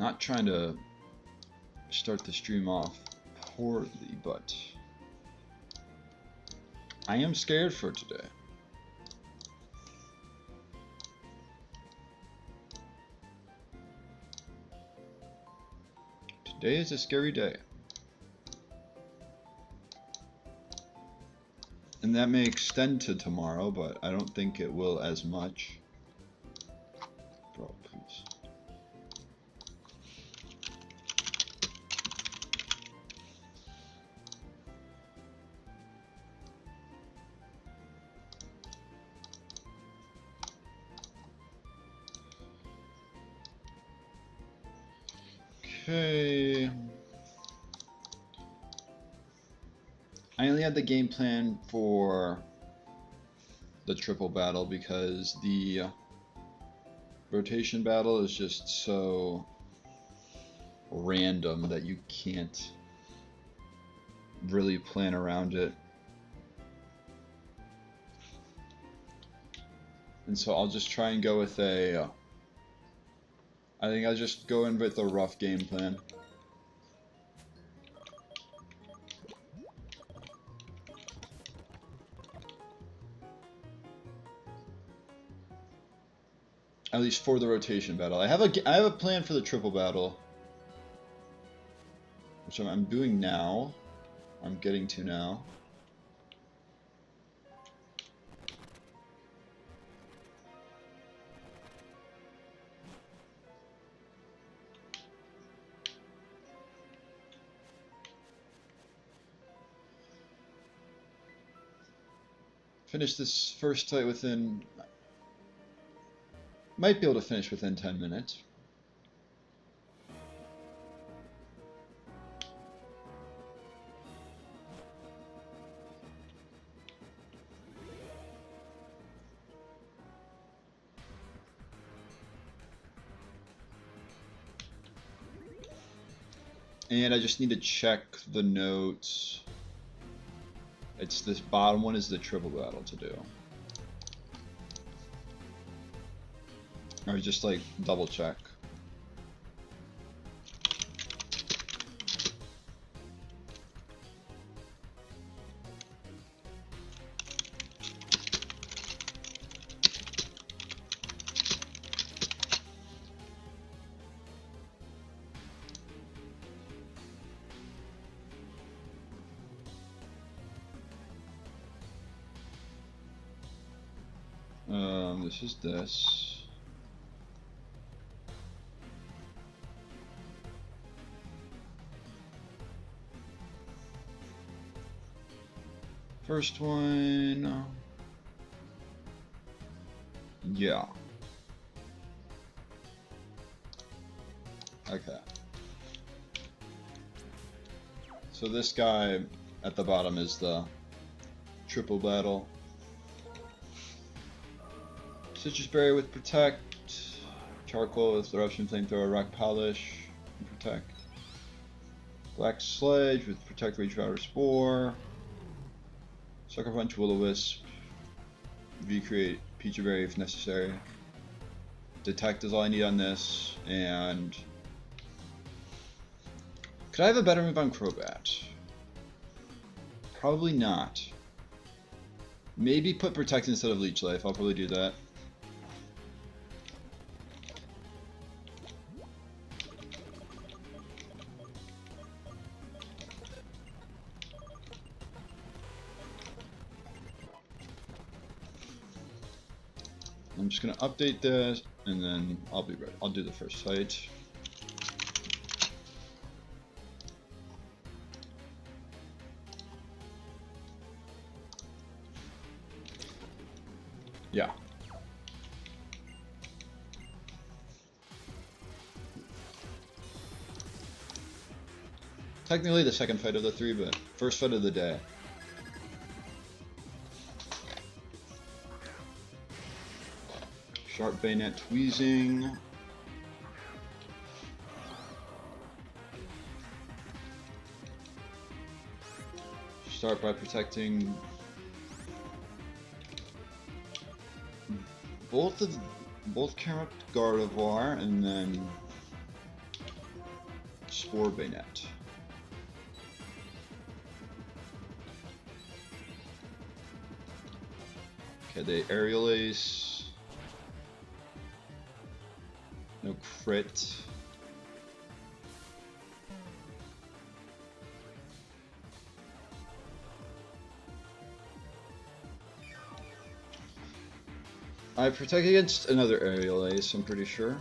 Not trying to start the stream off poorly, but I am scared for today. Today is a scary day. And that may extend to tomorrow, but I don't think it will as much. Bro, please. Okay. I only had the game plan for the triple battle because the rotation battle is just so random that you can't really plan around it. And so I'll just try and go with a I think I'll just go in with a rough game plan. At least for the rotation battle. I have a plan for the triple battle, which I'm doing now. I'm getting to now. Finish this first fight within... Might be able to finish within 10 minutes. And I just need to check the notes. It's this bottom one is the triple battle to do. Or just like double check. This is this. First one. Yeah. Okay. So this guy at the bottom is the triple battle. Citrus berry with protect, charcoal with eruption flamethrower, rock polish, and protect. Black sledge with protect, rage powder, spore. Sucker punch, will-o-wisp. Recreate peachy berry if necessary. Detect is all I need on this, and could I have a better move on Crobat? Probably not. Maybe put protect instead of leech life. I'll probably do that. I'm just gonna update this, and then I'll be ready. I'll do the first fight. Yeah. Technically the second fight of the three, but first fight of the day. Sharp Bayonet Tweezing. Start by protecting both Carrot Gardevoir, and then Spore Bayonet. Okay, they Aerial Ace. No crit. I protect against another Aerial Ace, I'm pretty sure.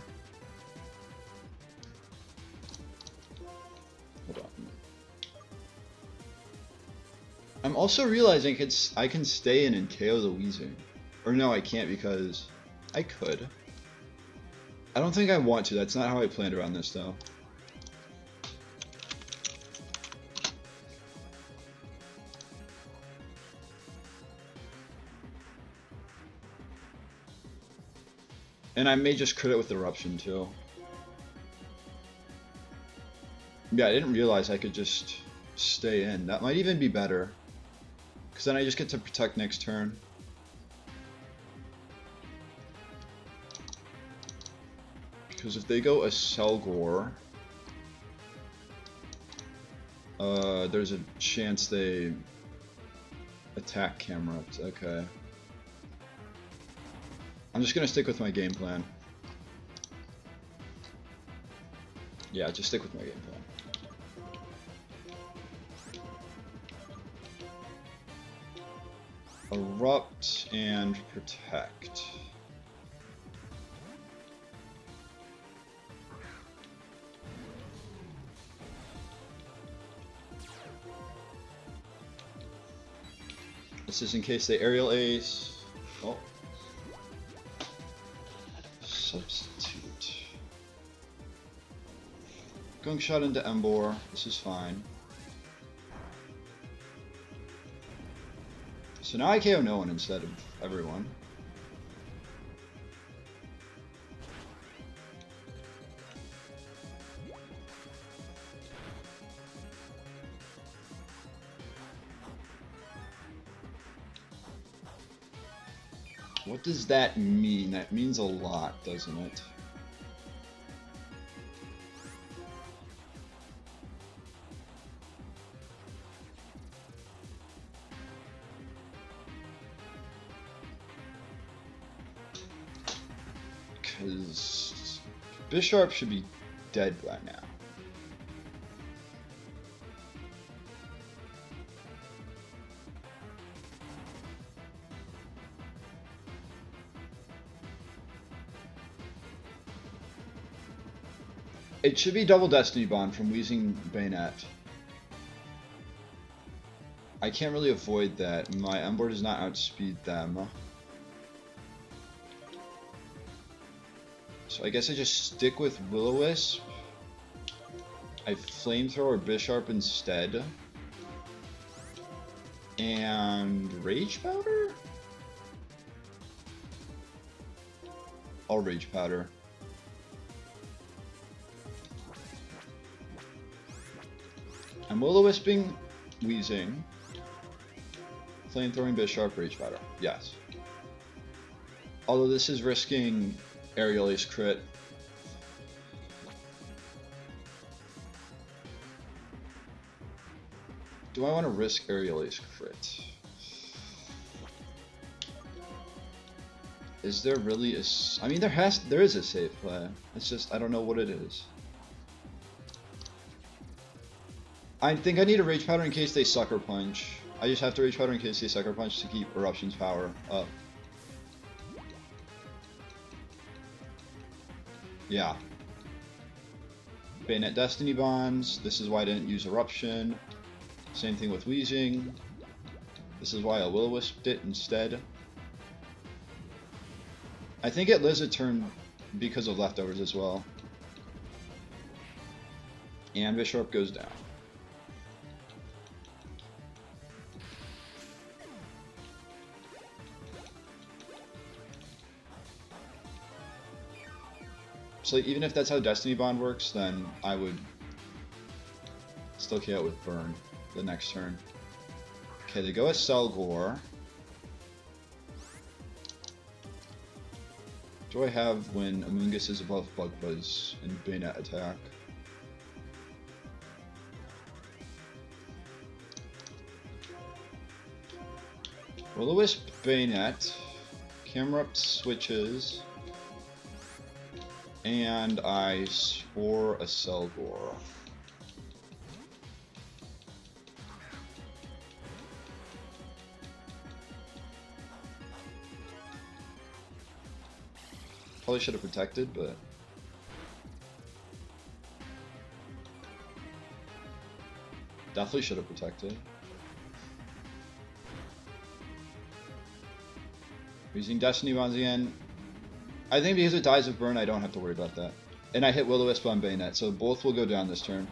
Hold on. I'm also realizing I can stay in and KO the Weezing. Or no, I can't because I could. I don't think I want to. That's not how I planned around this, though. And I may just crit it with Eruption, too. Yeah, I didn't realize I could just stay in. That might even be better. Because then I just get to protect next turn. Because if they go a Selgor, there's a chance they attack Camerupt. Okay. I'm just gonna stick with my game plan. Yeah, just stick with my game plan. Erupt and protect. This is in case they Aerial Ace. Oh. Substitute. Gunk Shot into Embor. This is fine. So now I KO no one instead of everyone. What does that mean? That means a lot, doesn't it? Because Bisharp should be dead by now. It should be double Destiny Bond from Weezing Bayonet. I can't really avoid that. My Emboar does not outspeed them. So I guess I just stick with Will-O-Wisp. I Flamethrower Bisharp instead. And Rage Powder? I'll Rage Powder. I'm Will-O-Wisping Weezing. Flamethrowing Bisharp, Rage Powder. Yes. Although this is risking Aerial Ace crit. Do I want to risk Aerial Ace crit? Is there really a... I mean, there is a safe play. It's just, I don't know what it is. I think I need a Rage Powder in case they Sucker Punch. I just have to Rage Powder in case they Sucker Punch to keep Eruption's power up. Yeah. Bayonet Destiny Bonds. This is why I didn't use Eruption. Same thing with Weezing. This is why I Will-O-Wisped it instead. I think it lives a turn because of leftovers as well. And Bisharp goes down. So even if that's how Destiny Bond works, then I would still KO with Burn the next turn. Okay, they go as Selgor. What do I have when Amoonguss is above Bug Buzz and Bayonet attack? Will-O-Wisp, Bayonet, Camera Up switches, and I Spore a Selgor. Probably should have protected, but definitely should have protected. Using Destiny Bonds again. I think because it dies of burn, I don't have to worry about that. And I hit Will-O-Wisp on Bayonet, so both will go down this turn.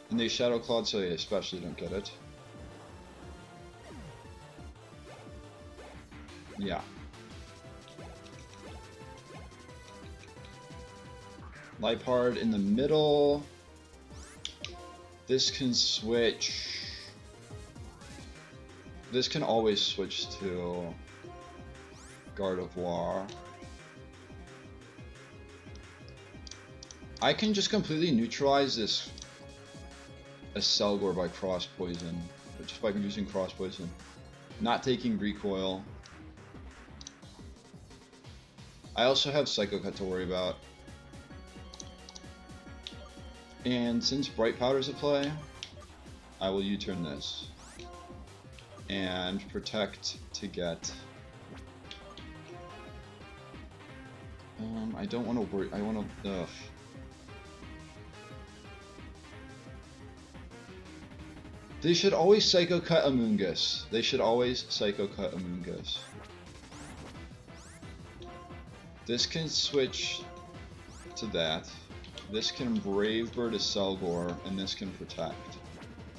And they Shadow Clawed, so I especially don't get it. Yeah. Lipard in the middle. This can switch. This can always switch to Gardevoir. I can just completely neutralize this Selgor by Cross Poison, just by using Cross Poison. Not taking Recoil. I also have Psycho Cut to worry about. And since Bright Powder's at play, I will U-turn this. And Protect to get... I don't want to worry, I want to... Ugh. They should always Psycho Cut Amoonguss. They should always Psycho Cut Amoonguss. This can switch to that. This can Brave Bird a Selgor, and this can Protect.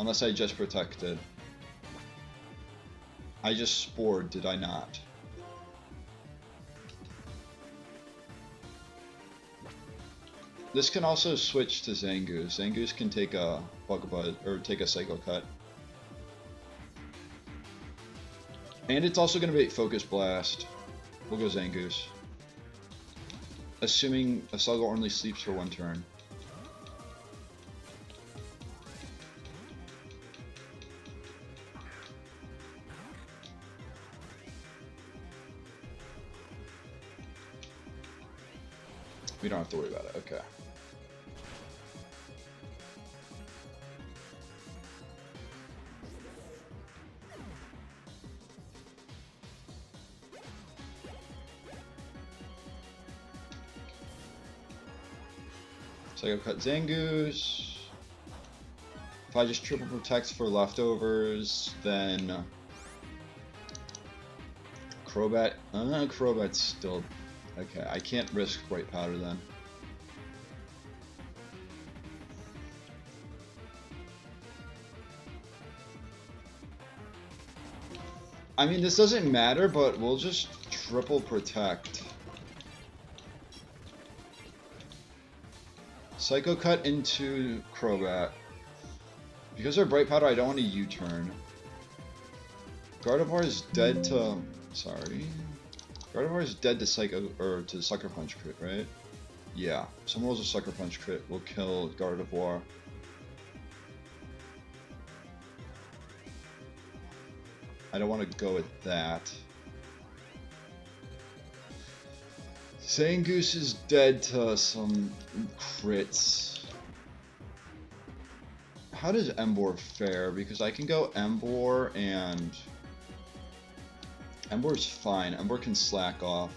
Unless I just protected. I just Spored, did I not? This can also switch to Zangoose. Zangoose can take a Bug Buzz, or take a Psycho Cut. And it's also going to be Focus Blast. We'll go Zangoose. Assuming a Selgor only sleeps for one turn. We don't have to worry about it, okay. Psycho Cut Zangoose. If I just triple protect for leftovers, then Crobat. Crobat's still okay. I can't risk Bright Powder then. I mean, this doesn't matter, but we'll just triple protect. Psycho Cut into Crobat. Because they're Bright Powder, I don't want to U-turn. Gardevoir is dead to... Sorry. Gardevoir is dead to Psycho... or to Sucker Punch crit, right? Yeah. Some rolls of Sucker Punch crit will kill Gardevoir. I don't want to go with that. Zangoose is dead to some crits. How does Emboar fare? Because I can go Emboar and... Emboar's fine. Emboar can slack off.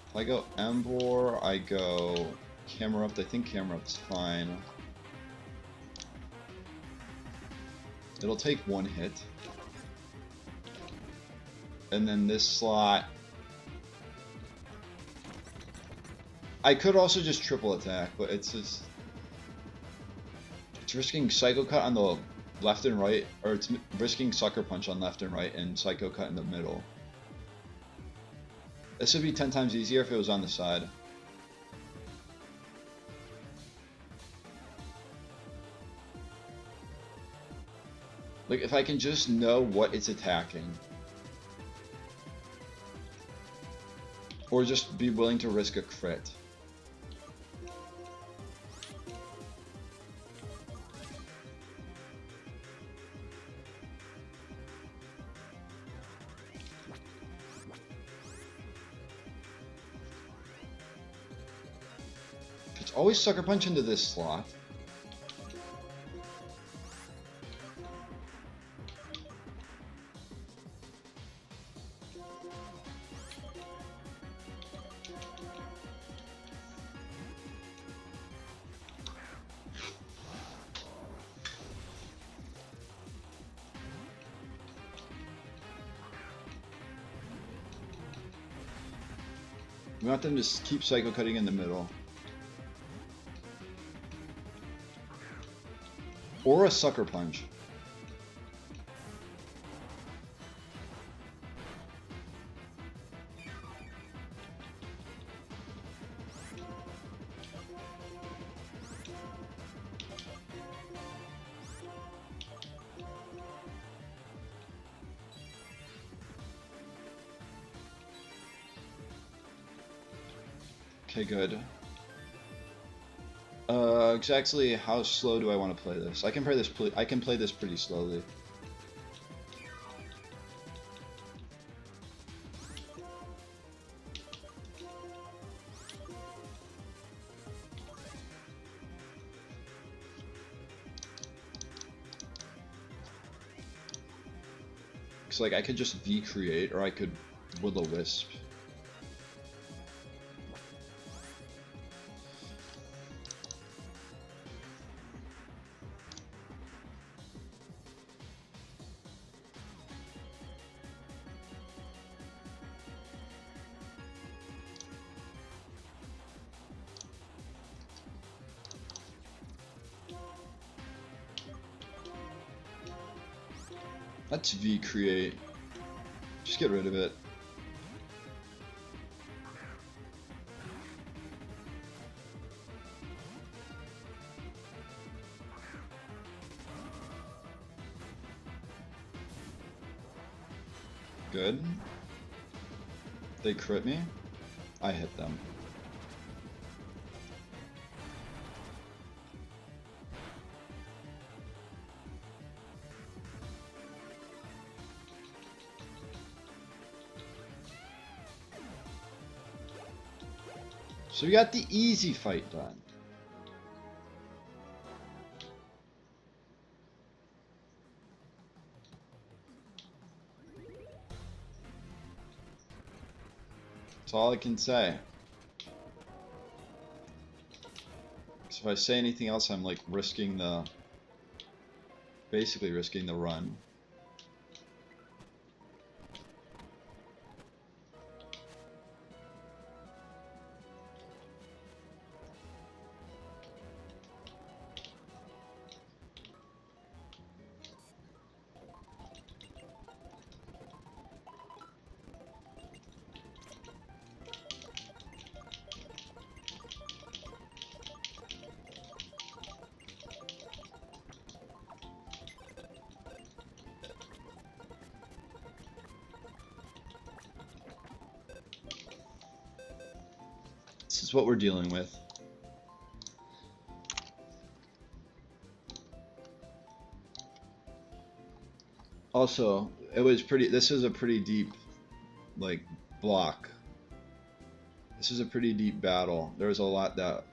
If I go Emboar, I go Camerupt. I think Camerupt's fine. It'll take one hit. And then this slot... I could also just triple attack, but it's just... It's risking Psycho Cut on the left and right, or it's risking Sucker Punch on left and right, and Psycho Cut in the middle. This would be 10 times easier if it was on the side. Like, if I can just know what it's attacking. Or just be willing to risk a crit. It's always Sucker Punch into this slot. We want them to keep Psycho Cutting in the middle. Or a Sucker Punch. Okay, good. Exactly how slow do I want to play this? I can play this pretty slowly. Cause like I could just V-create, or I could Will-O-Wisp. Let's V-create. Just get rid of it. Good. They crit me. I hit them. So we got the easy fight done. That's all I can say. So if I say anything else, I'm like basically risking the run. This is what we're dealing with. Also, this is a pretty deep, like, block. This is a pretty deep battle. There was a lot that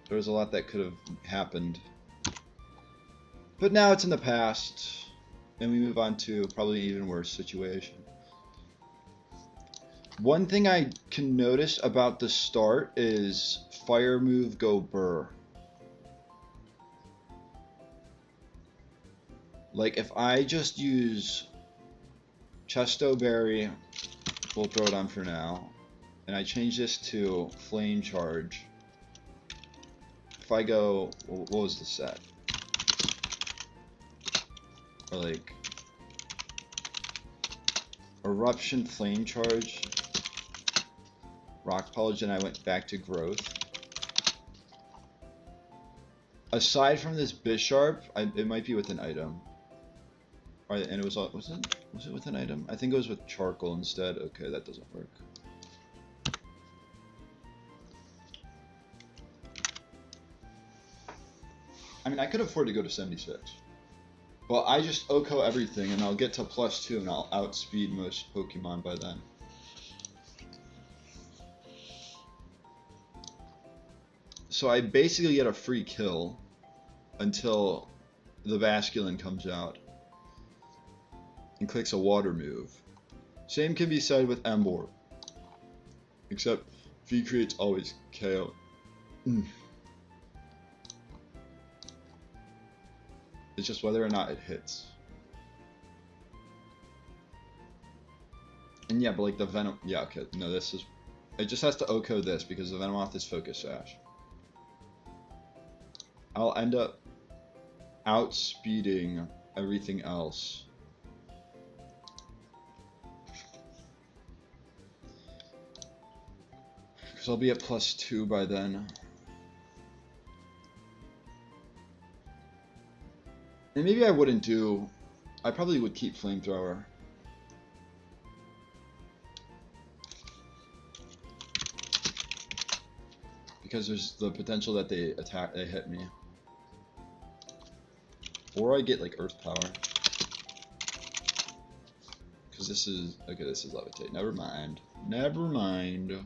could have happened. But now it's in the past, and we move on to probably an even worse situation. One thing I can notice about the start is fire move, go burr. Like if I just use Chesto Berry, we'll throw it on for now, and I change this to Flame Charge. If I go, what was the set? Or like Eruption, Flame Charge, Rock Polish, and I went back to Growth. Aside from this Bisharp, it might be with an item. Alright, and it was it with an item? I think it was with charcoal instead. Okay, that doesn't work. I mean, I could afford to go to 76. Well, I just OHKO everything, and I'll get to +2, and I'll outspeed most Pokemon by then. So I basically get a free kill until the Basculin comes out and clicks a water move. Same can be said with Emboar, except V-Create's always KO. It's just whether or not it hits. And yeah, but like the Venom, yeah, okay, no, this is, it just has to OHKO this because the Venomoth is Focus Sash. I'll end up outspeeding everything else. Because I'll be at +2 by then. And maybe I wouldn't do, I probably would keep Flamethrower. Because there's the potential that they hit me. Or I get like Earth Power. Because this is, okay, this is Levitate. Never mind. Never mind.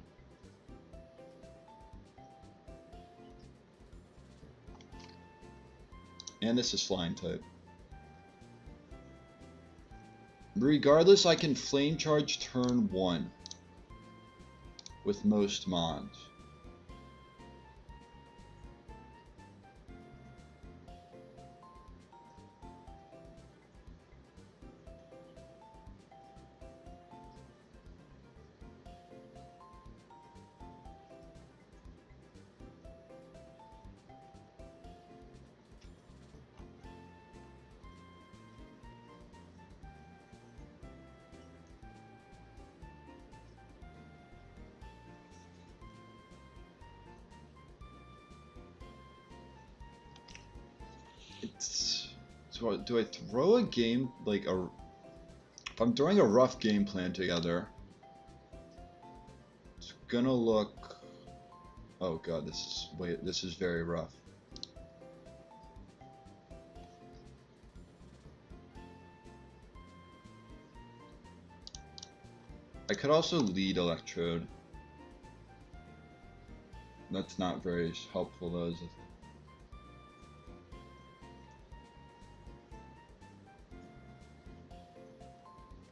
And this is Flying type. Regardless, I can Flame Charge turn 1 with most Mons. So do I throw a game, like a, if I'm throwing a rough game plan together, it's gonna look, oh god, this is very rough. I could also lead Electrode. That's not very helpful though, is it?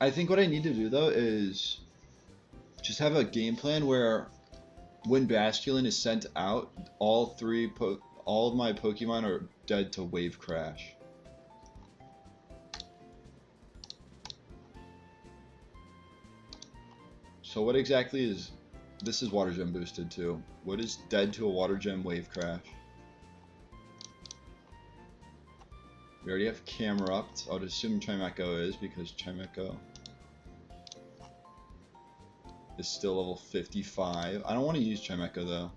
I think what I need to do though is just have a game plan where when Basculin is sent out, all of my Pokemon are dead to Wave Crash. So what exactly is, this is Water Gem boosted too. What is dead to a Water Gem Wave Crash? We already have Camerupt. I would assume Chimecho is, because Chimecho is still level 55. I don't want to use Chimecho though.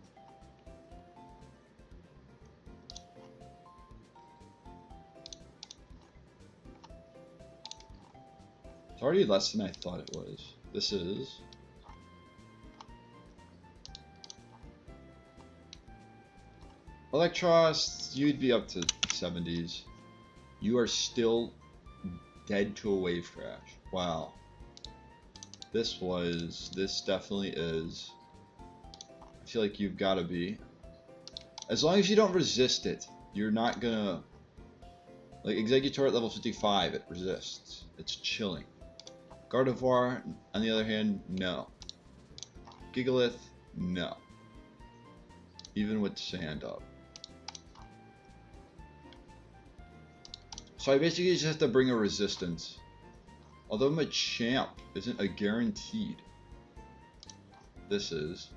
It's already less than I thought it was. This is. Electros, you'd be up to 70s. You are still dead to a Wave Crash. Wow. This definitely is. I feel like you've got to be. As long as you don't resist it, you're not gonna. Like Exeggutor at level 55, it resists. It's chilling. Gardevoir, on the other hand, no. Gigalith, no. Even with sand up. So I basically just have to bring a resistance. Although Machamp isn't a guaranteed. This is.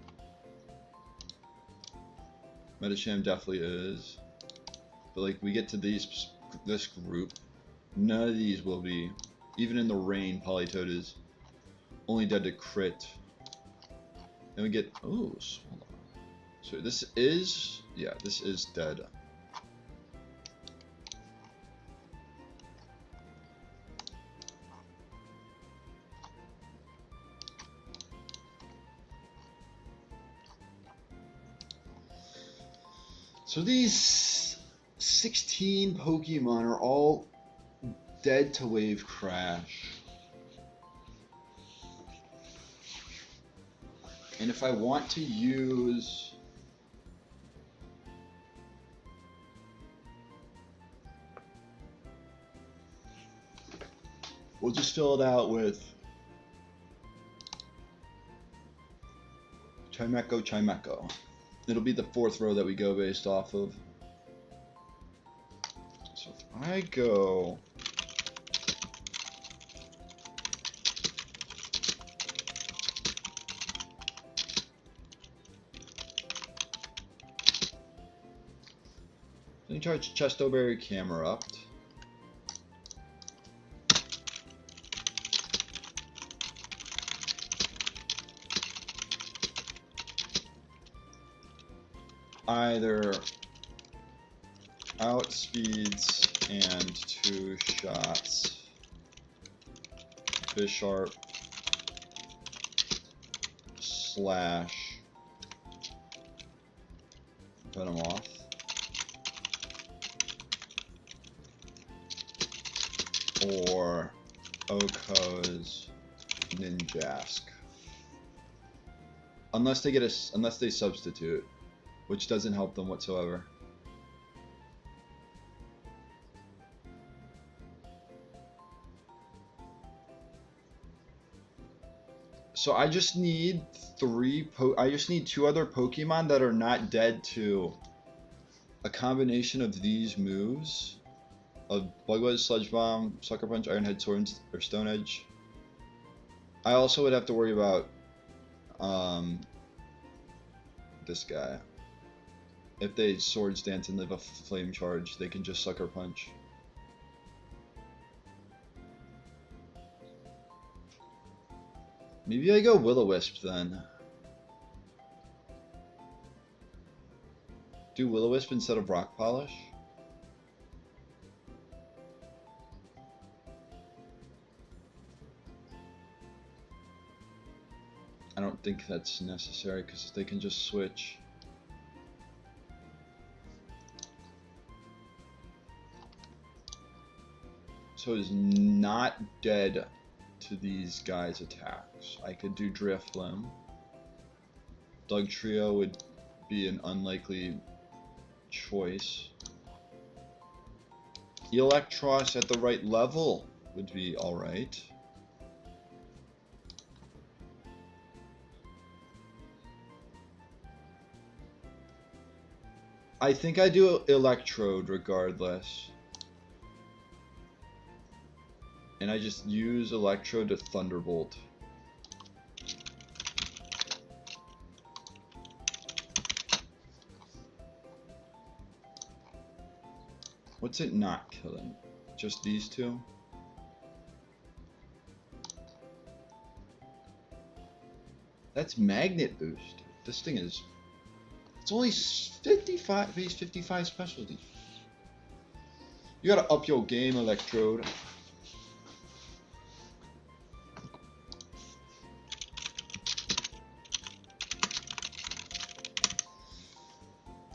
Metacham definitely is. But like we get to this group, none of these will be. Even in the rain, Politoed is only dead to crit. Then we get, oh, so this is, yeah, this is dead. So these 16 Pokemon are all dead to Wave Crash. And if I want to use... We'll just fill it out with Chimecho, Chimecho. It'll be the fourth row that we go based off of. So if I go... Let me charge Chestoberry Camerupt. Either outspeeds and 2 shots Bisharp slash Venomoth, or Oko's Ninjask, unless they substitute, which doesn't help them whatsoever. So I just need I just need 2 other Pokemon that are not dead to a combination of these moves of Bug Buzz, Sludge Bomb, Sucker Punch, Iron Head, Sword, or Stone Edge. I also would have to worry about this guy. If they Swords Dance and live a Flame Charge, they can just Sucker Punch. Maybe I go Will-O-Wisp then. Do Will-O-Wisp instead of Rock Polish? I don't think that's necessary because they can just switch. So it's not dead to these guys' attacks. I could do Drifloon. Dugtrio would be an unlikely choice. Eelektross at the right level would be alright. I think I do Electrode regardless. And I just use Electrode to Thunderbolt. What's it not killing? Just these 2? That's Magnet Boost. This thing is... It's only 55, base 55 specialty. You gotta up your game, Electrode.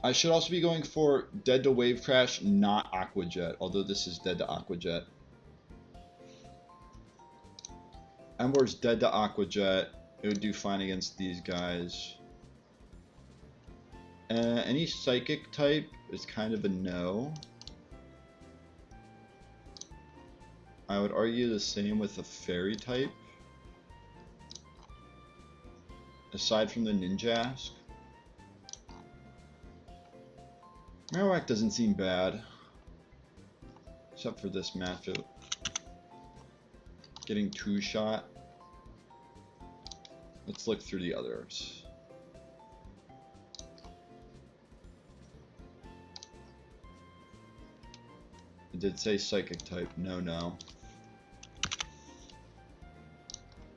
I should also be going for Dead to Wave Crash, not Aqua Jet, although this is Dead to Aqua Jet. Embor's Dead to Aqua Jet. It would do fine against these guys. Any Psychic type is kind of a no. I would argue the same with the Fairy type. Aside from the Ninjask. Marowak doesn't seem bad, except for this matchup. Getting 2-shot. Let's look through the others. It did say Psychic type. No.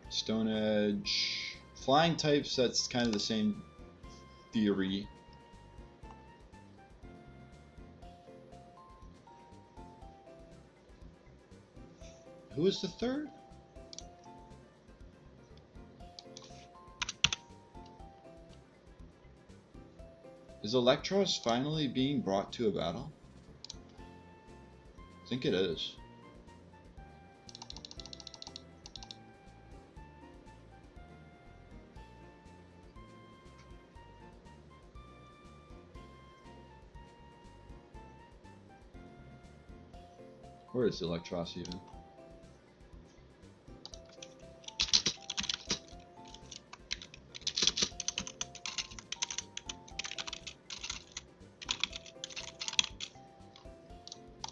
Stone Edge. Flying types, that's kind of the same theory. Who is the third? Is Electros finally being brought to a battle? I think it is. Where is Electros even?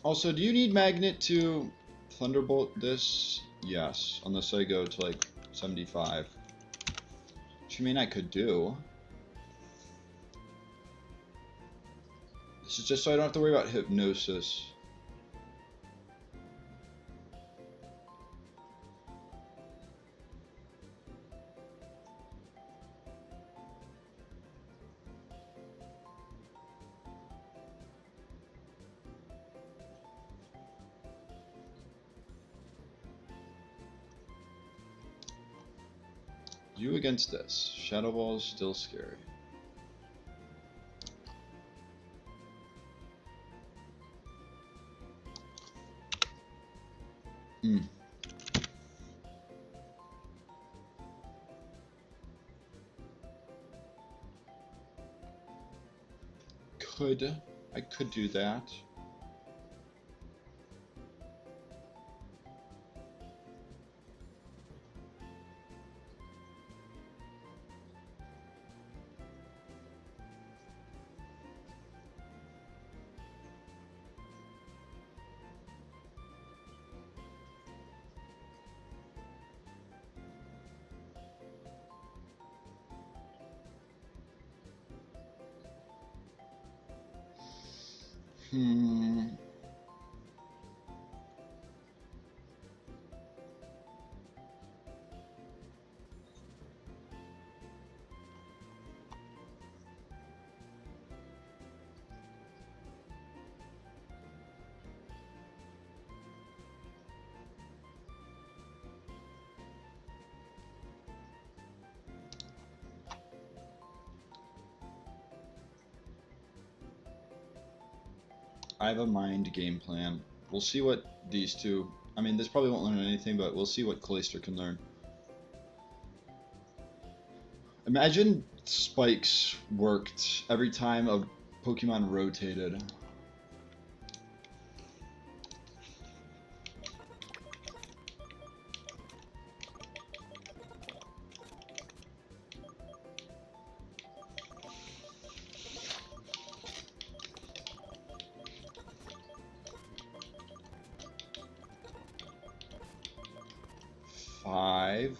Also, do you need Magnet to Thunderbolt this? Yes, unless I go to like 75. Which I mean I could do. This is just so I don't have to worry about Hypnosis. You against this. Shadow Ball is still scary. I could do that. I have a mind game plan. We'll see what these two... I mean, this probably won't learn anything, but we'll see what Clayster can learn. Imagine spikes worked every time a Pokemon rotated.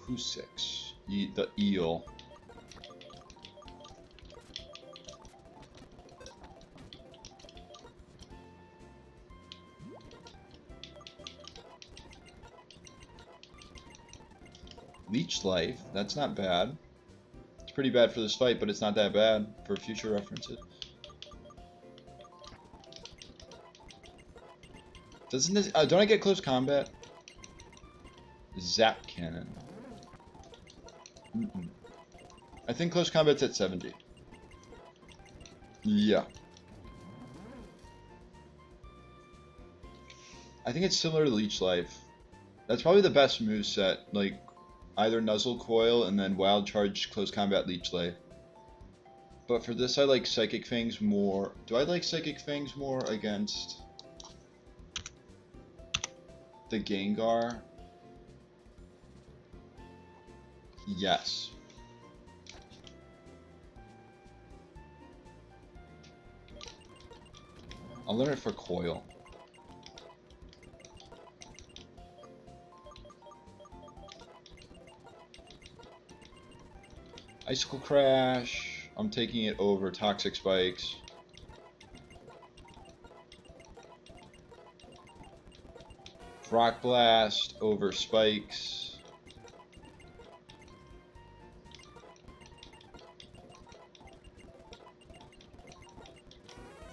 Who's 6? The eel. Leech Life, that's not bad. It's pretty bad for this fight, but it's not that bad for future references. Doesn't this... don't I get close combat? Zap Cannon. I think close combat's at 70. Yeah. I think it's similar to Leech Life. That's probably the best moveset, like either Nuzzle Coil and then Wild Charge Close Combat Leech Life. But for this I like Psychic Fangs more. Do I like Psychic Fangs more against the Gengar? Yes. I'll learn it for Coil. Icicle Crash. I'm taking it over Toxic Spikes. Rock Blast over Spikes.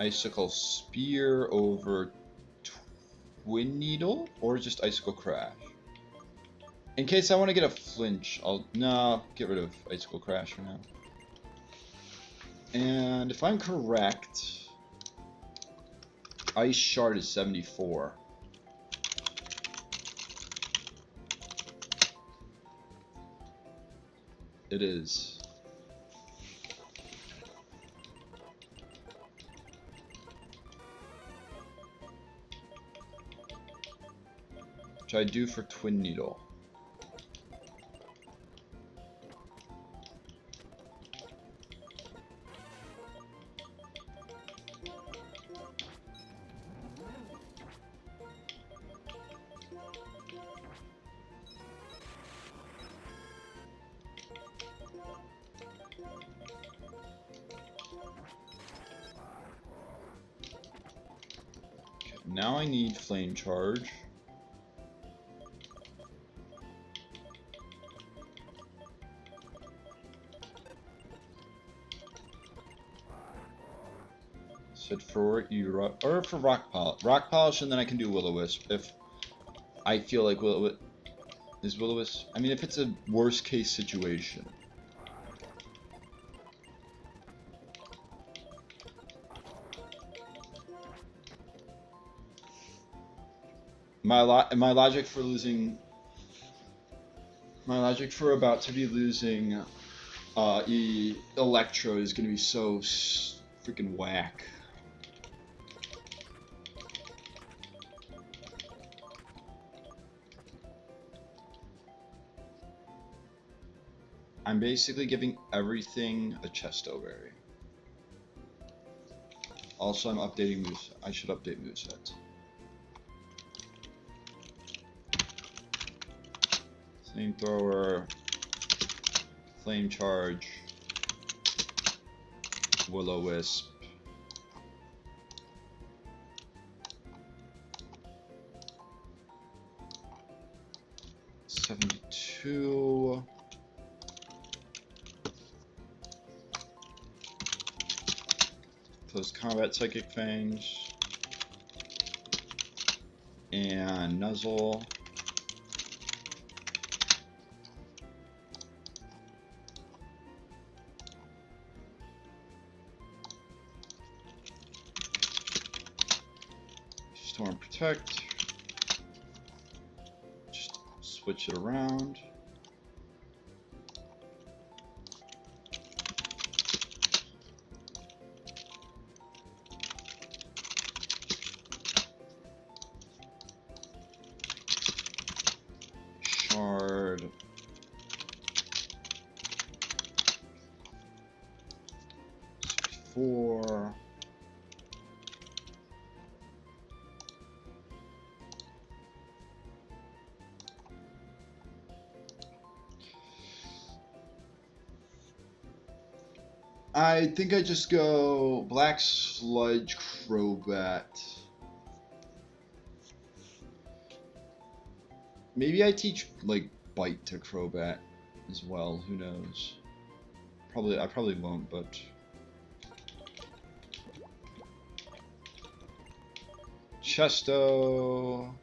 Icicle Spear over Twin Needle, or just Icicle Crash? In case I want to get a flinch, I'll... No, get rid of Icicle Crash for now. And if I'm correct, Ice Shard is 74. It is. Which I do for Twin Needle. Now I need Flame Charge. Said for or for Rock Polish, and then I can do Will-O-Wisp if I feel like Will-O-Wisp. I mean, if it's a worst case situation. My logic for losing. My logic for about to be losing Electro is going to be so freaking whack. I'm basically giving everything a Chesto Berry. Also, I'm updating moveset. I should update moveset. Flamethrower, Flame Charge, Will-O-Wisp. $72. Close Combat Psychic Fangs. And Nuzzle. Storm Protect. Just switch it around. Shard. Four. I think I just go Black Sludge Crobat. Maybe I teach like Bite to Crobat as well. Who knows? I probably won't, but Chesto.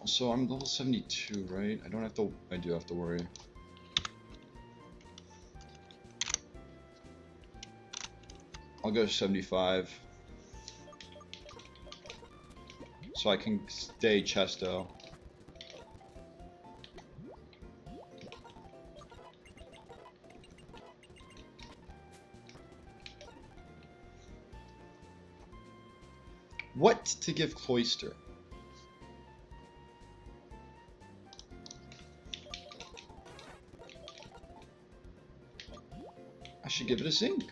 So I'm level 72, right? I don't have to. I do have to worry. I'll go 75. So I can stay Chesto. What to give Cloyster? I should give it a Zinc.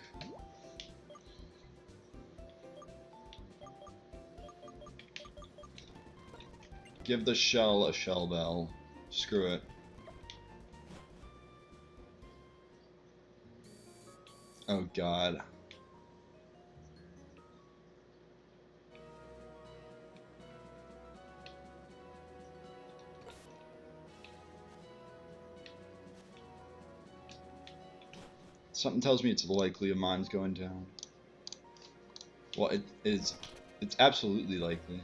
Give the shell a Shell Bell. Screw it. Oh god. Something tells me it's likely a mine's going down. Well, it is. It's absolutely likely.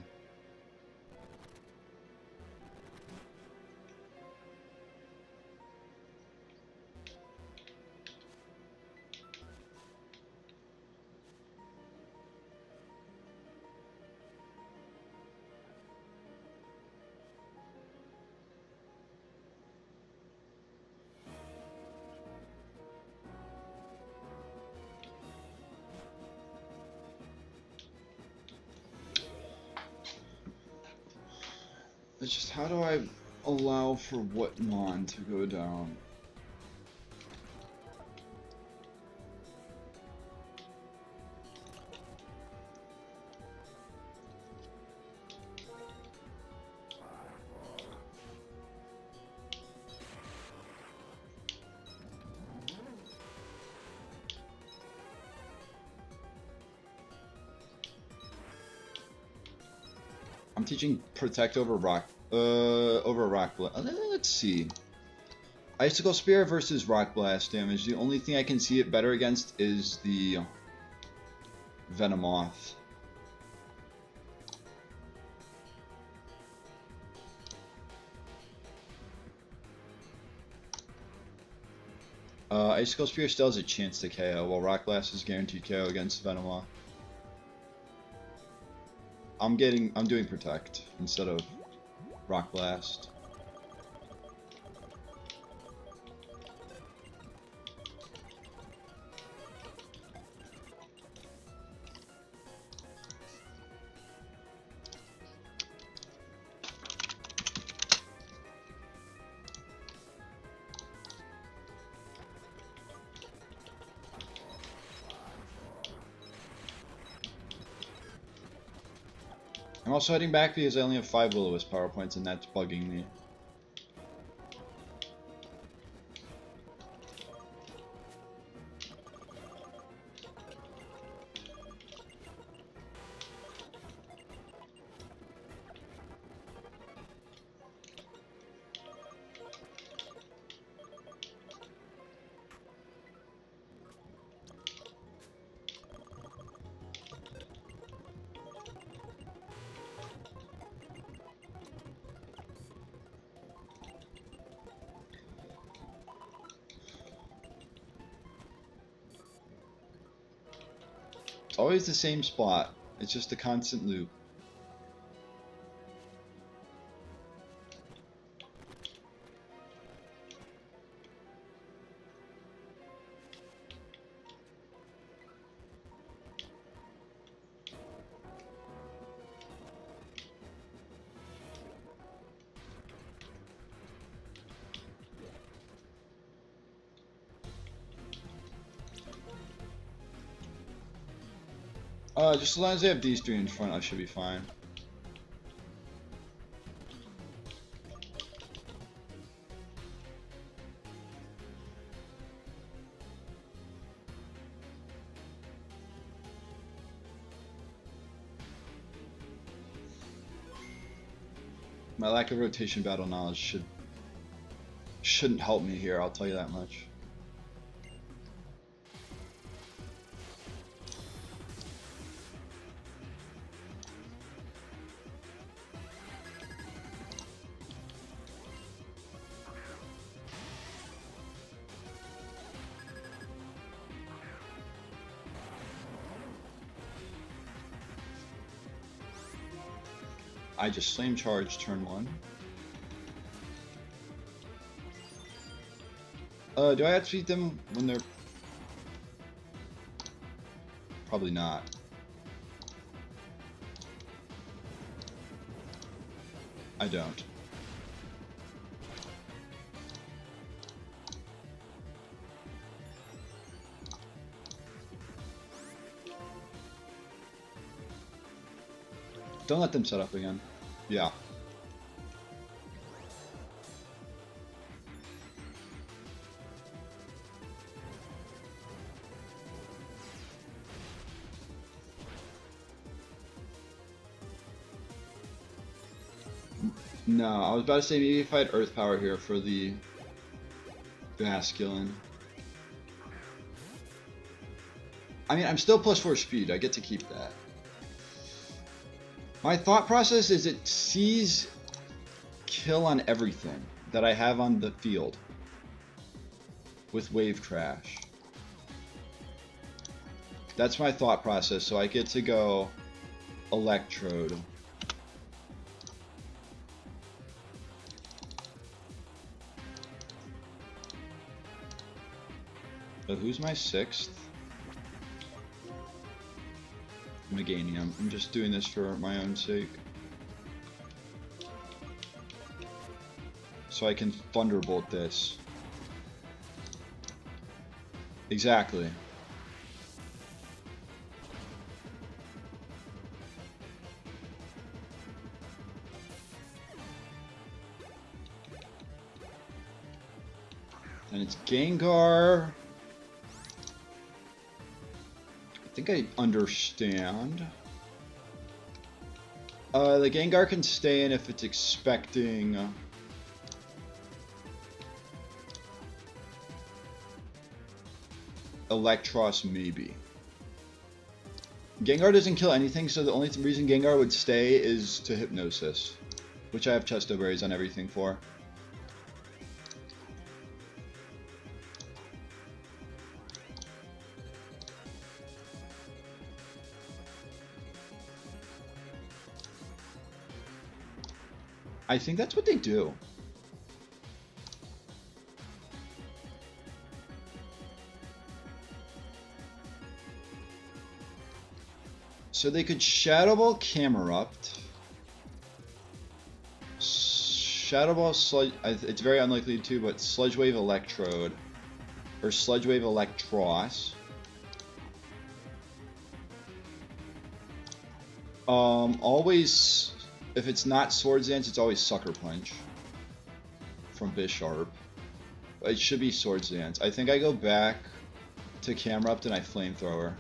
It's just, how do I allow for what mon to go down? I'm teaching protect over rock blast. Let's see. Icicle Spear versus rock blast damage. The only thing I can see it better against is the Venomoth. Icicle Spear still has a chance to KO, while rock blast is guaranteed KO against Venomoth. I'm doing protect instead of rock blast. I'm also heading back because I only have 5 Will-O-Wisp power points and that's bugging me. It's always the same spot. It's just a constant loop. Just as long as they have these 3 in front, I should be fine. My lack of rotation battle knowledge shouldn't help me here, I'll tell you that much. I just flame charge turn 1. Do I have to beat them when they're... Probably not. I don't. Don't let them set up again. Yeah. No, I was about to say maybe if I had Earth Power here for the masculine. I mean, I'm still +4 speed. I get to keep that. My thought process is it sees kill on everything that I have on the field with Wave Crash. That's my thought process, so I get to go Electrode. But who's my 6th? Meganium. I'm just doing this for my own sake. So I can Thunderbolt this. Exactly. And it's Gengar. I think I understand. The Gengar can stay in if it's expecting... Electros, maybe. Gengar doesn't kill anything, so the only reason Gengar would stay is to Hypnosis, which I have Chesto Berries on everything for. I think that's what they do. So they could Shadow Ball Camerupt. Shadow Ball Sludge... It's very unlikely to, but Sludge Wave Electrode. Or Sludge Wave Electros. Always... If it's not Swords Dance, it's always Sucker Punch. From Bisharp. It should be Swords Dance. I think I go back to Camerupt and I Flamethrower.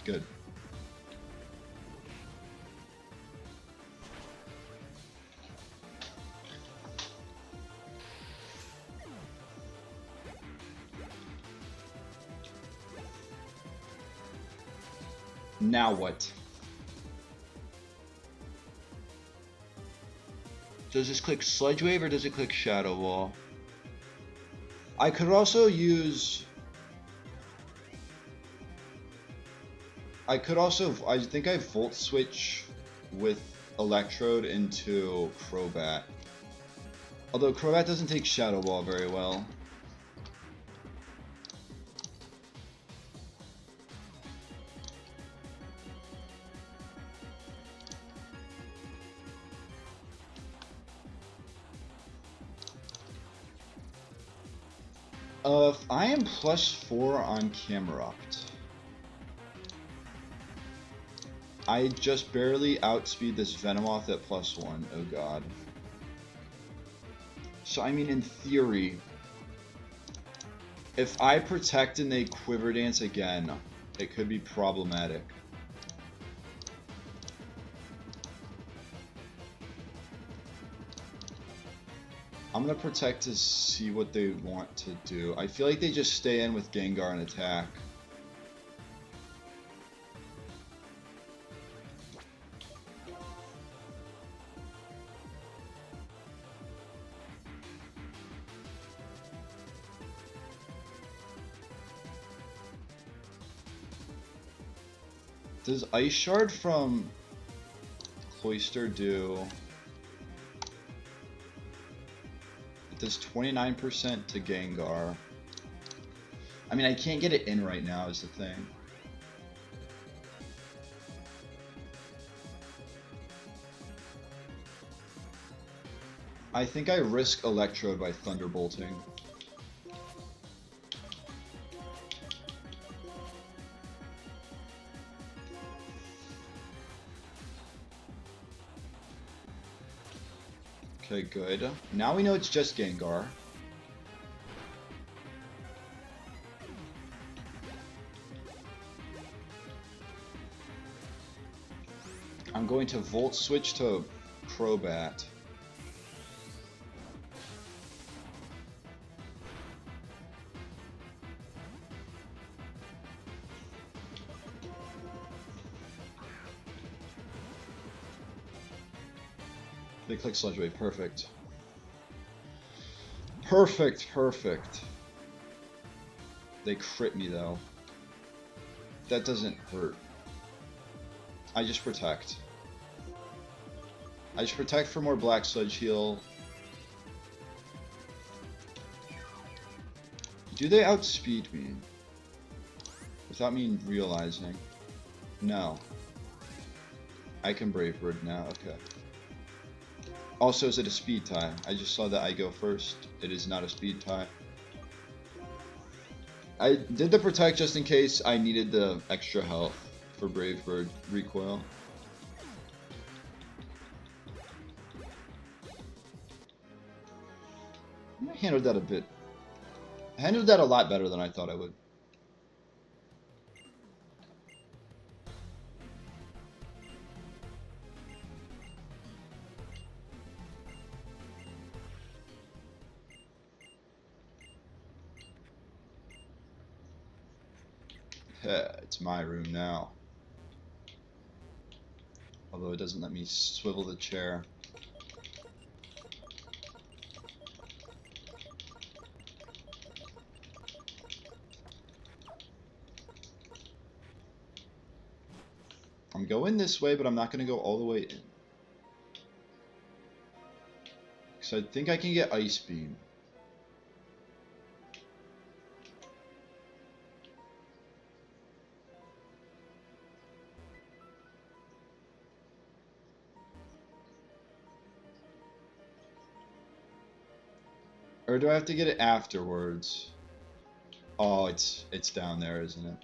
Good. Now what? Does this click Sludge Wave or does it click Shadow Ball? I could also use... I think I Volt Switch with Electrode into Crobat. Although Crobat doesn't take Shadow Ball very well. If I am +4 on Camerupt, I just barely outspeed this Venomoth at +1. Oh god. So I mean, in theory, if I Protect and they Quiver Dance again, it could be problematic. I'm gonna Protect to see what they want to do. I feel like they just stay in with Gengar and attack. Does Ice Shard from Cloyster do... It does 29% to Gengar. I mean, I can't get it in right now is the thing. I think I risk Electrode by Thunderbolting. Okay, good. Now we know it's just Gengar. I'm going to Volt Switch to Crobat. They click Sludge Wave. Perfect. Perfect, perfect. They crit me though. That doesn't hurt. I just protect. I just protect for more Black Sludge heal. Do they outspeed me? Without me realizing. No. I can Brave Bird now, okay. Also, is it a speed tie? I just saw that I go first. It is not a speed tie. I did the protect just in case I needed the extra health for Brave Bird recoil. I handled that a bit. I handled that a lot better than I thought I would. It's my room now. Although it doesn't let me swivel the chair. I'm going this way, but I'm not going to go all the way in. Because I think I can get Ice Beam. Or do I have to get it afterwards? Oh, it's down there, isn't it?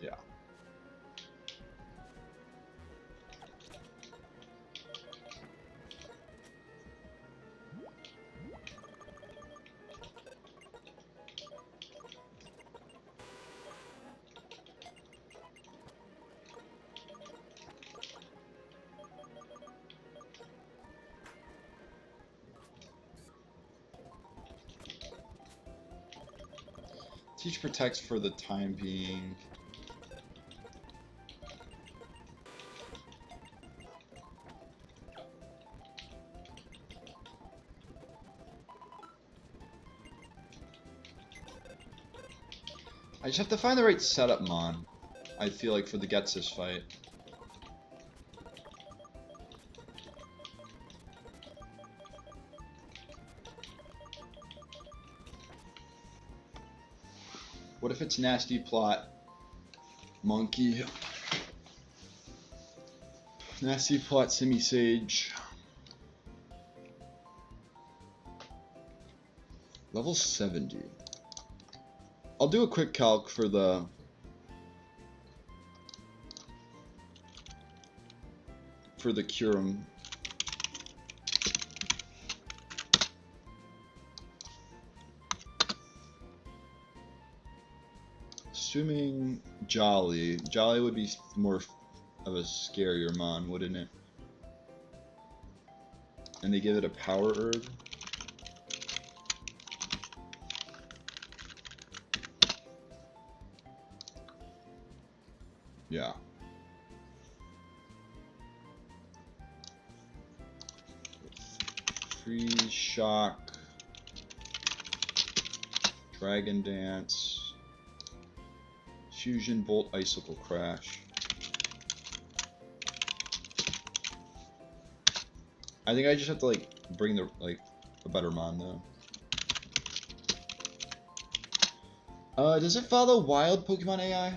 Yeah. Teach protects for the time being. I just have to find the right setup mon, I feel like, for the Getsis fight. What if it's Nasty Plot? Monkey. Nasty Plot Semi-Sage. Level 70. I'll do a quick calc for the... Curum. Assuming Jolly. Jolly would be more of a scarier mon, wouldn't it? And they give it a power herb. Yeah. Freeze, Shock, Dragon Dance, Fusion, Bolt, Icicle, Crash. I think I just have to like bring the a better mon though. Does it follow wild Pokemon AI?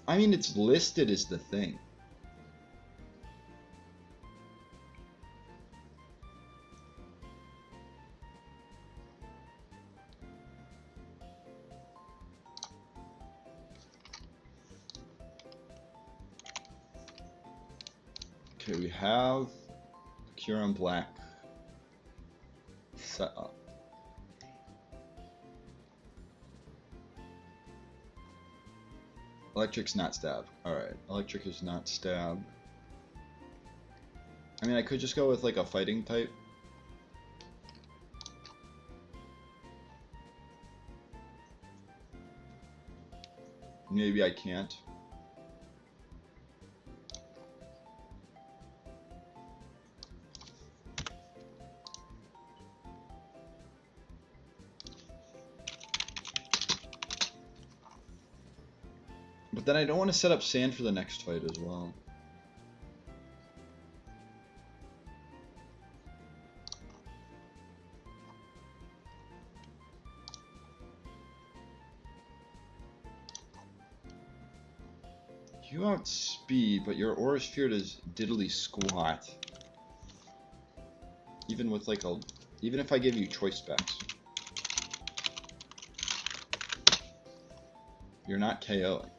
I mean, it's listed as the thing. Okay, we have Curum Black set up. Electric's not stab. Alright, electric is not stab. I mean, I could just go with like a fighting type. Maybe I can't. But then I don't want to set up sand for the next fight as well. You outspeed, but your aura sphere does diddly squat. Even with like a, even if I give you choice specs, you're not KOing.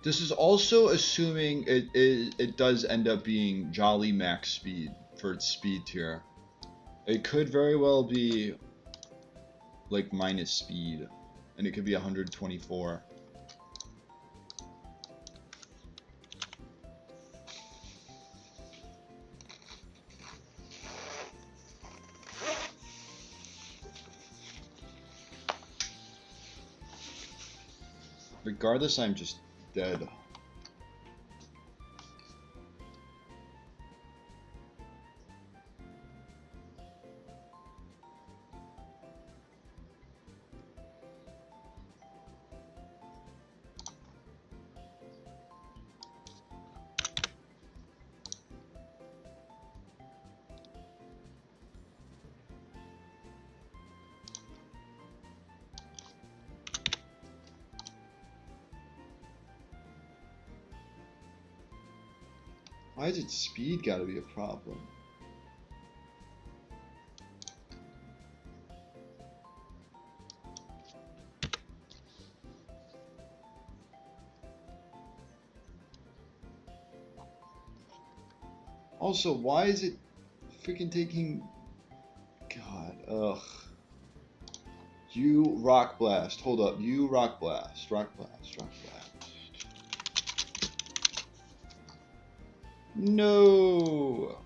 This is also assuming it does end up being Jolly max speed for its speed tier. It could very well be like minus speed, and it could be 124. Regardless, I'm just dead. Why is its speed gotta be a problem? Also, why is it freaking taking... God, ugh. You Rock Blast. Hold up. You Rock Blast. Rock Blast. Rock Blast. No!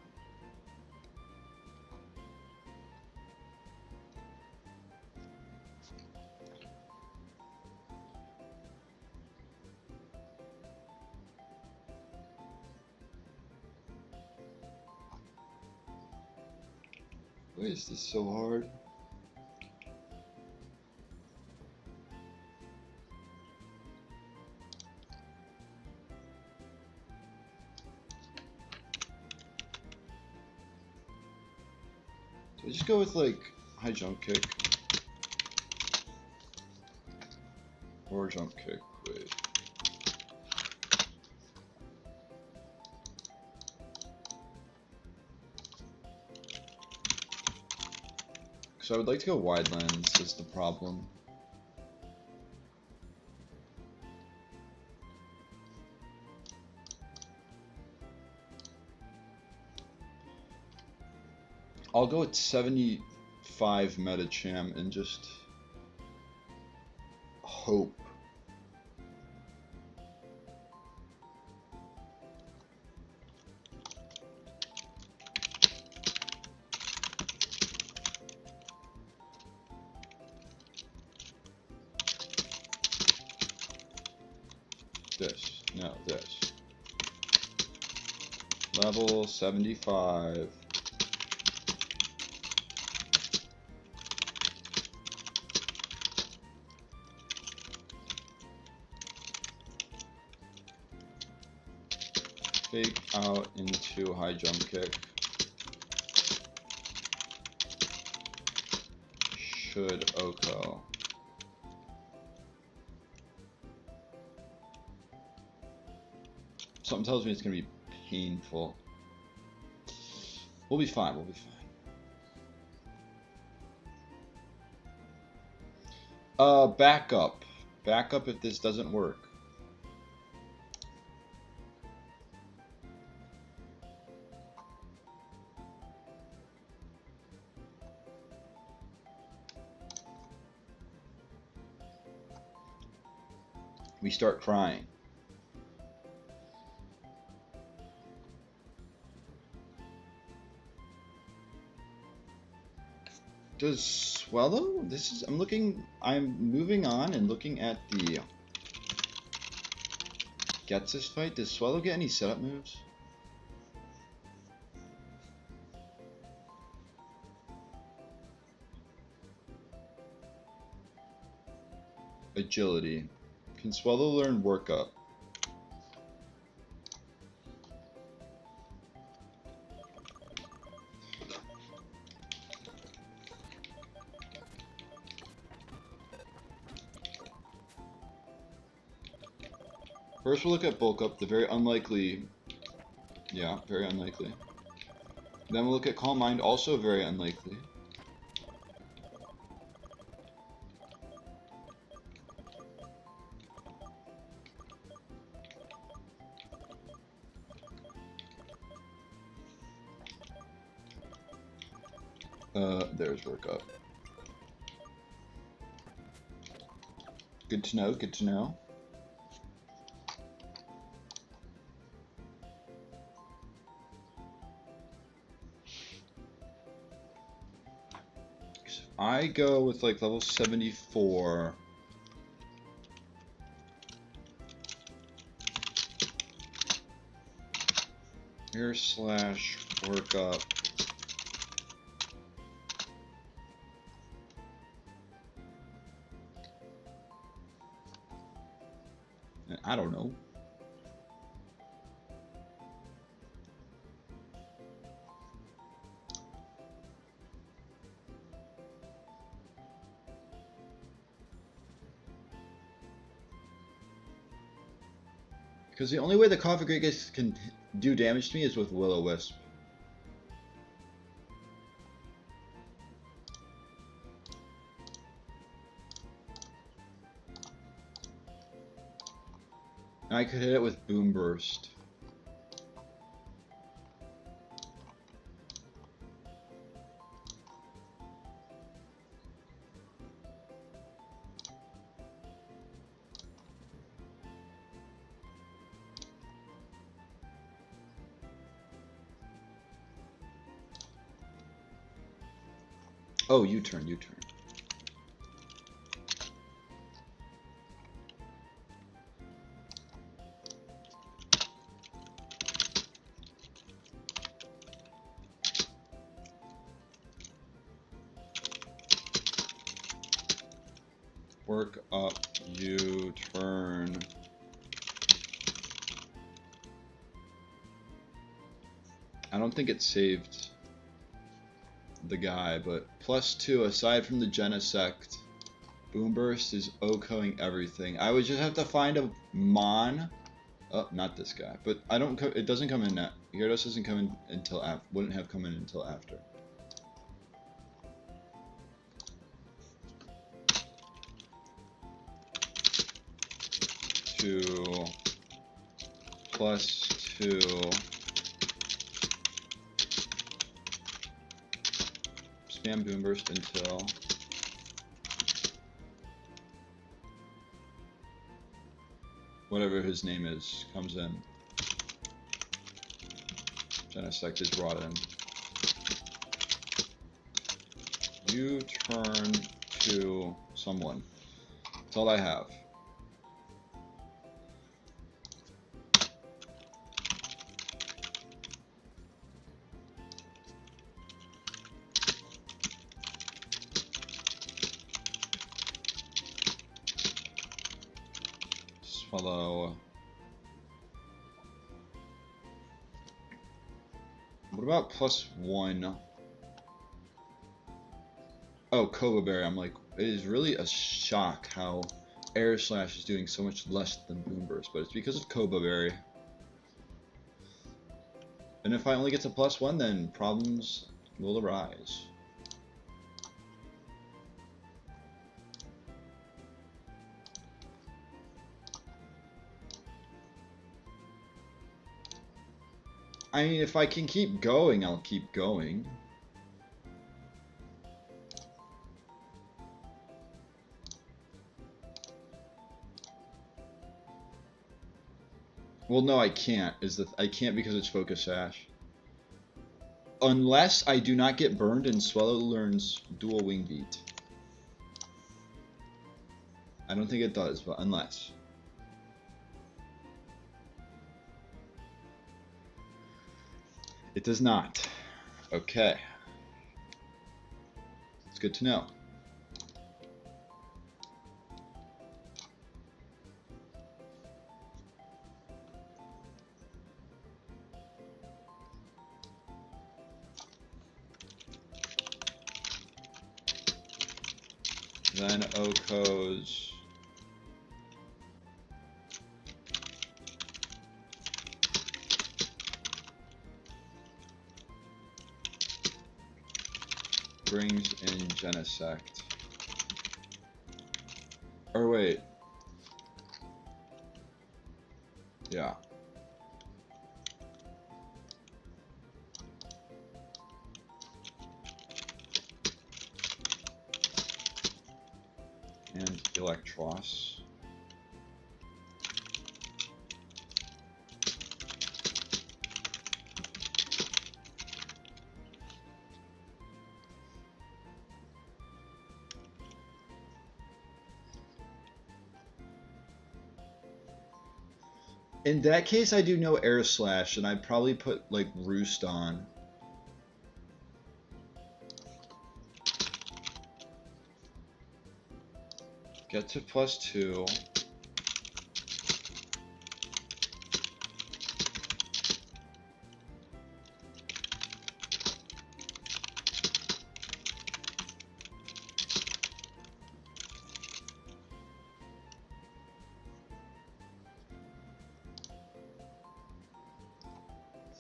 Why is this so hard? So I just go with like high jump kick. Or jump kick, wait. So I would like to go wide lens is the problem. I'll go at 75 Metacham and just hope. This, no, this. Level 75. Fake out into high jump kick. Should Oko. Something tells me it's going to be painful. We'll be fine, we'll be fine. Backup. Backup if this doesn't work. we start crying. Does Swallow? I'm moving on and looking at the Getsus fight. Does Swallow get any setup moves? Agility. Can Swallow learn Work Up? First we'll look at Bulk Up, the very unlikely. Yeah, very unlikely. Then we'll look at Calm Mind, also very unlikely. There's Work Up. Good to know, good to know. I go with like level 74. Air slash Work Up. I don't know. Because the only way the Coffee Great guys can do damage to me is with Will-O-Wisp. And I could hit it with Boom Burst. Oh, U-turn, U-turn. Work Up, U-turn. I don't think it saved the guy, but +2 aside from the Genesect, Boom Burst is OHKOing everything. I would just have to find a Mon. Oh, not this guy, but I don't. It doesn't come in that. Gyarados doesn't come in until after. Wouldn't have come in until after. Two +2. Spam Boom Burst until whatever his name is comes in. Genesect is brought in. You turn to someone. That's all I have. Swallow. What about +1? Oh, Cobra Berry. I'm like, it is really a shock how Air Slash is doing so much less than Boom Burst, but it's because of Cobra Berry. And if I only get to +1, then problems will arise. I mean, if I can keep going, I'll keep going. Well, no, I can't. I can't because it's Focus Sash. Unless I do not get burned and Swellow learns Dual Wing Beat. I don't think it does, but unless. It does not. Okay. It's good to know. Then Oko's brings in Genesect. Or wait. Yeah. And Electros. In that case, I do no Air Slash, and I'd probably put, like, Roost on. Get to +2.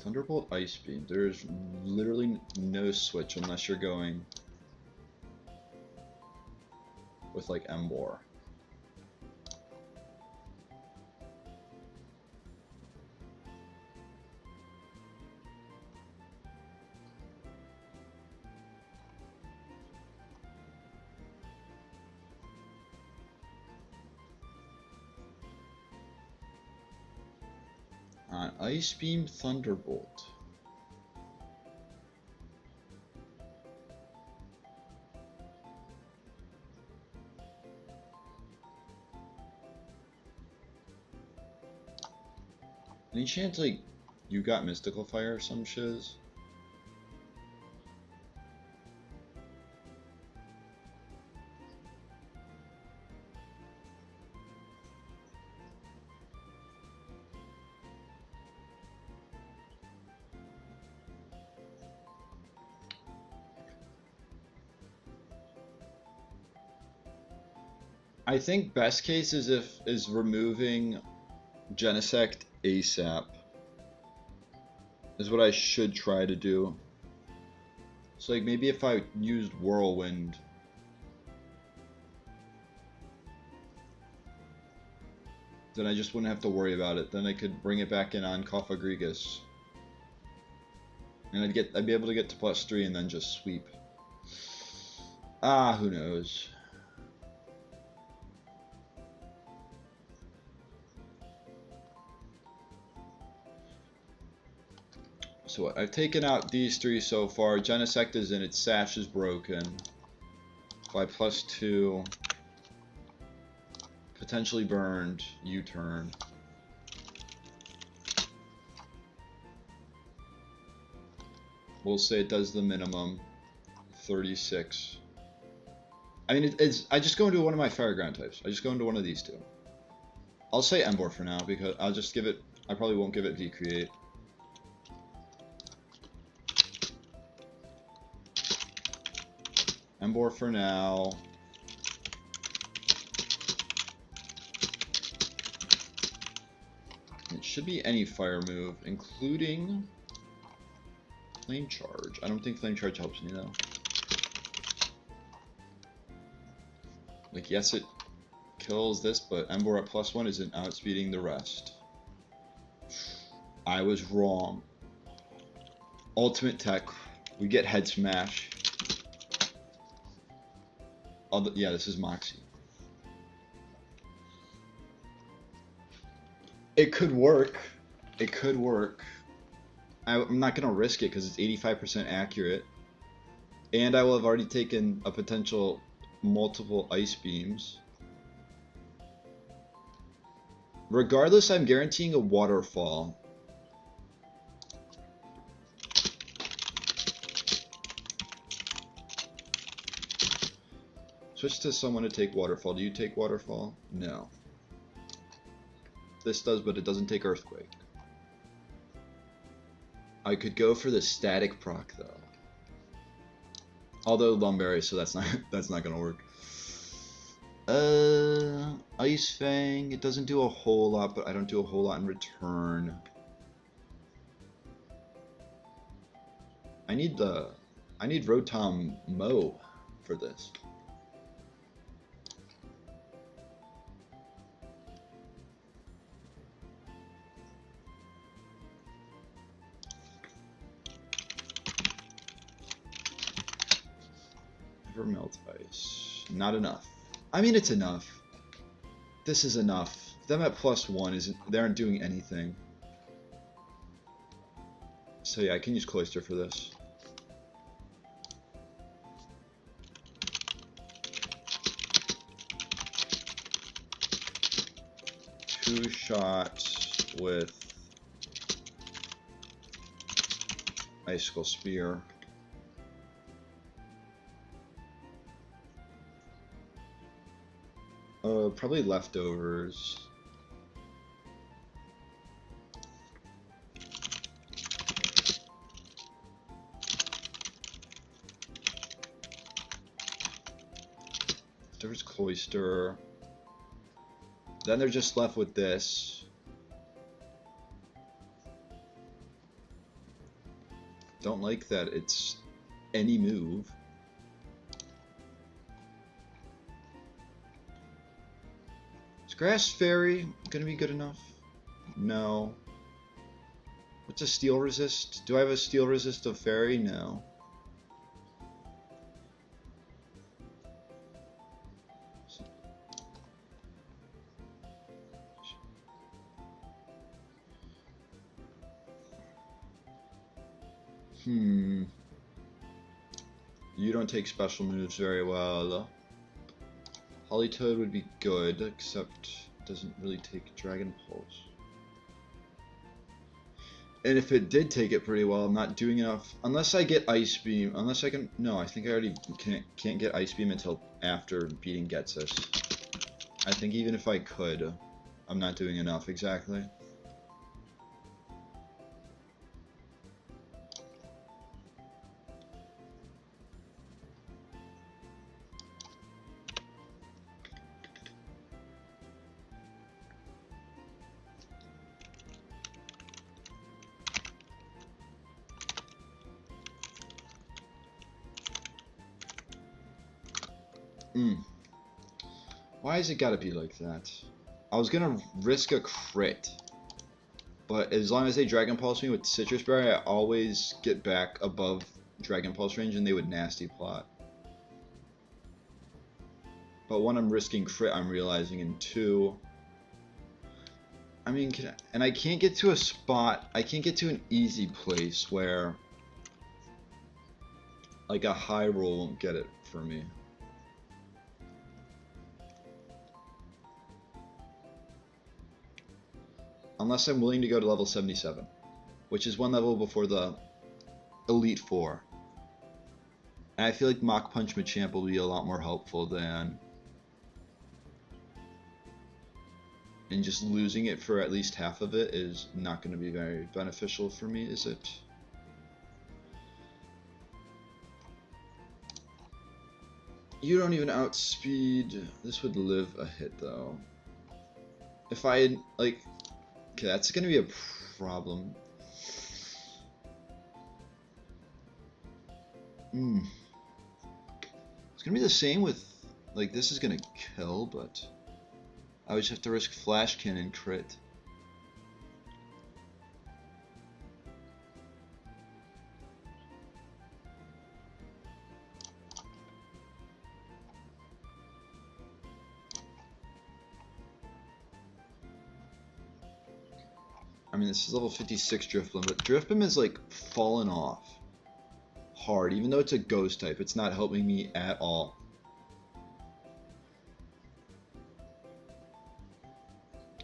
Thunderbolt Ice Beam. There's literally no switch unless you're going with like Emboar. Ice Beam Thunderbolt. Any chance like you got Mystical Fire or some shiz? I think best case is removing Genesect ASAP. Is what I should try to do. So like maybe if I used Whirlwind. Then I just wouldn't have to worry about it. Then I could bring it back in on Cofagrigus. And I'd be able to get to +3 and then just sweep. Ah, who knows. So what, I've taken out these three so far. Genesect is in, its Sash is broken. By +2. Potentially burned. U-turn. We'll say it does the minimum. 36. I mean, I just go into one of my Fire Ground types. I just go into one of these two. I'll say Emboar for now because I'll just give it. I probably won't give it V-Create. Emboar for now. It should be any fire move, including Flame Charge. I don't think Flame Charge helps me though. Like, yes, it kills this, but Emboar at +1 isn't outspeeding the rest. I was wrong. Ultimate Tech. We get Head Smash. Yeah, this is Moxie. It could work. It could work. I'm not gonna risk it because it's 85% accurate. And I will have already taken a potential multiple ice beams. Regardless, I'm guaranteeing a waterfall. Switch to someone to take waterfall. Do you take waterfall? No. This does, but it doesn't take earthquake. I could go for the static proc though. Although Lumberry, so that's not gonna work. Ice Fang. It doesn't do a whole lot, but I don't do a whole lot in return. I need Rotom Mo for this. Never melt ice. Not enough. I mean, it's enough. This is enough. Them at +1 they aren't doing anything. So yeah, I can use Cloister for this. Two-shot with Icicle Spear. Probably leftovers. There's Cloister. Then they're just left with this. Don't like that it's any move. Is Grass Fairy gonna be good enough? No. What's a Steel Resist? Do I have a Steel Resist of Fairy? No. You don't take special moves very well. Hollytoad would be good, except it doesn't really take Dragon Pulse. And if it did take it pretty well, I'm not doing enough. Unless I get Ice Beam. Unless I can... No, I think I already can't get Ice Beam until after beating Getsus. I think even if I could, I'm not doing enough exactly. Why has it gotta be like that? I was gonna risk a crit, but as long as they Dragon Pulse me with Citrus Berry, I always get back above Dragon Pulse range and they would Nasty Plot. But one, I'm risking crit, I'm realizing, and two, I mean, and I can't get to a spot, I can't get to an easy place where like a high roll won't get it for me. Unless I'm willing to go to level 77, which is one level before the Elite Four. And I feel like Mach Punch Machamp will be a lot more helpful than... And just losing it for at least half of it is not going to be very beneficial for me, is it? You don't even outspeed. This would live a hit, though. If I had, like... Okay, that's gonna be a problem. It's gonna be the same with, like, this is gonna kill, but I would just have to risk Flash Cannon crit. mean, this is level 56 Drifblim, but Drifblim is like fallen off hard. Even though it's a ghost type, it's not helping me at all.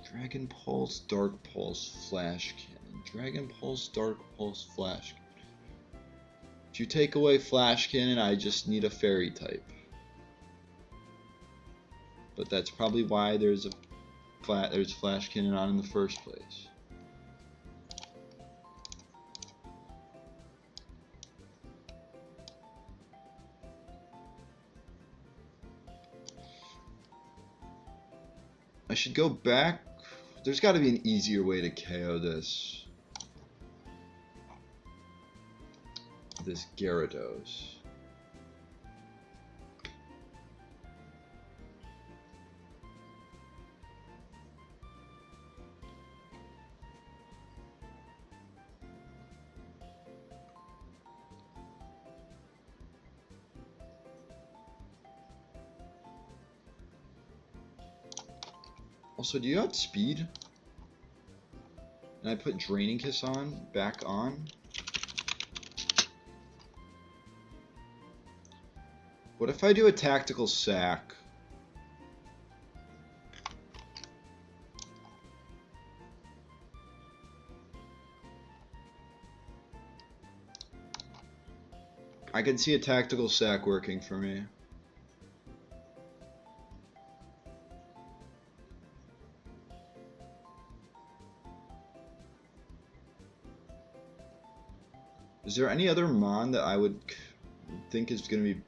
Dragon Pulse, Dark Pulse, Flash Cannon. Dragon Pulse, Dark Pulse, Flash Cannon. If you take away Flash Cannon, I just need a fairy type. But that's probably why there's Flash Cannon on in the first place. I should go back. There's got to be an easier way to KO this Gyarados. Also, do you have speed? And I put Draining Kiss back on. What if I do a Tactical Sack? I can see a Tactical Sack working for me. Is there any other Mon that I would think is going to be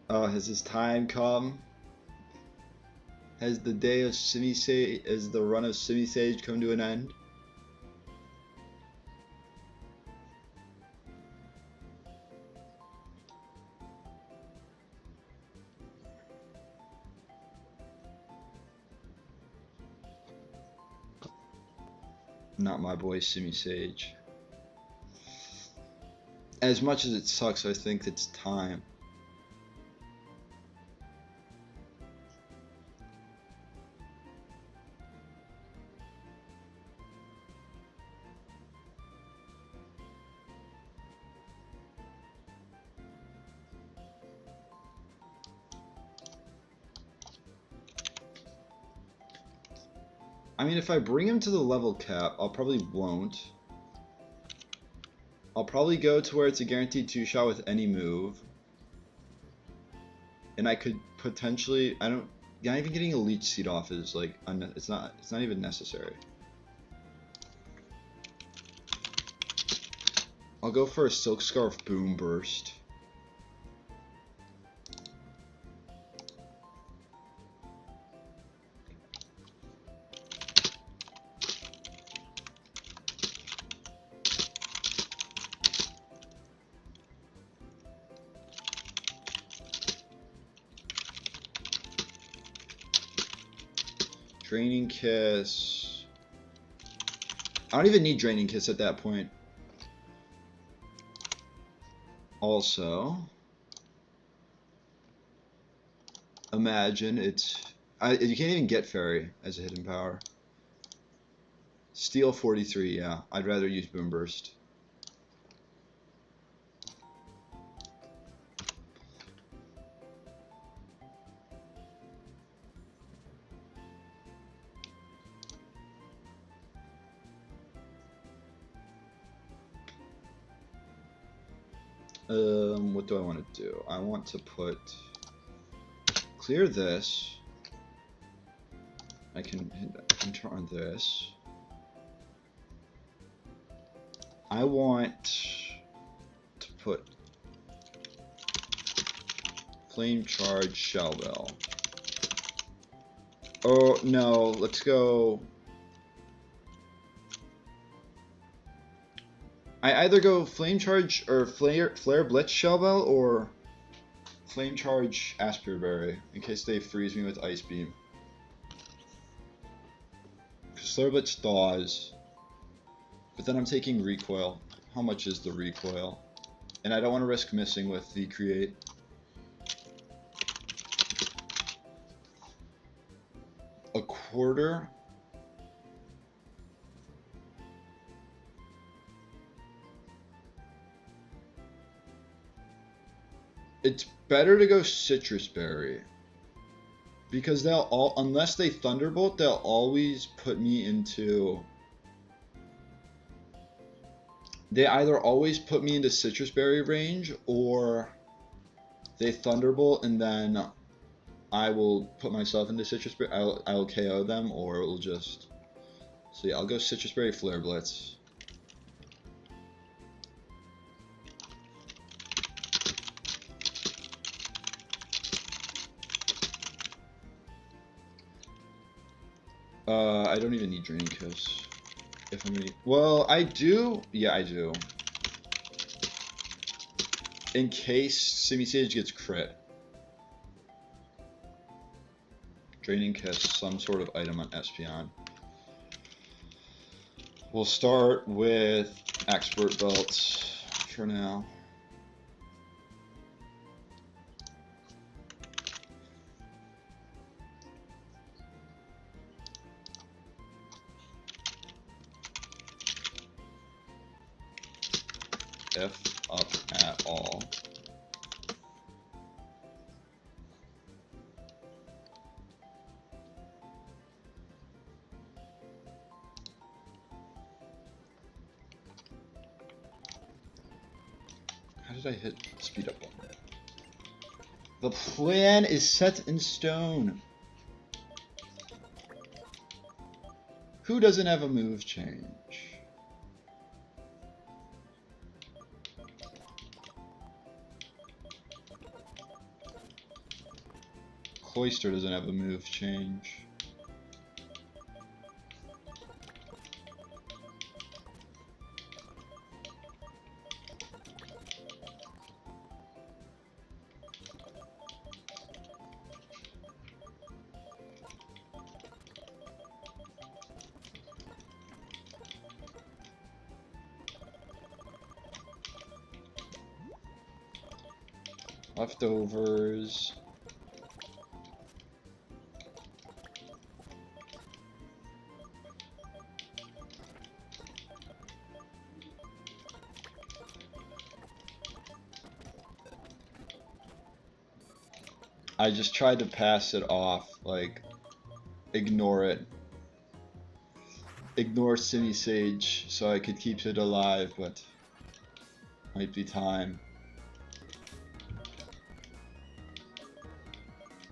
has his time come? Has the day of Simisage, has the run of Simisage come to an end? Not my boy Simisage. As much as it sucks, I think it's time. I mean, if I bring him to the level cap, I'll probably won't. I'll probably go to where it's a guaranteed 2-shot with any move. And I could potentially, not even getting a Leech Seed off is like, it's not even necessary. I'll go for a Silk Scarf Boom Burst. Draining Kiss. I don't even need Draining Kiss at that point. Also, imagine you can't even get Fairy as a hidden power. Steel 43, yeah. I'd rather use Boom Burst. What do I want to do? I want to clear this. I can enter on this. I want to put Flame Charge Shell Bell. Oh no, let's go. I either go Flame Charge or Flare Blitz Shell Bell or Flame Charge Aspir Berry in case they freeze me with Ice Beam. Because Flare Blitz thaws. But then I'm taking Recoil. How much is the Recoil? And I don't want to risk missing with the Create. A quarter? It's better to go Citrus Berry. Because they'll all, unless they Thunderbolt, they'll always put me into... They either always put me into Citrus Berry range, or they Thunderbolt and then I will put myself into Citrus Berry. I'll KO them, or it will just... So yeah, I'll go Citrus Berry, Flare Blitz. I don't even need Draining Kiss. If I'm gonna... Well, I do. Yeah, I do. In case Simisage gets crit. Draining Kiss, some sort of item on Espeon. We'll start with Expert Belts for now. If up at all. How did I hit speed up on that? The plan is set in stone. Who doesn't have a move change? Cloyster doesn't have a move change. Leftovers. I just tried to pass it off, like, ignore it. Ignore Simisage so I could keep it alive, but might be time.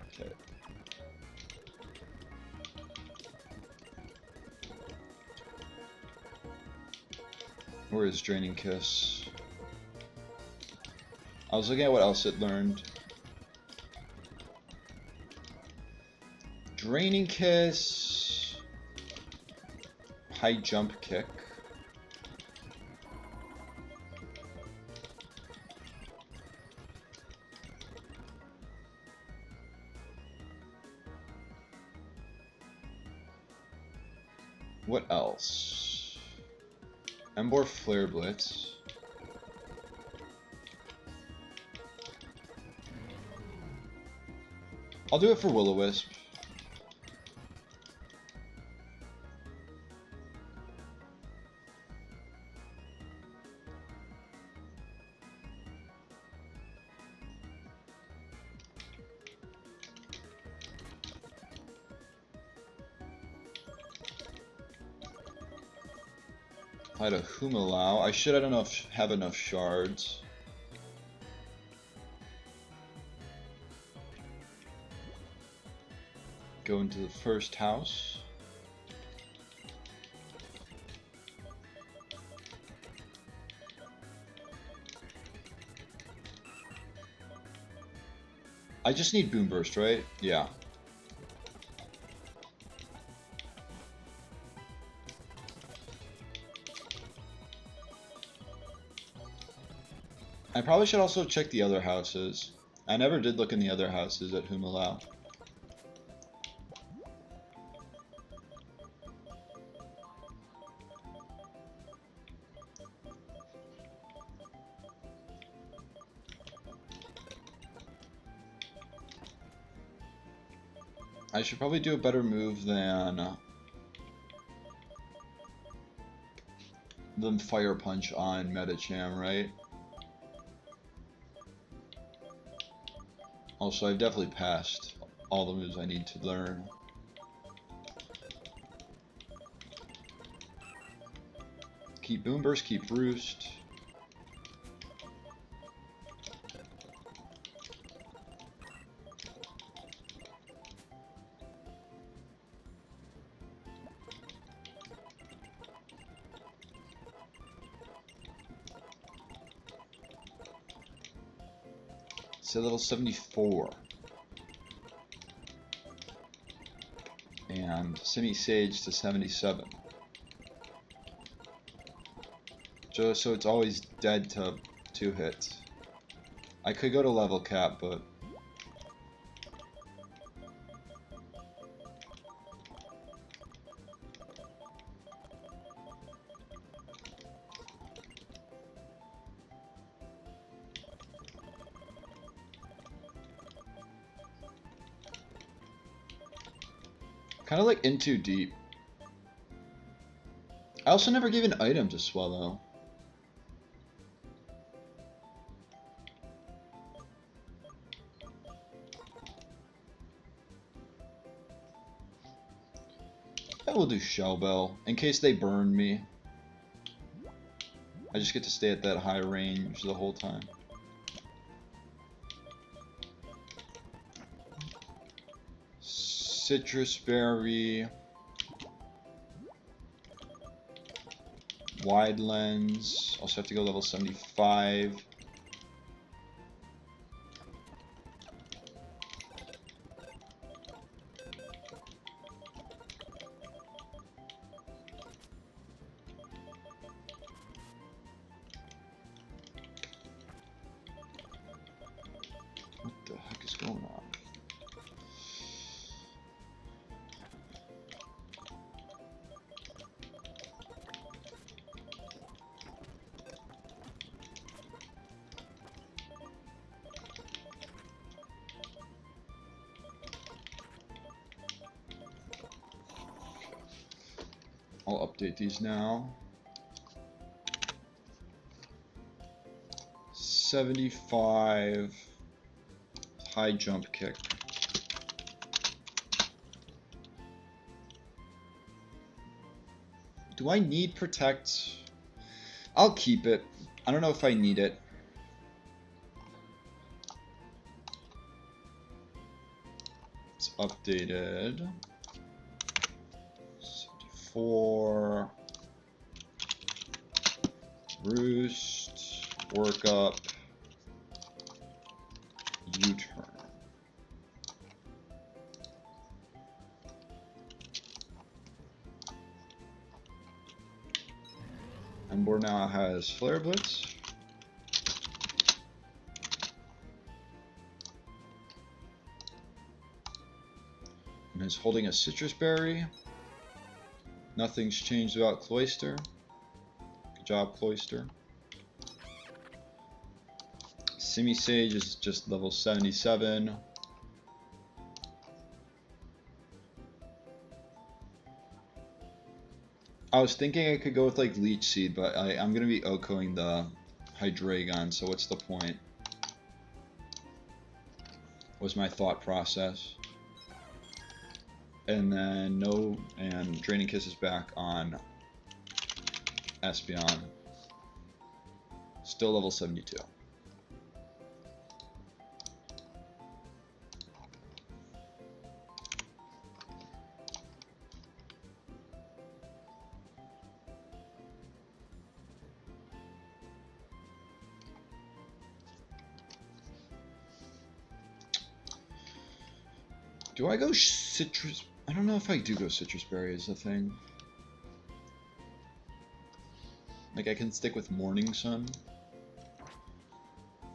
Okay. Where is Draining Kiss? I was looking at what else it learned. Draining Kiss, High Jump Kick. What else? Emboar Flare Blitz. I'll do it for Will-O-Wisp. I had a Humilau. I should have enough shards. Go into the first house. I just need Boom Burst, right? Yeah. I probably should also check the other houses. I never did look in the other houses at Humilau. I should probably do a better move than Fire Punch on Metacham, right? Also, I've definitely passed all the moves I need to learn. Keep Boom Burst, keep Roost. So level 74. And Semi-Sage to 77. Just so it's always dead to 2 hits. I could go to level cap, but kind of like in too deep. I also never gave an item to Swallow. I will do Shell Bell in case they burn me. I just get to stay at that high range the whole time. Citrus Berry. Wide Lens. Also have to go level 75. What the heck is going on? I'll update these now. 75 high jump kick. Do I need protect? I'll keep it. I don't know if I need it. It's updated. 74. Roost. Work up. U-turn. Ember now has Flare Blitz. And is holding a Citrus Berry. Nothing's changed about Cloyster. Good job, Cloyster. Semi-Sage is just level 77. I was thinking I could go with like Leech Seed, but I'm going to be OHKOing the Hydreigon, so what's the point? Was my thought process. And then and Draining Kiss is back on Espeon. Still level 72. Do I go Citrus? I don't know if I do go Citrus Berry as a thing. Like I can stick with Morning Sun.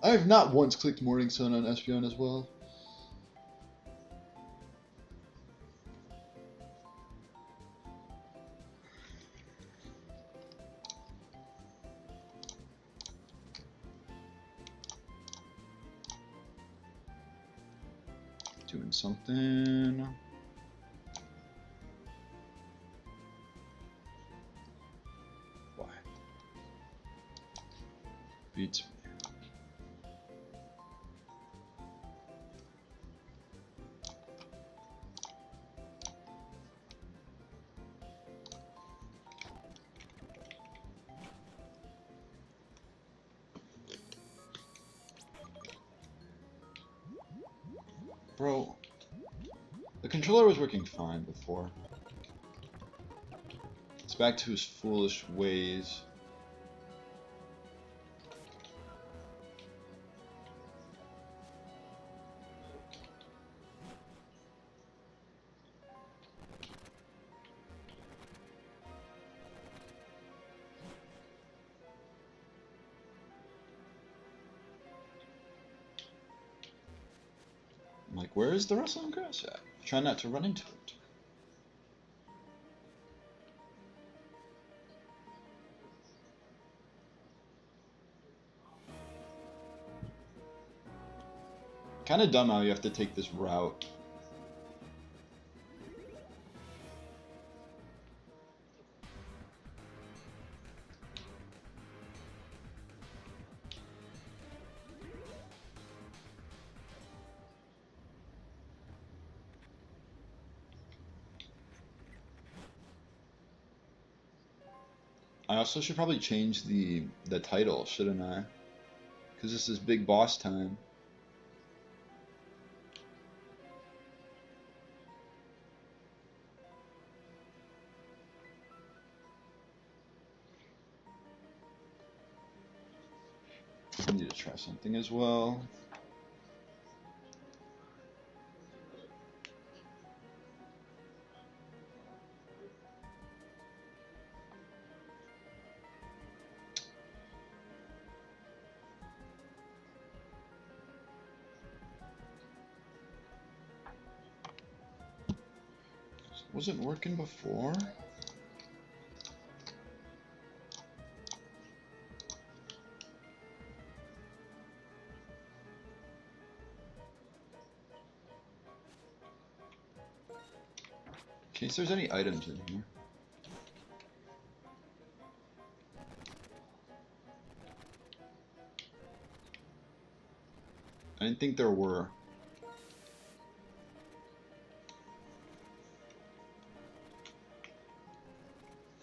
I have not once clicked Morning Sun on Espeon as well. Doing something. Why? Beats me. Bro, the controller was working fine before. It's back to his foolish ways. I'm like, where is the rustling grass at? Try not to run into it. Kind of dumb how you have to take this route. I also should probably change the title, shouldn't I? Because this is big boss time. I need to try something as well. Wasn't working before? In case there's any items in here. I didn't think there were.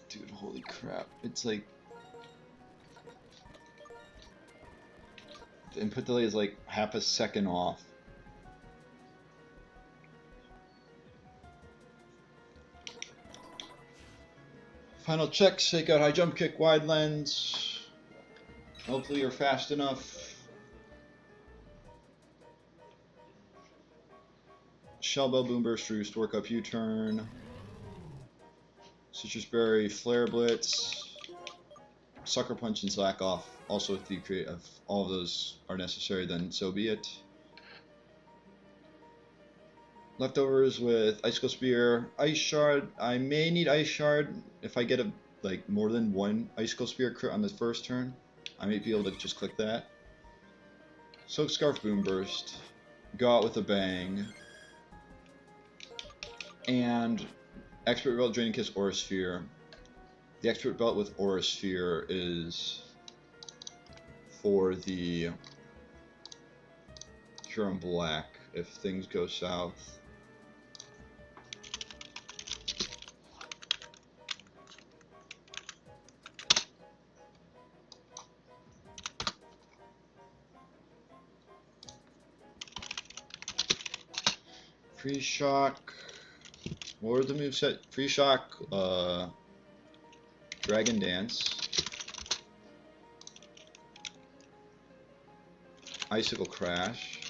Dude, holy crap. It's like... the input delay is like half a second off. Final checks, shake out high jump kick, wide lens. Hopefully you're fast enough. Shell Bell, Boom Burst, Roost, Work Up, U-Turn. Citrus Berry, Flare Blitz. Sucker Punch and Slack Off. Also, if all of those are necessary, then so be it. Leftovers with Icicle Spear, Ice Shard. I may need Ice Shard if I get more than one Icicle Spear crit on the first turn. I may be able to just click that. Soak Scarf, Boom Burst. Go out with a bang. And Expert Belt, Draining Kiss, Aura Sphere. The Expert Belt with Aura Sphere is for the Cure in Black if things go south. Free Shock. What were the moveset? Free Shock, Dragon Dance, Icicle Crash,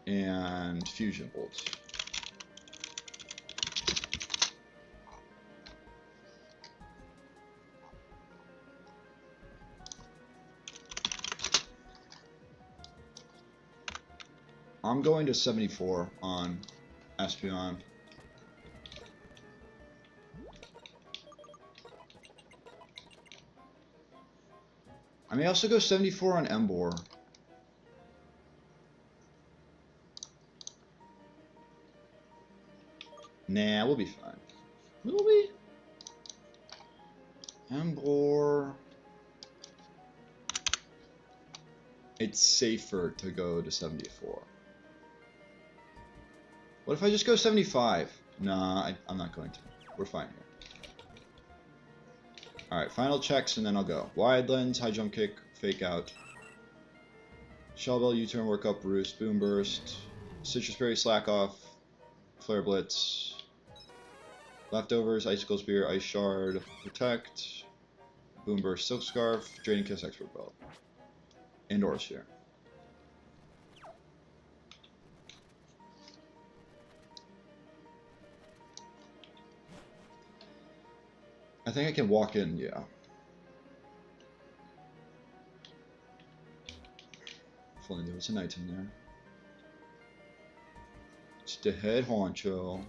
and Fusion Bolts. I'm going to 74 on Espeon. I may also go 74 on Emboar. Nah, we'll be fine. Will we? Emboar. It's safer to go to 74. What if I just go 75? Nah, I'm not going to. We're fine here. Alright, final checks and then I'll go. Wide lens, high jump kick, fake out. Shell Bell, U-turn, work up, roost, boom burst. Citrus Berry, Slack Off, Flare Blitz, Leftovers, Icicle Spear, Ice Shard, Protect, Boom Burst, Silk Scarf, Draining Kiss, Expert Belt, and Aura Sphere. I think I can walk in, yeah. If only there was an item there. It's the head honcho.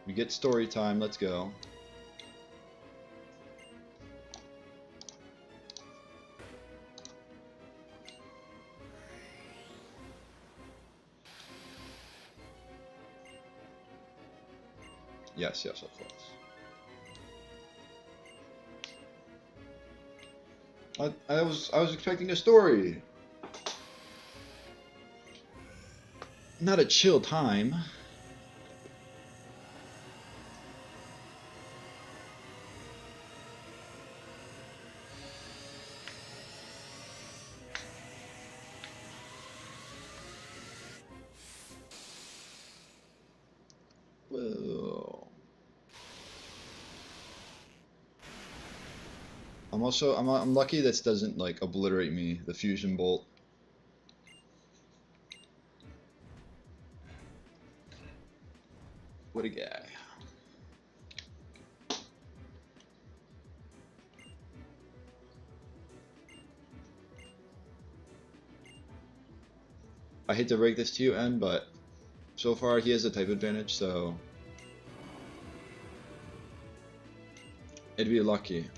We get story time, let's go. Yes, yes, of course. I was expecting a story. Not a chill time. Whoa. I'm lucky this doesn't like obliterate me, the fusion bolt. What a guy. I hate to break this to you, N, but so far he has a type advantage, so it'd be lucky.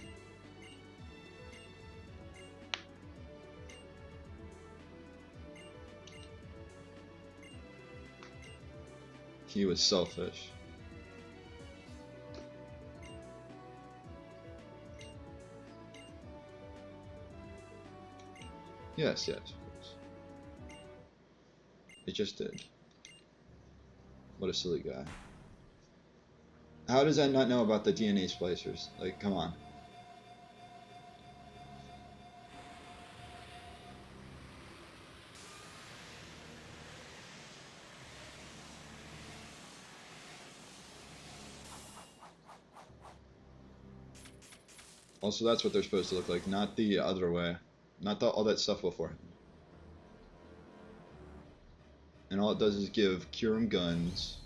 He was selfish. Yes, yes, of course. It just did. What a silly guy. How does that not know about the DNA splicers? Like, come on. Also, that's what they're supposed to look like, not the other way. Not all that stuff before. And all it does is give Kyurem guns.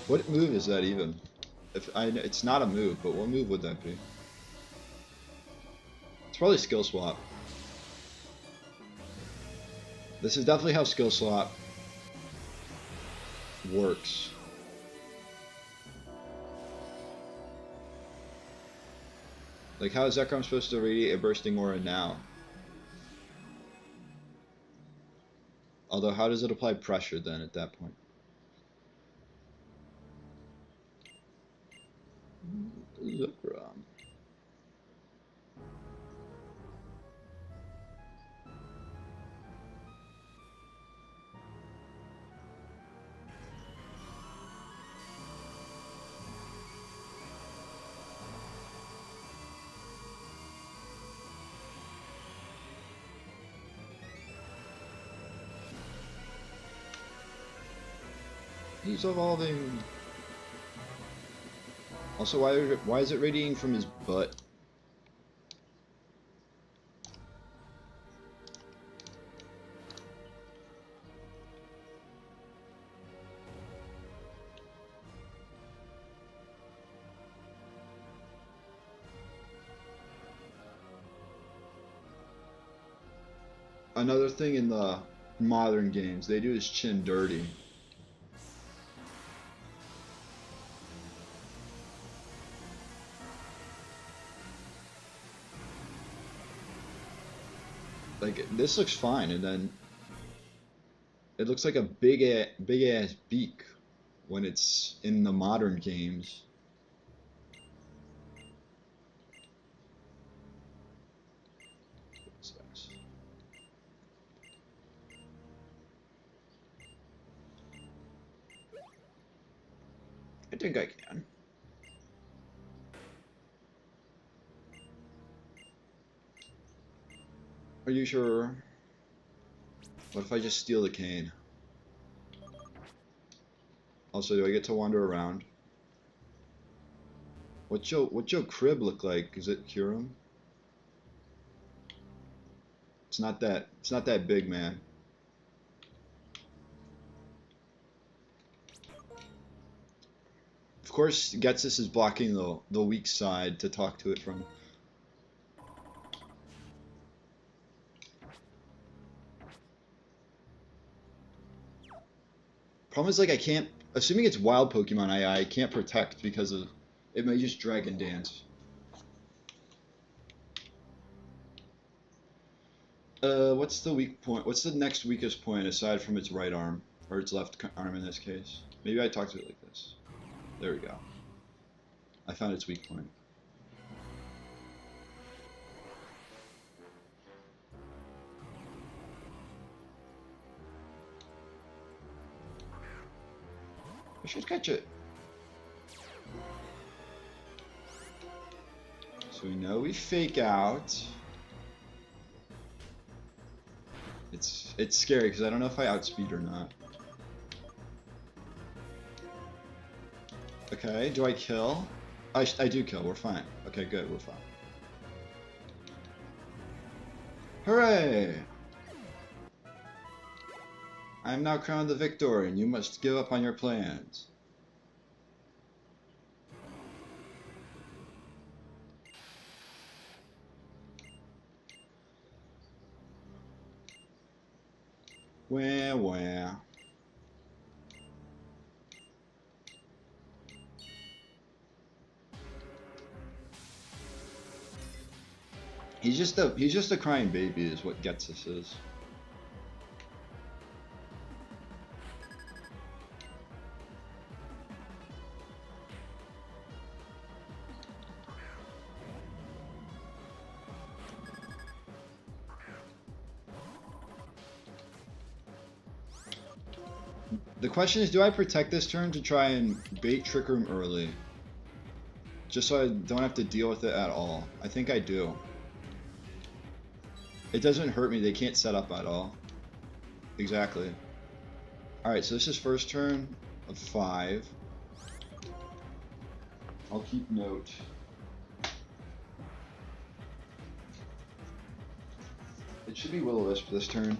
What move is that even? It's not a move, but what move would that be? It's probably skill swap. This is definitely how skill swap works. Like, how is Zekrom supposed to radiate a bursting aura now? Although, how does it apply pressure then at that point? Zekrom. He's evolving. Also, why is it radiating from his butt? Another thing in the modern games, they do his chin dirty. Like, this looks fine, and then it looks like a big ass beak when it's in the modern games. think I can. Are you sure? What if I just steal the cane? Also, do I get to wander around? What's your crib look like? Is it Curum? It's not that big, man. Of course, Getsus is blocking the weak side to talk to it from. Problem is, like, I can't. Assuming it's wild Pokemon, I can't protect because of it may just Dragon Dance. What's the weak point? What's the next weakest point aside from its right arm or its left arm in this case? Maybe I talk to it like this. There we go. I found its weak point. I should catch it. So we know we fake out. It's scary because I don't know if I outspeed or not. Okay, do I kill? I do kill, we're fine. Okay, good, we're fine. Hooray! I am now crowned the victor, and you must give up on your plans. Wah. He's just a crying baby is what Getsus is. The question is, do I protect this turn to try and bait Trick Room early? Just so I don't have to deal with it at all. I think I do. It doesn't hurt me, they can't set up at all. Exactly. Alright, so this is first turn of 5. I'll keep note. It should be Will-O-Wisp this turn.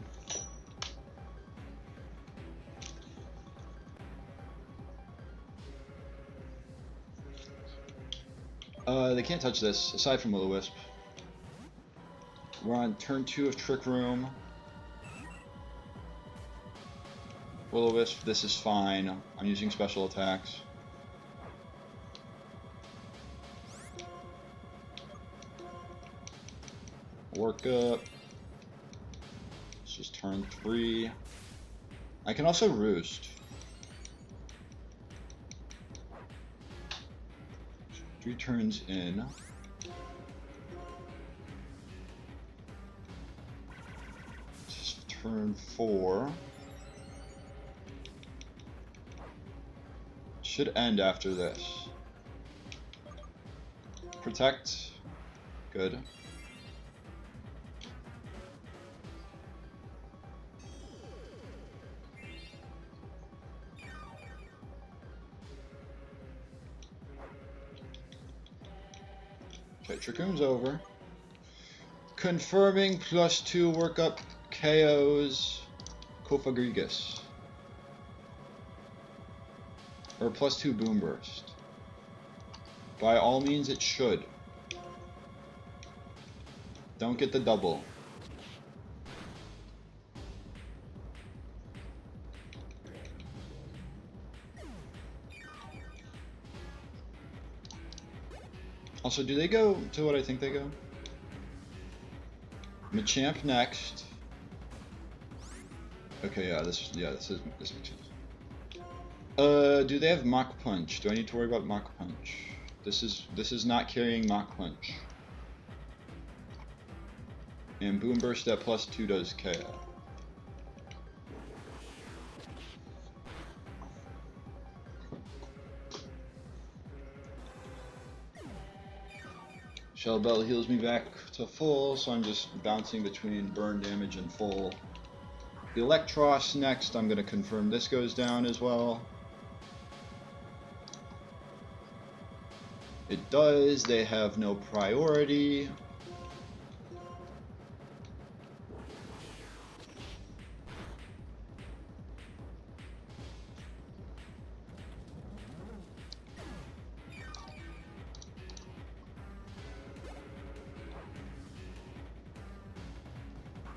They can't touch this, aside from Will-O-Wisp. We're on turn 2 of Trick Room. Will-O-Wisp, this is fine. I'm using special attacks. Work up. This is turn 3. I can also Roost. 3 turns in. This is turn 4. Should end after this. Protect. Good. Okay, Trick Room's over. Confirming +2 workup KOs Kofagrigus. Or +2 Boom Burst. By all means, it should. Don't get the double. Also, do they go to what I think they go? Machamp next. Okay, yeah, this is Machamp. Do they have Mach Punch? Do I need to worry about Mach Punch? This is not carrying Mach Punch. And Boom Burst at +2 does KO. Shell Bell heals me back to full, so I'm just bouncing between burn damage and full. Electros next, I'm going to confirm this goes down as well. It does, they have no priority.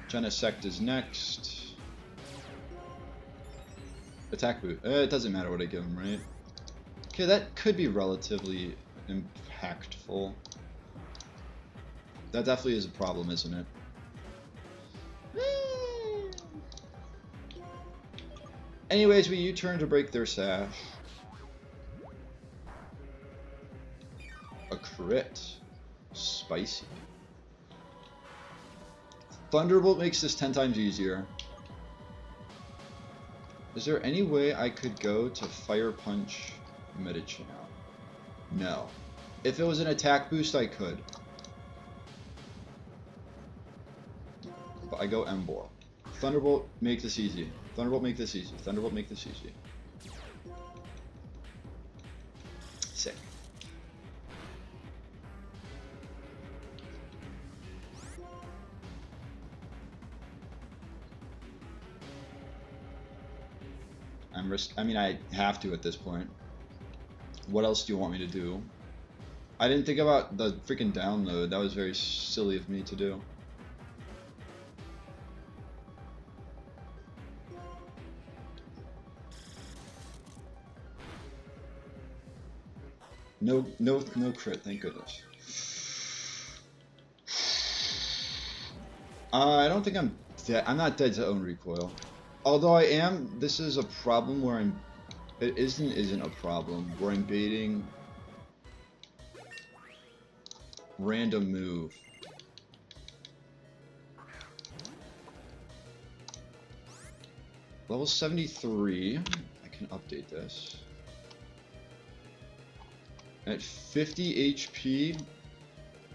Genesect is next. Attack boot. It doesn't matter what I give him, right? Okay, that could be relatively impactful. That definitely is a problem, isn't it? Anyways, we U-turn to break their sash. A crit. Spicy. Thunderbolt makes this 10 times easier. Is there any way I could go to Fire Punch Medichino? No. If it was an attack boost, I could. But I go Emboar. Thunderbolt, make this easy. Thunderbolt, make this easy. Thunderbolt, make this easy. Sick. I mean, I have to at this point. What else do you want me to do? I didn't think about the freaking download. That was very silly of me to do. No crit, thank goodness. I don't think I'm dead. I'm not dead to own recoil. Although I am, this is a problem where it isn't a problem, where I'm baiting random move. Level 73, I can update this. At 50 HP,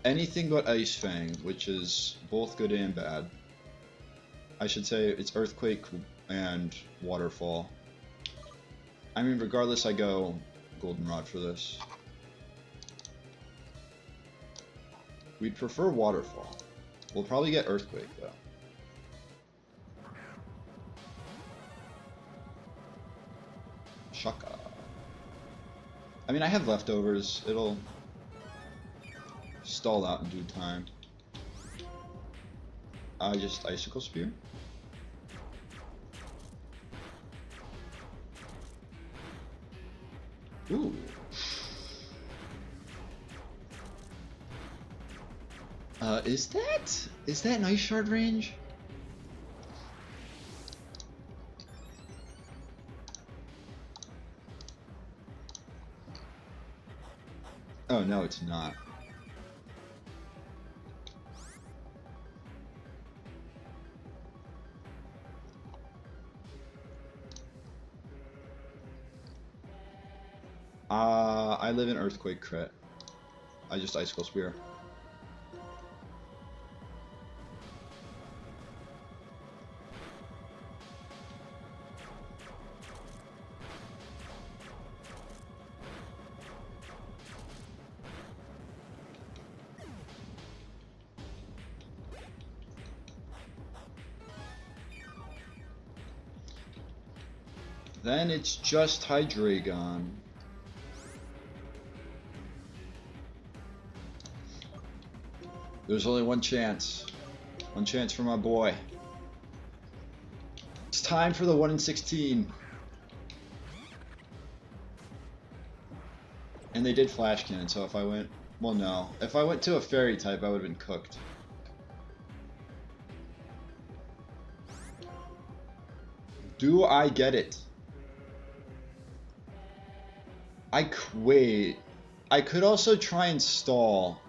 anything but Ice Fang, which is both good and bad. I should say it's Earthquake and Waterfall. I mean, regardless, I go Goldenrod for this. We'd prefer Waterfall. We'll probably get Earthquake, though. Shaka. I mean, I have leftovers. It'll stall out in due time. Just Icicle Spear. Ooh. Is that Nice Shard range? Oh no, it's not. I live in Earthquake crit. I just Icicle Spear. Then it's just Hydreigon. There's only one chance. One chance for my boy. It's time for the 1 in 16. And they did Flash Cannon, so if I went... Well, no. If I went to a Fairy type, I would have been cooked. Do I get it? Wait. I could also try and stall.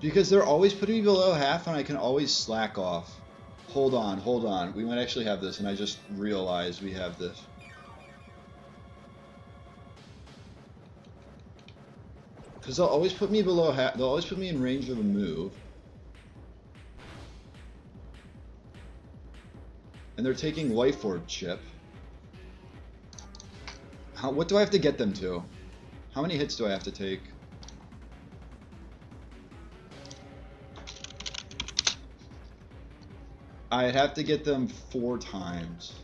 Because they're always putting me below half and I can always slack off. Hold on, hold on. We might actually have this and I just realized we have this. Because they'll always put me below they'll always put me in range of a move. And they're taking Life Orb chip. What do I have to get them to? How many hits do I have to take? I'd have to get them 4 times.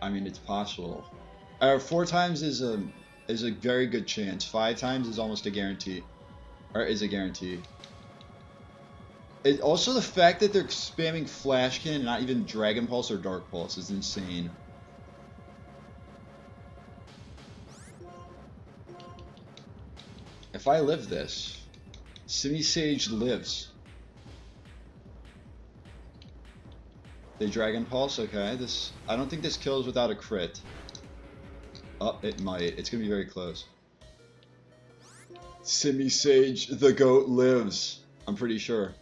I mean, it's possible. 4 times is a very good chance. 5 times is almost a guarantee, or is a guarantee. Also, the fact that they're spamming Flash Cannon and not even Dragon Pulse or Dark Pulse is insane. If I live this, Sage lives. They Dragon Pulse, okay. I don't think this kills without a crit. Oh, it might. It's gonna be very close. Sage, the goat, lives. I'm pretty sure.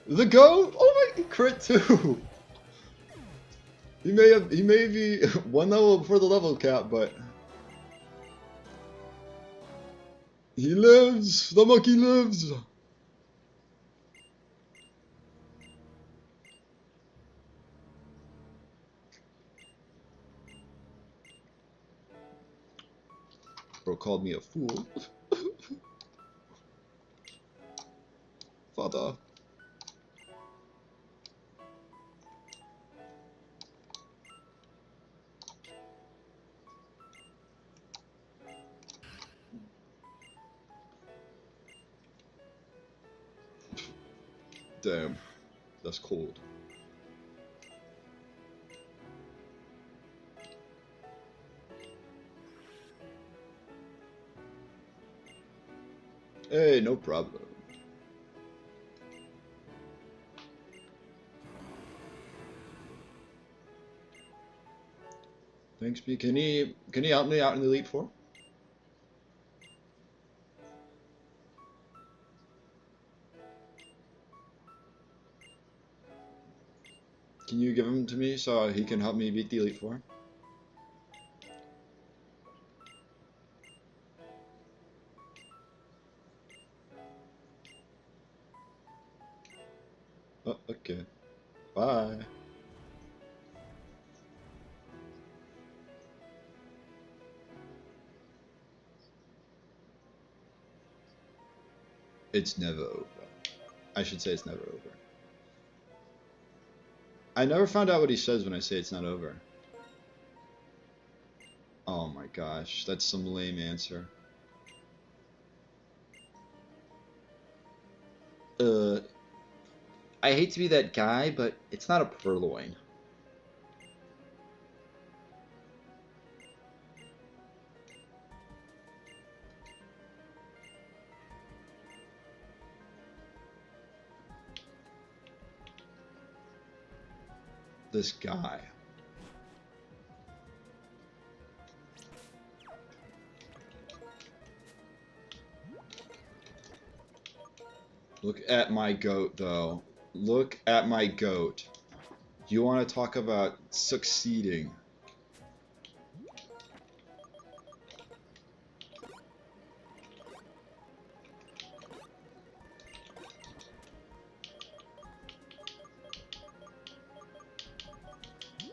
The goat? Oh my, crit too. He may be 1 level before the level cap, but he lives. The monkey lives. Bro called me a fool. Father. Damn, that's cold. Hey, no problem. Thanks, B. Can he help me out in the Elite Four? Can you give him to me so he can help me beat the Elite Four? Oh, okay. Bye. It's never over. I should say it's never over. I never found out what he says when I say it's not over. Oh my gosh, that's some lame answer. I hate to be that guy, but it's not a purloin. This guy. Look at my goat, though. Look at my goat. You want to talk about succeeding?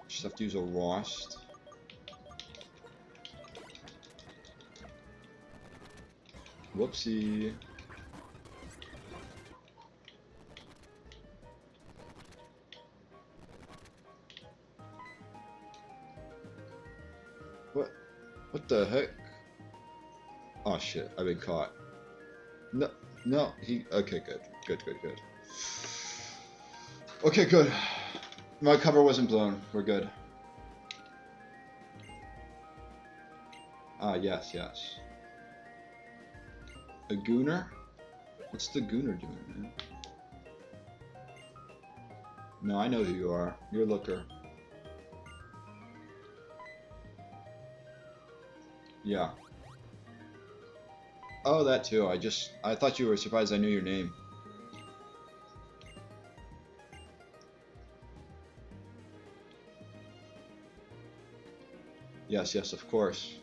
Just have to use a Rost. Whoopsie. What the heck? Oh shit, I've been caught. No, okay, good. Okay, good. My cover wasn't blown. We're good. Ah, yes. A Gooner? What's the Gooner doing, man? No, I know who you are. You're Looker. Yeah. Oh, that too. I thought you were surprised I knew your name. Yes, yes, of course.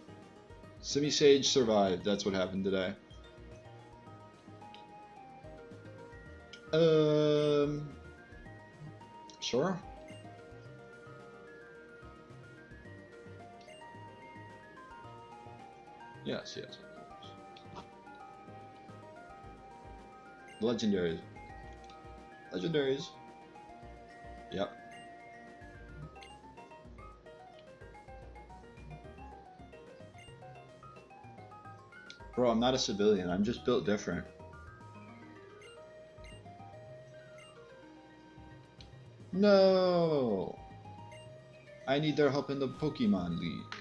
Semi-Sage survived. That's what happened today. Sure. Yes, yes, of course. Legendaries. Legendaries. Yep. Bro, I'm not a civilian. I'm just built different. No! I need their help in the Pokemon League.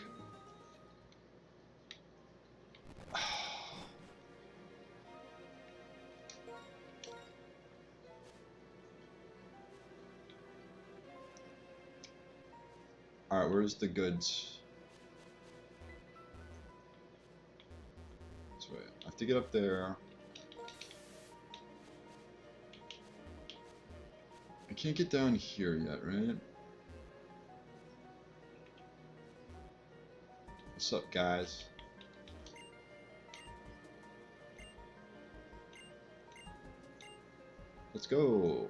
Alright, where's the goods? This way. I have to get up there. I can't get down here yet, right? What's up, guys? Let's go.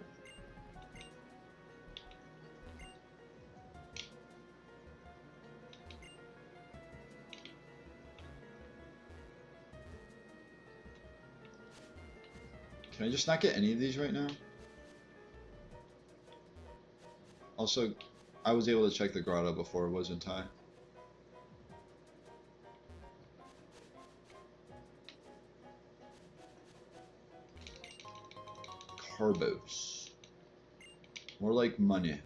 Can I just not get any of these right now? Also, I was able to check the grotto before, wasn't I? Carbos. More like money.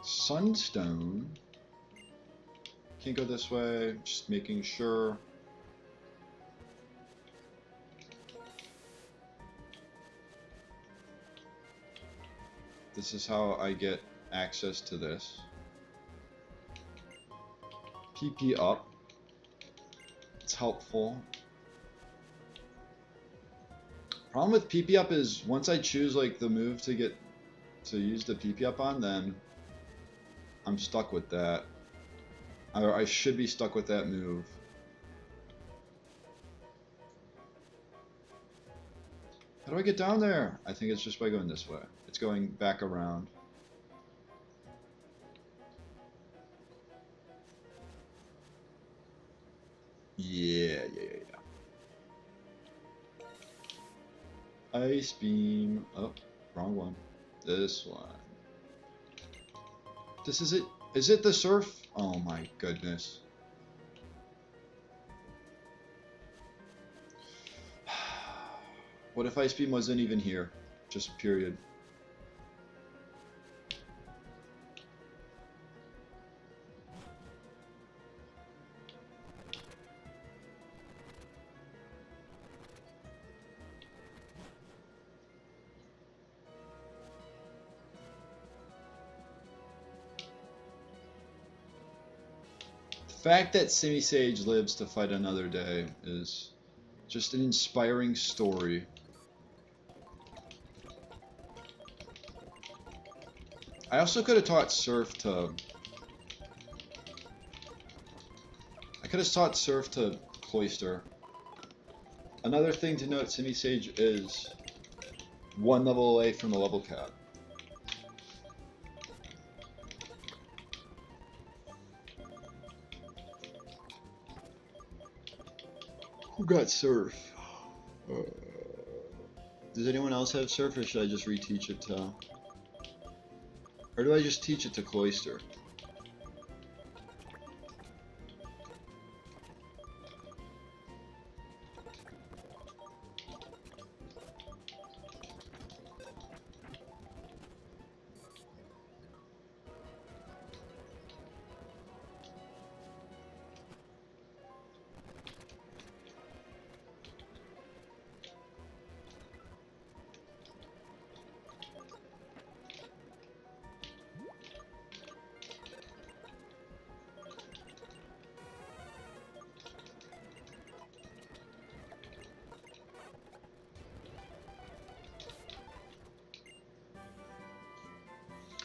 Sunstone. Can't go this way, just making sure. This is how I get access to this. PP up. It's helpful. Problem with PP up is once I choose like the move to get to use the PP up on, then I'm stuck with that. Or I should be stuck with that move. How do I get down there? I think it's just by going this way. It's going back around. Yeah. Ice beam. Oh, wrong one. This one. This is it. Is it the surf? Oh my goodness. What if Ice Beam wasn't even here? Just period. The fact that Semi-Sage lives to fight another day is just an inspiring story. I also could have taught Surf to... I could have taught Surf to Cloyster. Another thing to note, Semi-Sage is one level away from the level cap. Who got Surf? Does anyone else have Surf, or should I just reteach it to... Or do I just teach it to Cloyster?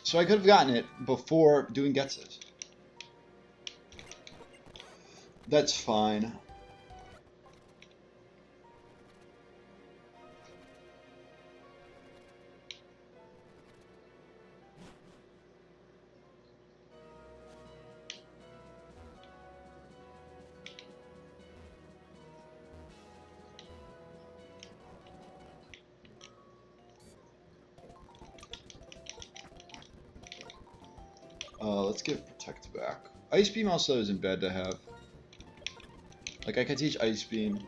So I could have gotten it before doing Getses. That's fine. Let's give Protect back. Ice Beam also isn't bad to have. Like, I could teach Ice Beam.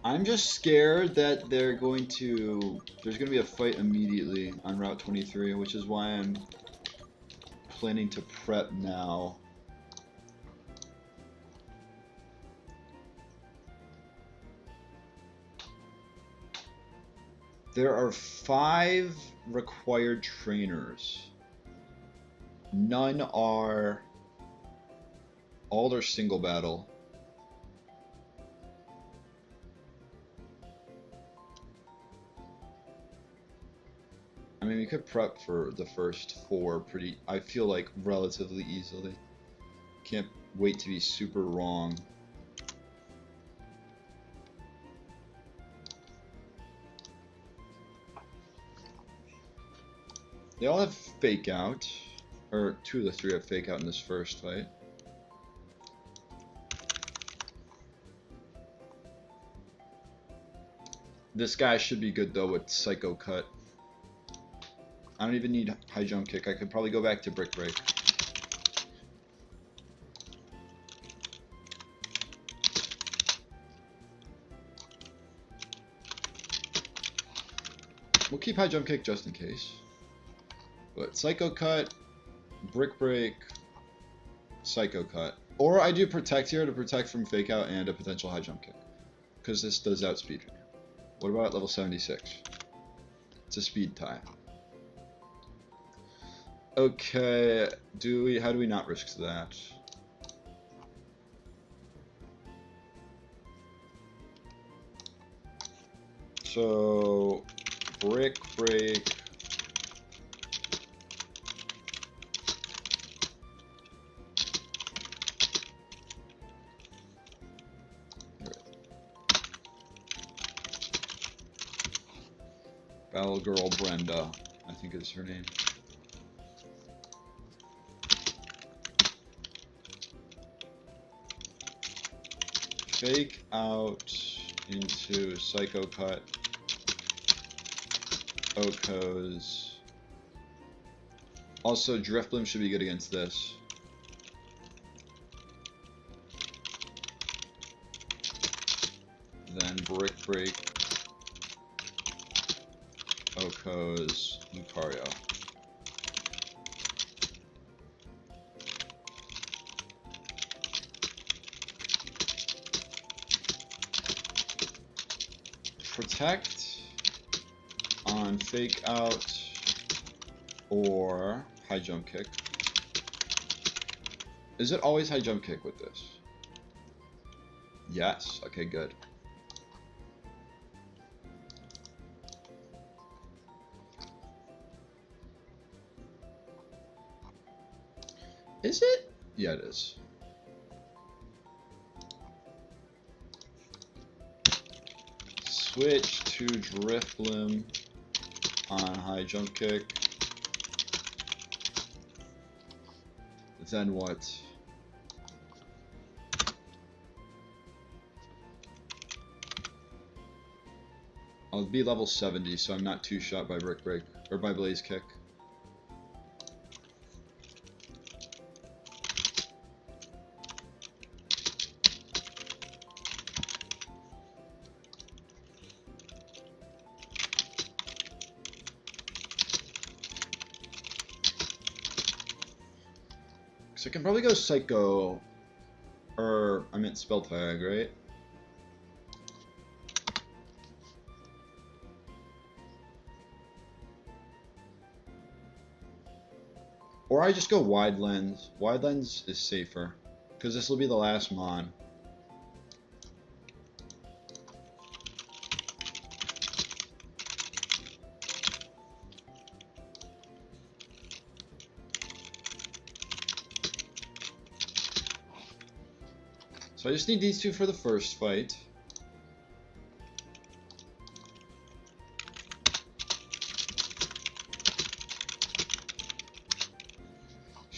I'm just scared that there's going to be a fight immediately on Route 23, which is why I'm planning to prep now. There are 5 required trainers. None are... All are single battle. I mean, we could prep for the first 4 pretty, I feel like, relatively easily. Can't wait to be super wrong. They all have Fake Out, or 2 of the 3 have Fake Out in this first fight. This guy should be good though with Psycho Cut. I don't even need High Jump Kick. I could probably go back to Brick Break. We'll keep High Jump Kick just in case. But Psycho Cut, Brick Break, Psycho Cut. Or I do Protect here to protect from Fake Out and a potential High Jump Kick. Because this does outspeed me. What about level 76? It's a speed tie. Okay, how do we not risk that? So, Brick Break. Battle Girl Brenda, I think is her name. Fake Out into Psycho Cut. Okos. Also, Driftbloom should be good against this. Then Brick Break. Okos, Lucario. Protect on Fake Out or High Jump Kick. Is it always High Jump Kick with this? Yes. Okay, good. Is it? Yeah, it is. Switch to Driftbloom on High Jump Kick. Then what? I'll be level 70, so I'm not too shot by Brick Break or by Blaze Kick. So I can probably go Psycho, or I meant Spell Tag, right? Or I just go wide lens. Wide lens is safer, because this will be the last mon. So I just need these two for the first fight.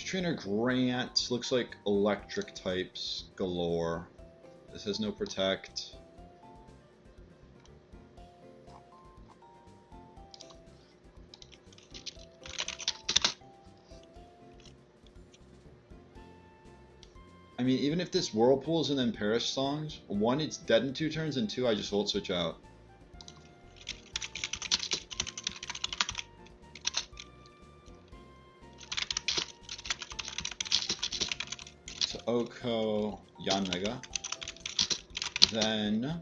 Trainer Grant looks like electric types galore. This has no protect. I mean, even if this Whirlpools and then Perish Songs, one, it's dead in 2 turns, and 2, I just ult switch out. So Oko, Yanmega. Then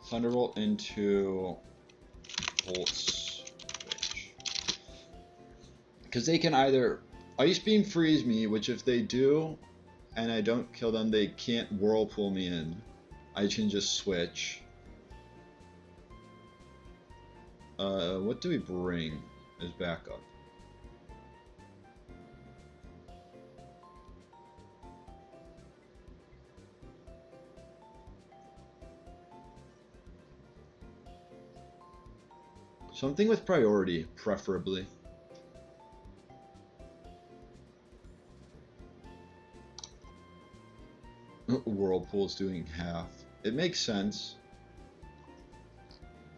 Thunderbolt into Volts. Because they can either Ice Beam freeze me, which if they do, and I don't kill them, they can't Whirlpool me in. I can just switch. What do we bring as backup? Something with priority, preferably. Whirlpool's doing half. It makes sense.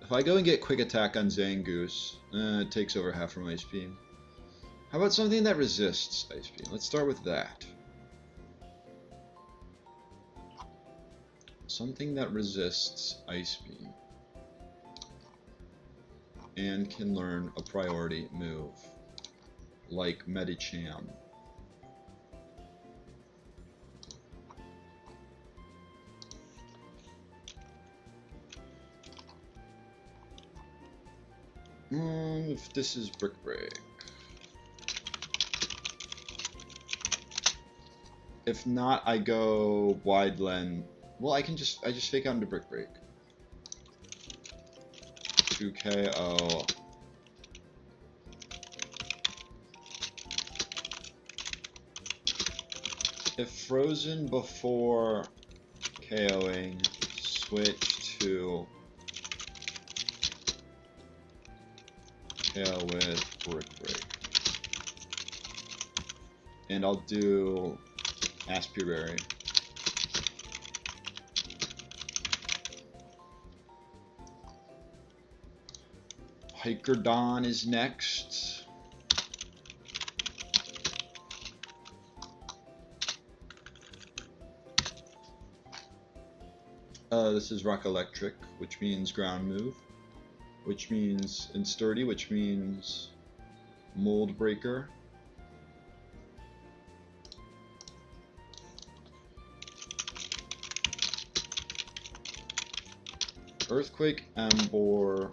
If I go and get quick attack on Zangoose, it takes over half from Ice Beam. How about something that resists Ice Beam? Let's start with that. Something that resists Ice Beam. And can learn a priority move. Like Medicham. If this is Brick Break. If not, I go Wide Lens. Well, I just fake out into Brick Break. 2 KO. If frozen before KOing, switch to KO with Brick Break. And I'll do Aspirberry. Hikerdon is next. This is Rock Electric, which means ground move, which means and sturdy, which means Mold Breaker. Earthquake, Embor.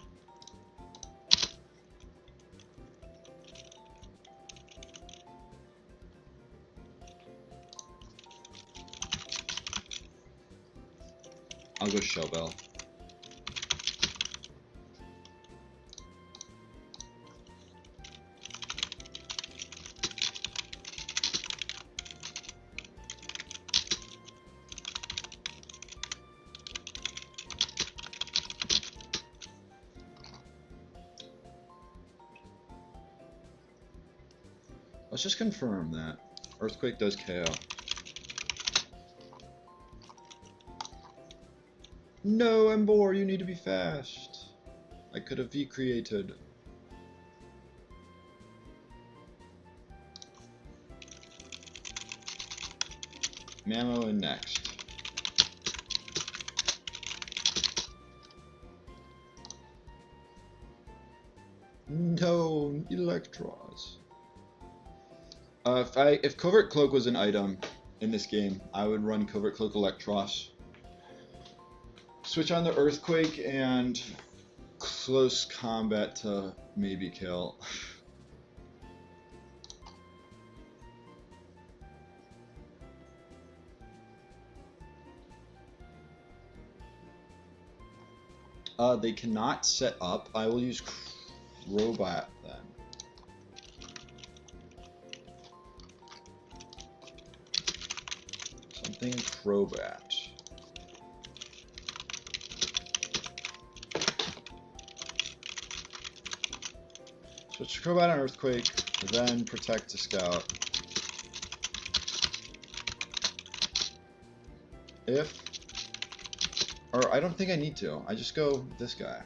I'll go Shell Bell. Let's just confirm that. Earthquake does KO. No, Embor, you need to be fast. I could have V-created. Mamo in next. No, Electros. If Covert Cloak was an item in this game, I would run Covert Cloak Electros. Switch on the Earthquake and close combat to maybe kill. They cannot set up. I will use Crobat then. Something Crobat. Switch to Crobat on Earthquake, then Protect to Scout. Or I don't think I need to. I just go this guy.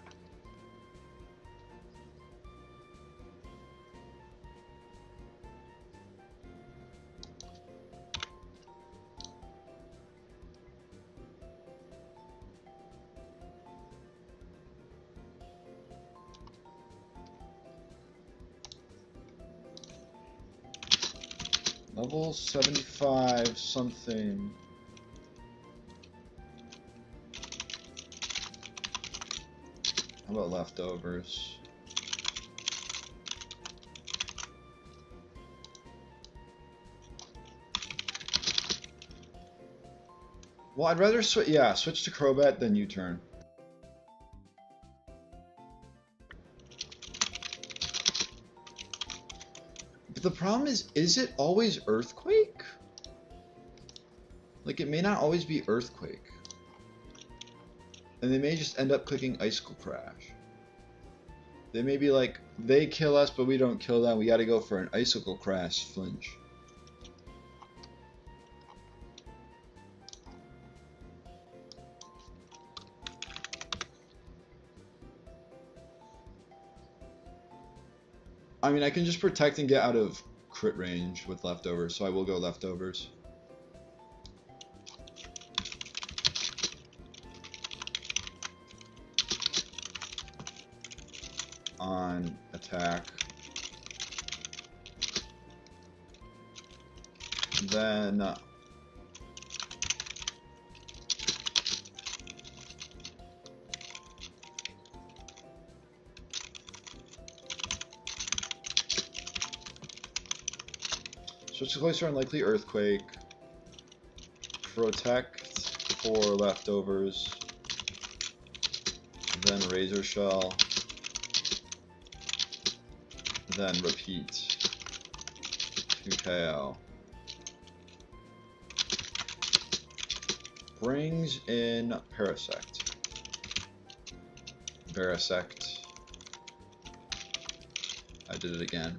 Level 75 something. How about leftovers? Well, I'd rather switch to Crobat than U-turn. But the problem is it always Earthquake? Like, it may not always be Earthquake. And they may just end up clicking Icicle Crash. They may be like, they kill us, but we don't kill them. We gotta go for an Icicle Crash flinch. I mean, I can just protect and get out of crit range with leftovers, so I will go leftovers. On attack. Then switch to Cloister and likely Earthquake. Protect for leftovers. Then Razor Shell. Then repeat to KO. Brings in Parasect. Parasect. I did it again.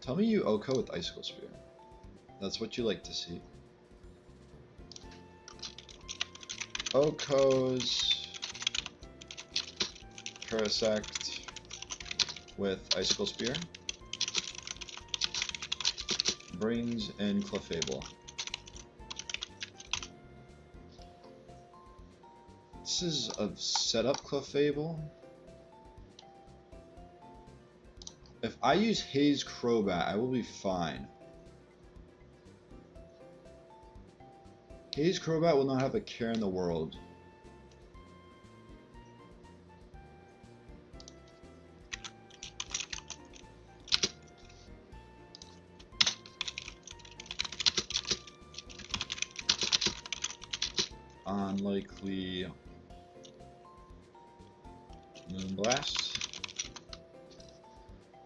Tell me you OHKO with Icicle Spear. That's what you like to see. OHKO's Parasect with Icicle Spear brings in Clefable. This is a setup Clefable. If I use Haze Crobat, I will be fine. Haze Crobat will not have a care in the world. Unlikely Moonblast.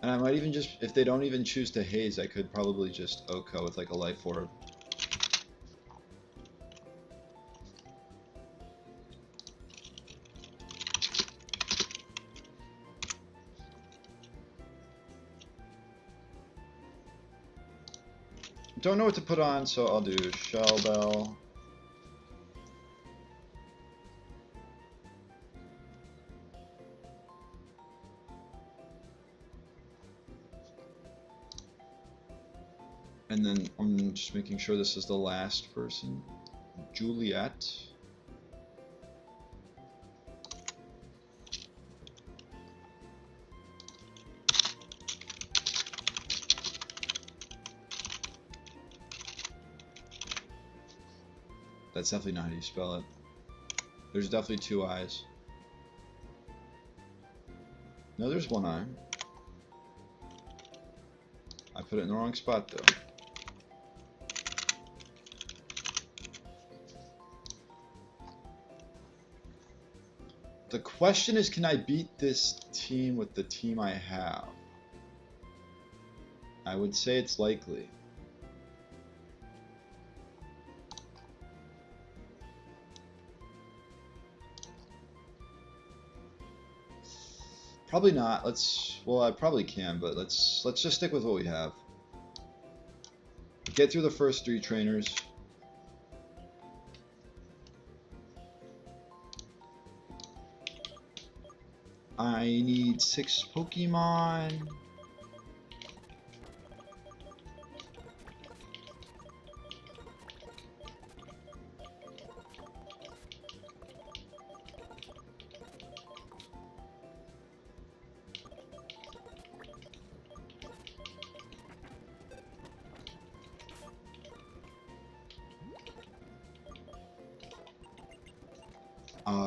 And I might even just, if they don't even choose to Haze, I could probably just OHKO with like a Life Orb. Don't know what to put on, so I'll do Shell Bell. And then I'm just making sure this is the last person. Juliet. That's definitely not how you spell it. There's definitely two I's. No, there's one I. I put it in the wrong spot though. The question is, can I beat this team with the team I have? I would say it's likely. Probably not. Well, I probably can, but let's just stick with what we have. Get through the first 3 trainers. I need 6 Pokemon.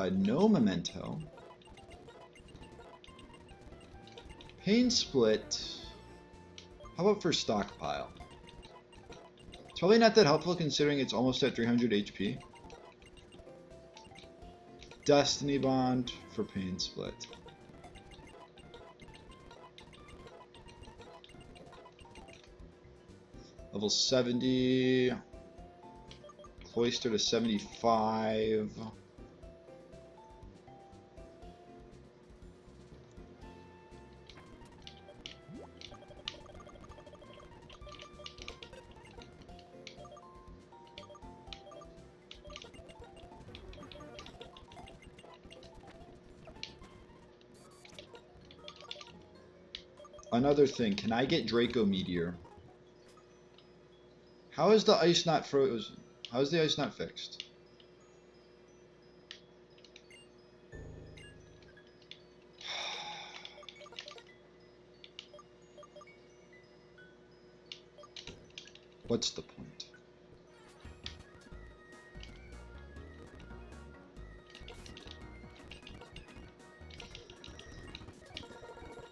No memento. Pain split. How about for stockpile? It's probably not that helpful considering it's almost at 300 HP. Destiny Bond for pain split. Level 70. Cloister to 75. Another thing, can I get Draco Meteor? How is the ice not frozen? How is the ice not fixed? What's the point?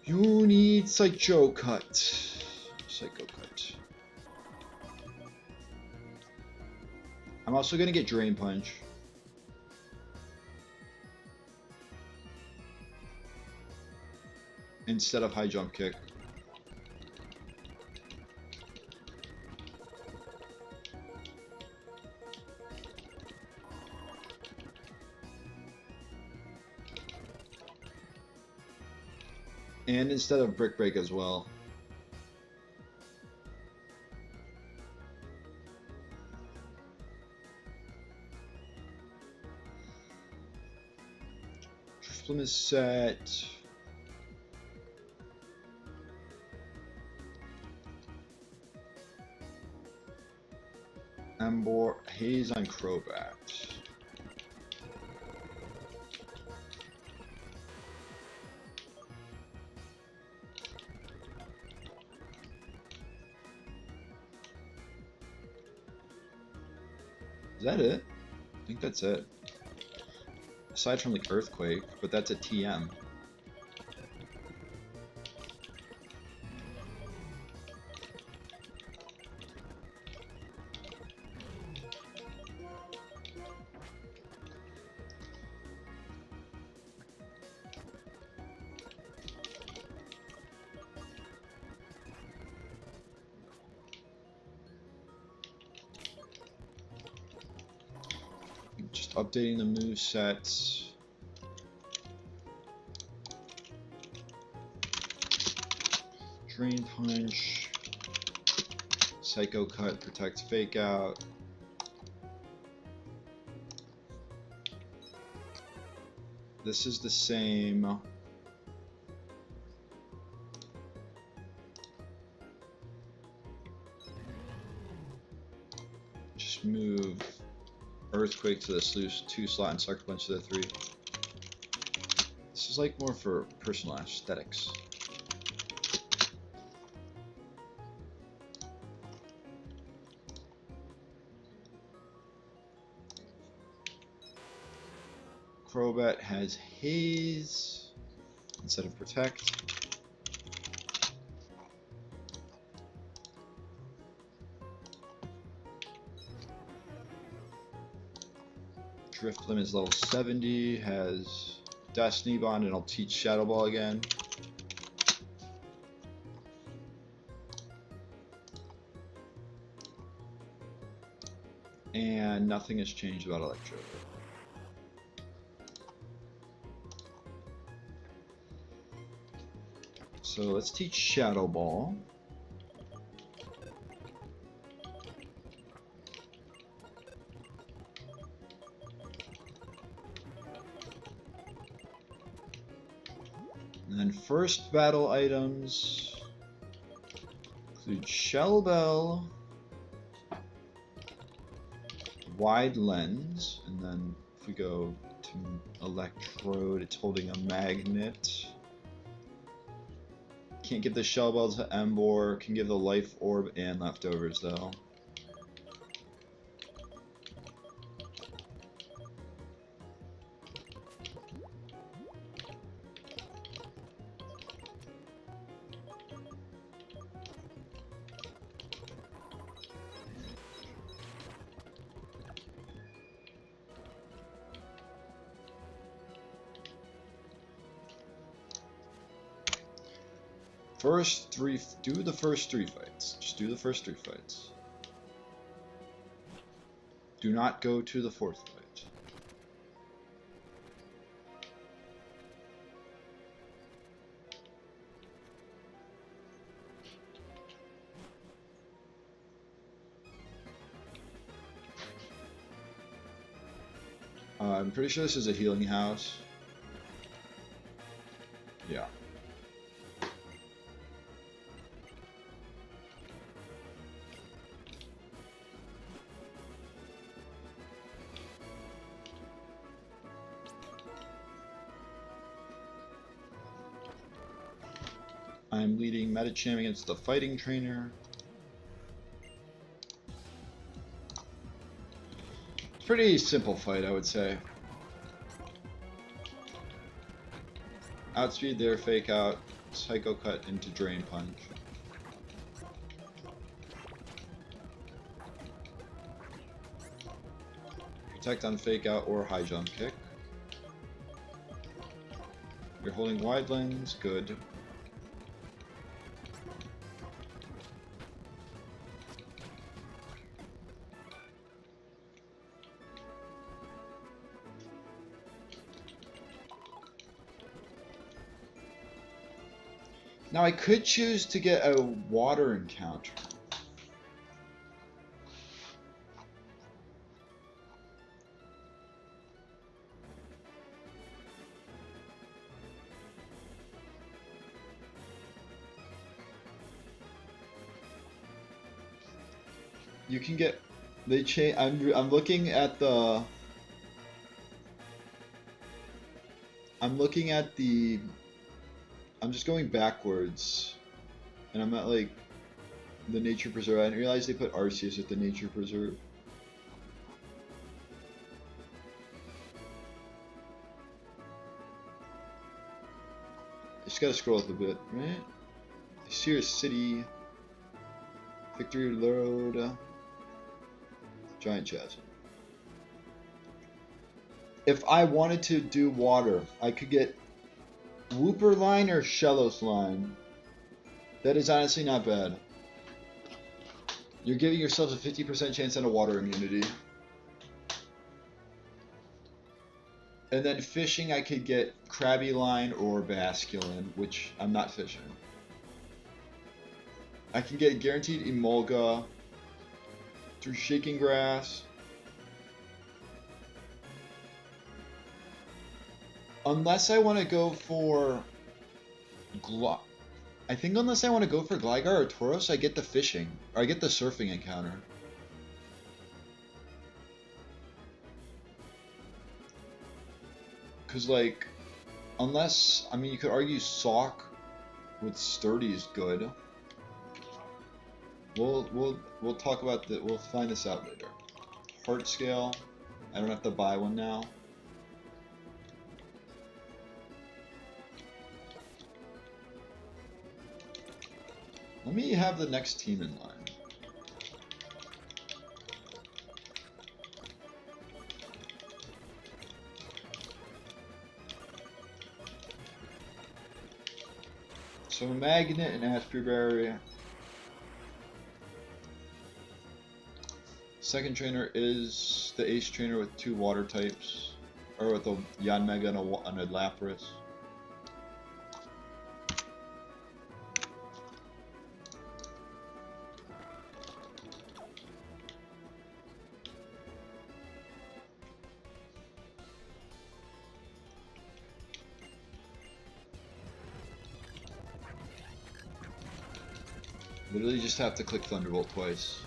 You need Psycho Cut. Psycho Cut. I'm also gonna get Drain Punch. Instead of High Jump Kick. And instead of Brick Break as well. Drifloon is set. Embor Haze on Crobat. Is that it? I think that's it. Aside from like Earthquake, but that's a TM. Just updating the move sets. Drain Punch. Psycho Cut protects Fake Out. This is the same. Just move Earthquake to the 2 slot and Sucker Punch to the 3. This is like more for personal aesthetics. Crobat has Haze instead of Protect. Drifloon is level 70, has Destiny Bond, and I'll teach Shadow Ball again. And nothing has changed about Electro. So let's teach Shadow Ball. And then first battle items include Shell Bell, Wide Lens, and then if we go to Electrode, it's holding a magnet. Can't give the Shell Bell to Embor, can give the Life Orb and Leftovers though. Do the first three fights. Just do the first three fights. Do not go to the fourth fight. I'm pretty sure this is a healing house. Yeah. I'm leading Medicham against the Fighting Trainer. It's a pretty simple fight, I would say. Outspeed there, Fake Out, Psycho Cut into Drain Punch. Protect on Fake Out or High Jump Kick. You're holding Wide Lens, good. Now I could choose to get a water encounter. You can get they change. I'm looking at the. I'm looking at the. I'm just going backwards, and I'm at like the Nature Preserve. I didn't realize they put Arceus at the Nature Preserve. I just gotta scroll up a bit, right? Seer City, Victory Road, Giant Chasm. If I wanted to do water, I could get Wooper Line or Shellos Line. That is honestly not bad. You're giving yourself a 50% chance at a water immunity. And then fishing, I could get Krabby Line or Basculin, which I'm not fishing. I can get guaranteed Emolga through Shaking Grass. Unless I want to go for I think unless I want to go for Gligar or Tauros, I get the fishing. Or I get the surfing encounter. Because, like, unless, I mean, you could argue Sawk with Sturdy is good. We'll talk about that. We'll find this out later. Heart Scale. I don't have to buy one now. Let me have the next team in line. So a magnet and Ashbury Berry. Second trainer is the ace trainer with 2 water types, or with a Yanmega and a Lapras. Literally just have to click Thunderbolt twice.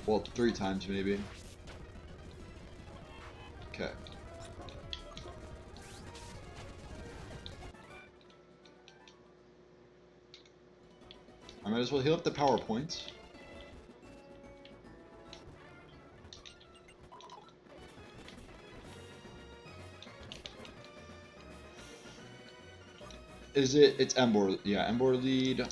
Well, 3 times maybe. Okay. I might as well heal up the power points. Is it? It's Emboar. Yeah, Emboar lead.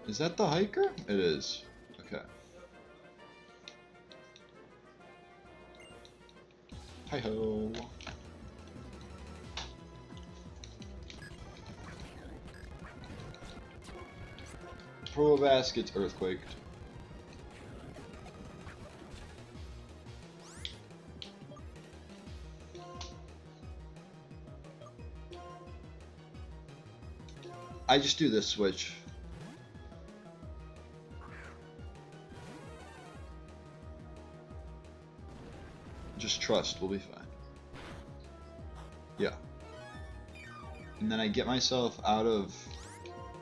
Is that the hiker? It is. Okay. Hi-ho. Probabass gets earthquaked. I just do this switch. Just trust, we'll be fine. Yeah. And then I get myself out of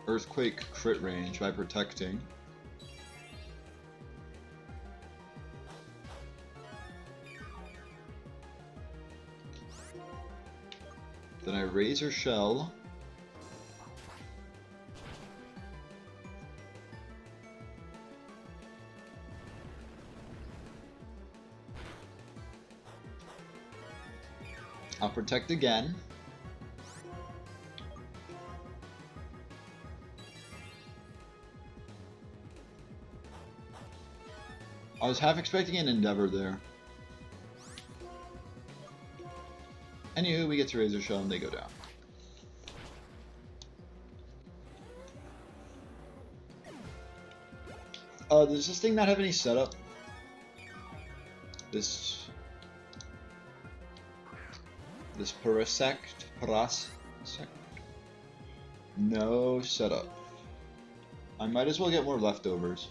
earthquake crit range by protecting. Then I Razor Shell. I'll protect again. I was half expecting an Endeavor there. Anywho, we get to Razor Shell and they go down. Does this thing not have any setup? This Parasect? No setup. I might as well get more leftovers.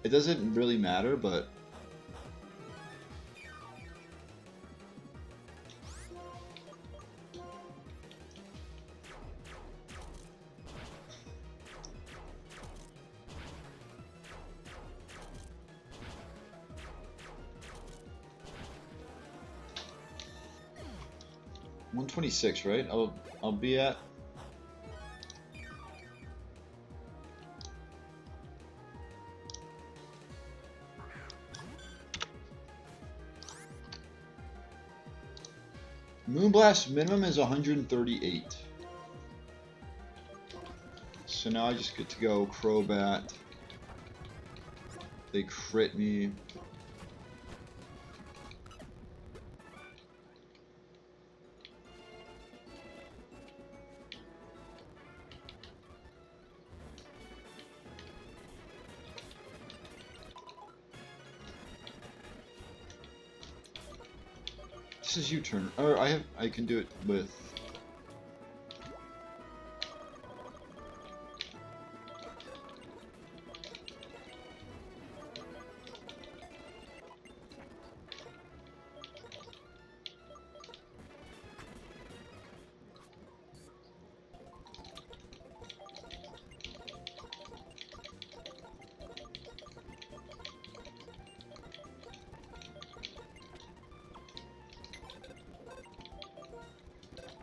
It doesn't really matter, but $126, right? I'll be at. Moonblast minimum is 138. So now I just get to go Crobat. They crit me. This is U-turn. Or I can do it with.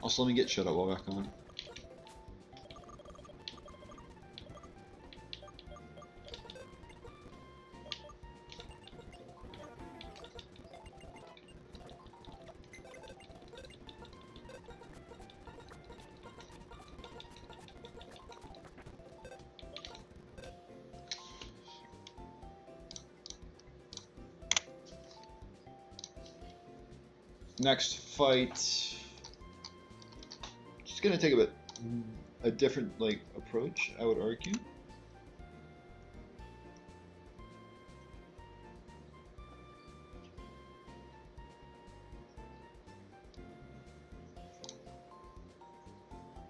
Also, let me get shut up while back on. Next fight, just gonna take a different like approach, I would argue.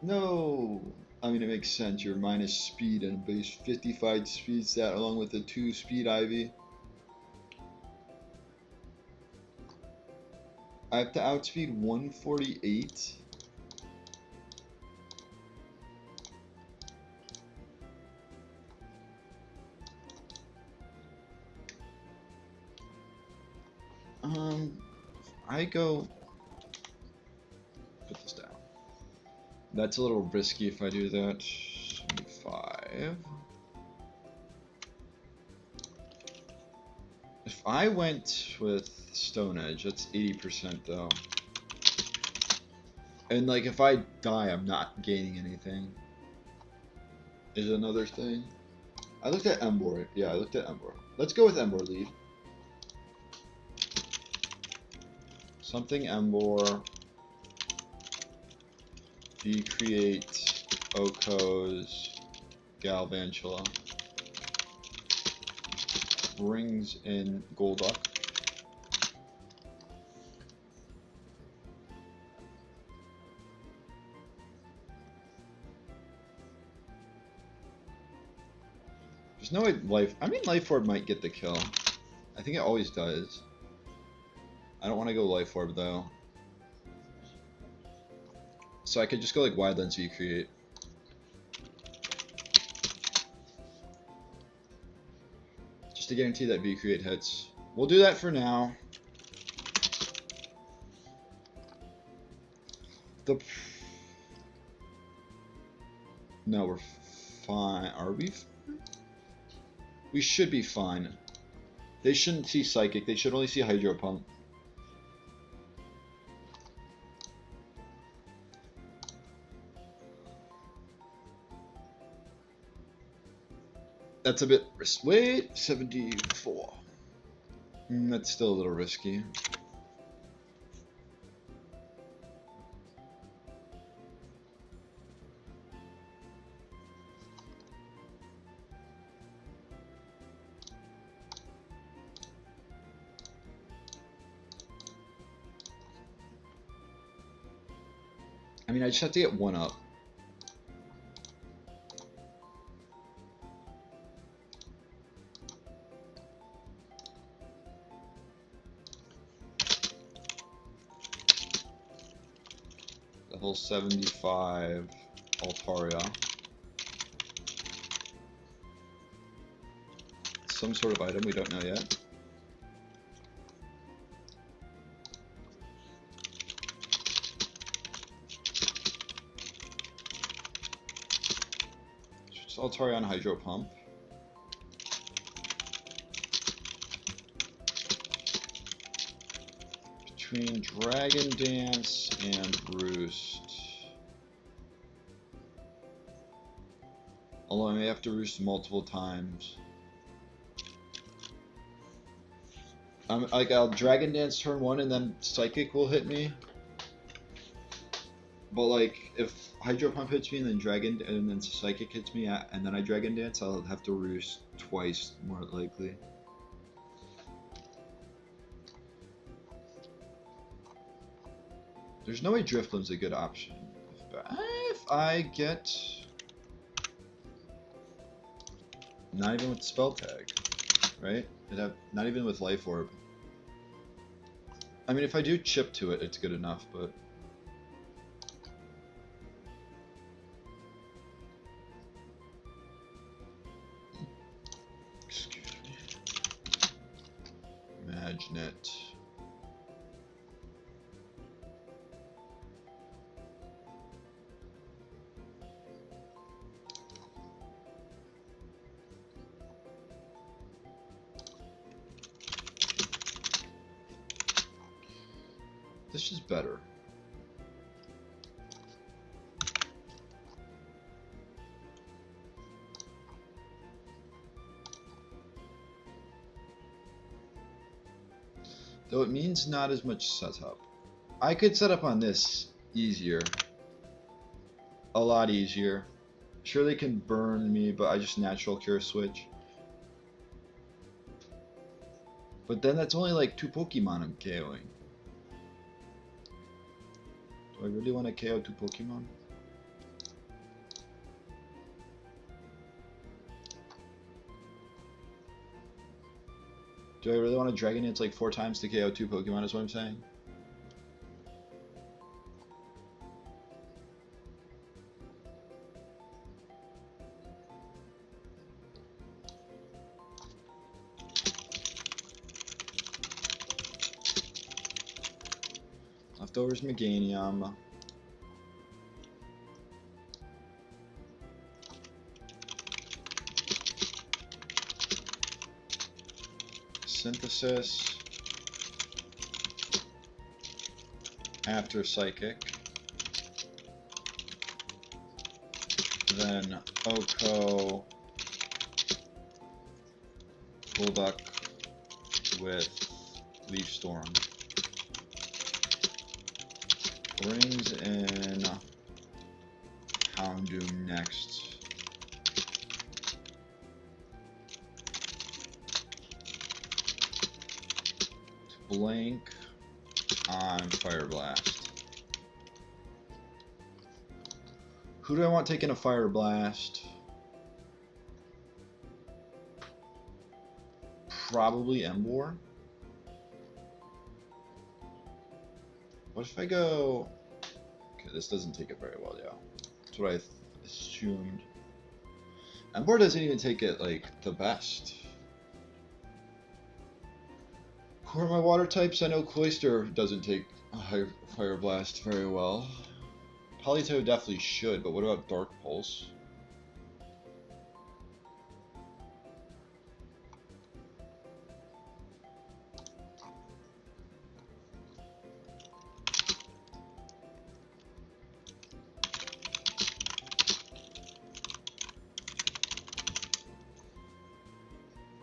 No, I mean it makes sense. You're minus speed and base 55 speed stat along with the 2 speed Ivy. I have to outspeed 148. I go put this down. That's a little risky if I do that. 75. If I went with Stone Edge, that's 80% though. And like if I die, I'm not gaining anything. Is another thing. I looked at Embor. Yeah, I looked at Embor. Let's go with Embor lead. Something Embor. Decreate Oko's Galvantula. Brings in Golduck. There's no way Life... I mean Life Orb might get the kill. I think it always does. I don't want to go Life Orb though. So I could just go like Wide Lens V Create. Just to guarantee that V Create hits. We'll do that for now. No, we're fine. Are we? We should be fine. They shouldn't see Psychic. They should only see Hydro Pump. That's a bit risky. Wait, 74. That's still a little risky. I mean, I just have to get one up. Level 75 Altaria. Some sort of item, we don't know yet. Just Altaria on Hydro Pump. Between Dragon Dance and Roost. Although I may have to Roost multiple times. Like I'll Dragon Dance turn 1 and then Psychic will hit me. But like if Hydro Pump hits me and then Psychic hits me and then I Dragon Dance, I'll have to Roost twice more likely. There's no way Driftloom's a good option. If I get... Not even with Spell Tag, right? Not even with Life Orb. I mean, if I do chip to it, it's good enough, but... Excuse me. Magnet. This is better. Though it means not as much setup. I could set up on this easier. A lot easier. Sure, they can burn me, but I just natural cure switch. But then that's only like 2 Pokemon I'm KOing. Do I really want to KO 2 Pokemon? Do I really want to Dragon Dance like 4 times to KO 2 Pokemon is what I'm saying? Leftovers Meganium. Synthesis. After Psychic. Then Oko. Golduck with Leaf Storm. Brings in Houndoom next. Blank on Fire Blast. Who do I want taking a Fire Blast? Probably Emboar. What if I go... Okay, this doesn't take it very well, yeah. That's what I assumed. Emboar doesn't even take it, like, the best. Who are my water types? I know Cloyster doesn't take a high Fire Blast very well. Politoed definitely should, but what about Dark Pulse?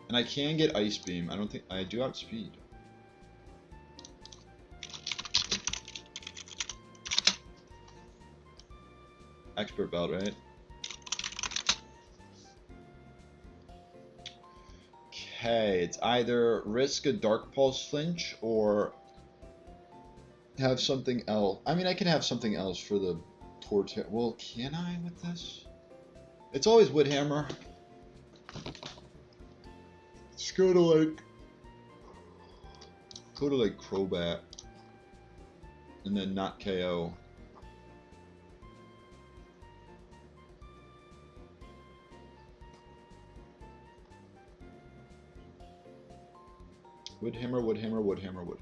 And I can get Ice Beam. I don't think I do outspeed. Expert Belt, right? Okay, it's either risk a Dark Pulse flinch or have something else. I mean, I can have something else for the Torterra. Well, can I with this? It's always Woodhammer. Let's go to like Crobat and then not KO. Woodhammer, Woodhammer, Woodhammer, Woodhammer.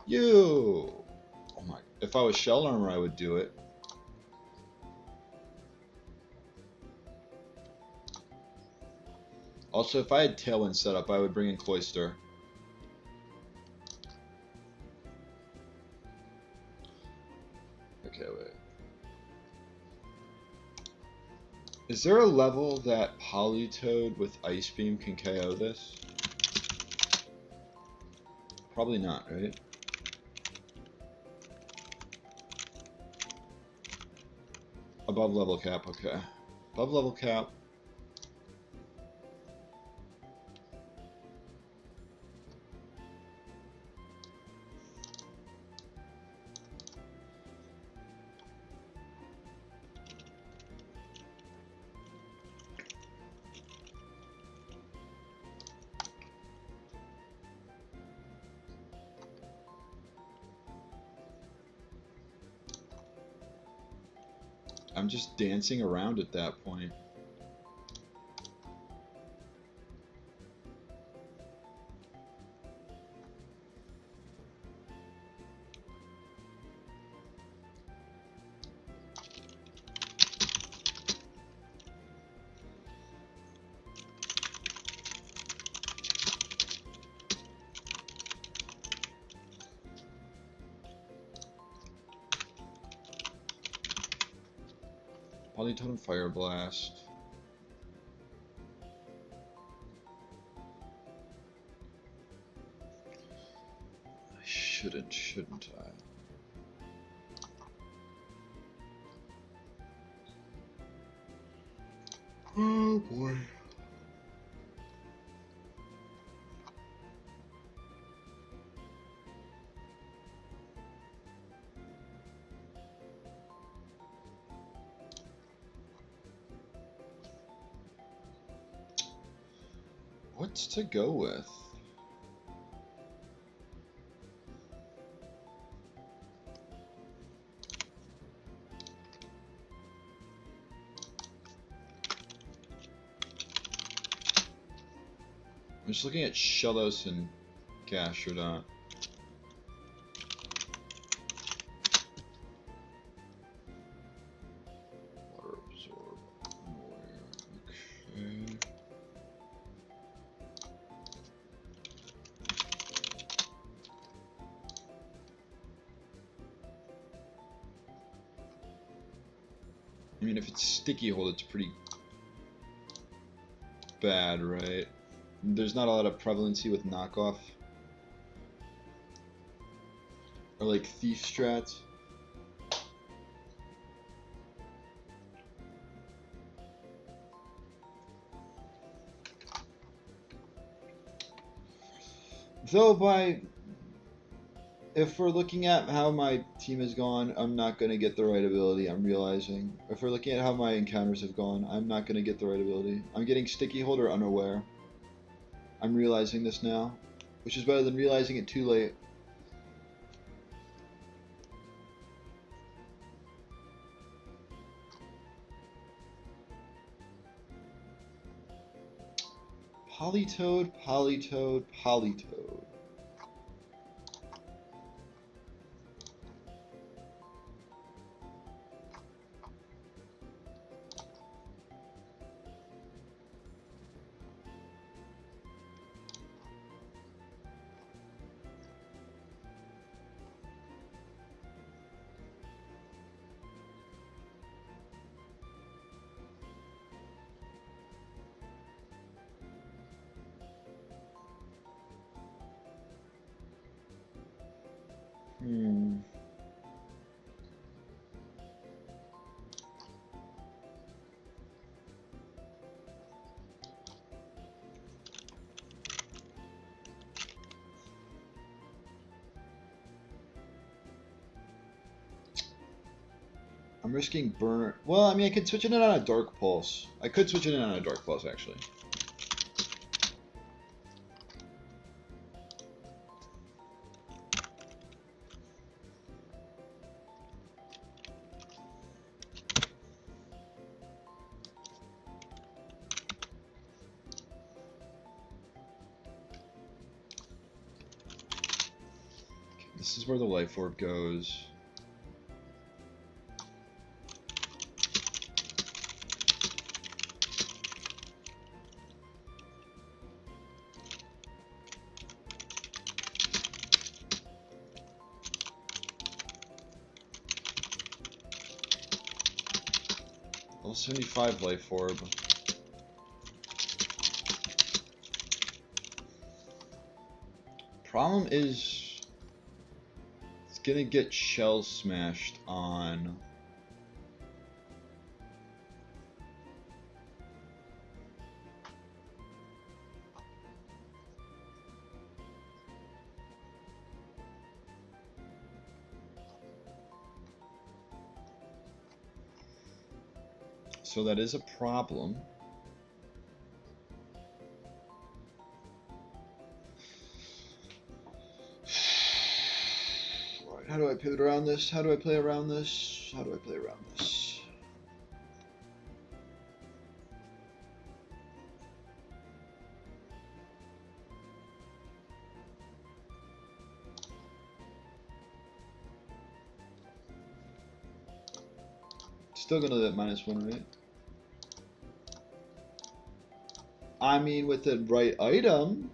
You! Oh my, if I was Shell Armor, I would do it. Also, if I had Tailwind set up, I would bring in Cloyster. Okay, wait. Is there a level that Politoed with Ice Beam can KO this? Probably not, right? Above level cap, okay. Above level cap. I'm just dancing around at that point. Polytotem Fire Blast. I shouldn't I? Oh boy. What's to go with? I'm just looking at Shellos and Gastrodon. Water absorb. Okay. I mean, if it's Sticky Hold, it's pretty bad, right? There's not a lot of prevalency with knockoff. Or like thief strats. Though if we're looking at how my team has gone, I'm not going to get the right ability, I'm realizing. If we're looking at how my encounters have gone, I'm not going to get the right ability. I'm getting Sticky Hold or Unaware. I'm realizing this now, which is better than realizing it too late. Polytoad, Polytoad, Polytoad. I'm risking burn. Well, I mean, I could switch it in on a Dark Pulse. I could switch it in on a Dark Pulse, actually. This is where the Life Orb goes. Level 75 Life Orb. Problem is, it's gonna get Shell Smashed on. So that is a problem. Alright, how do I pivot around this? How do I play around this? How do I play around this? Still gonna let -1, right? I mean, with the right item.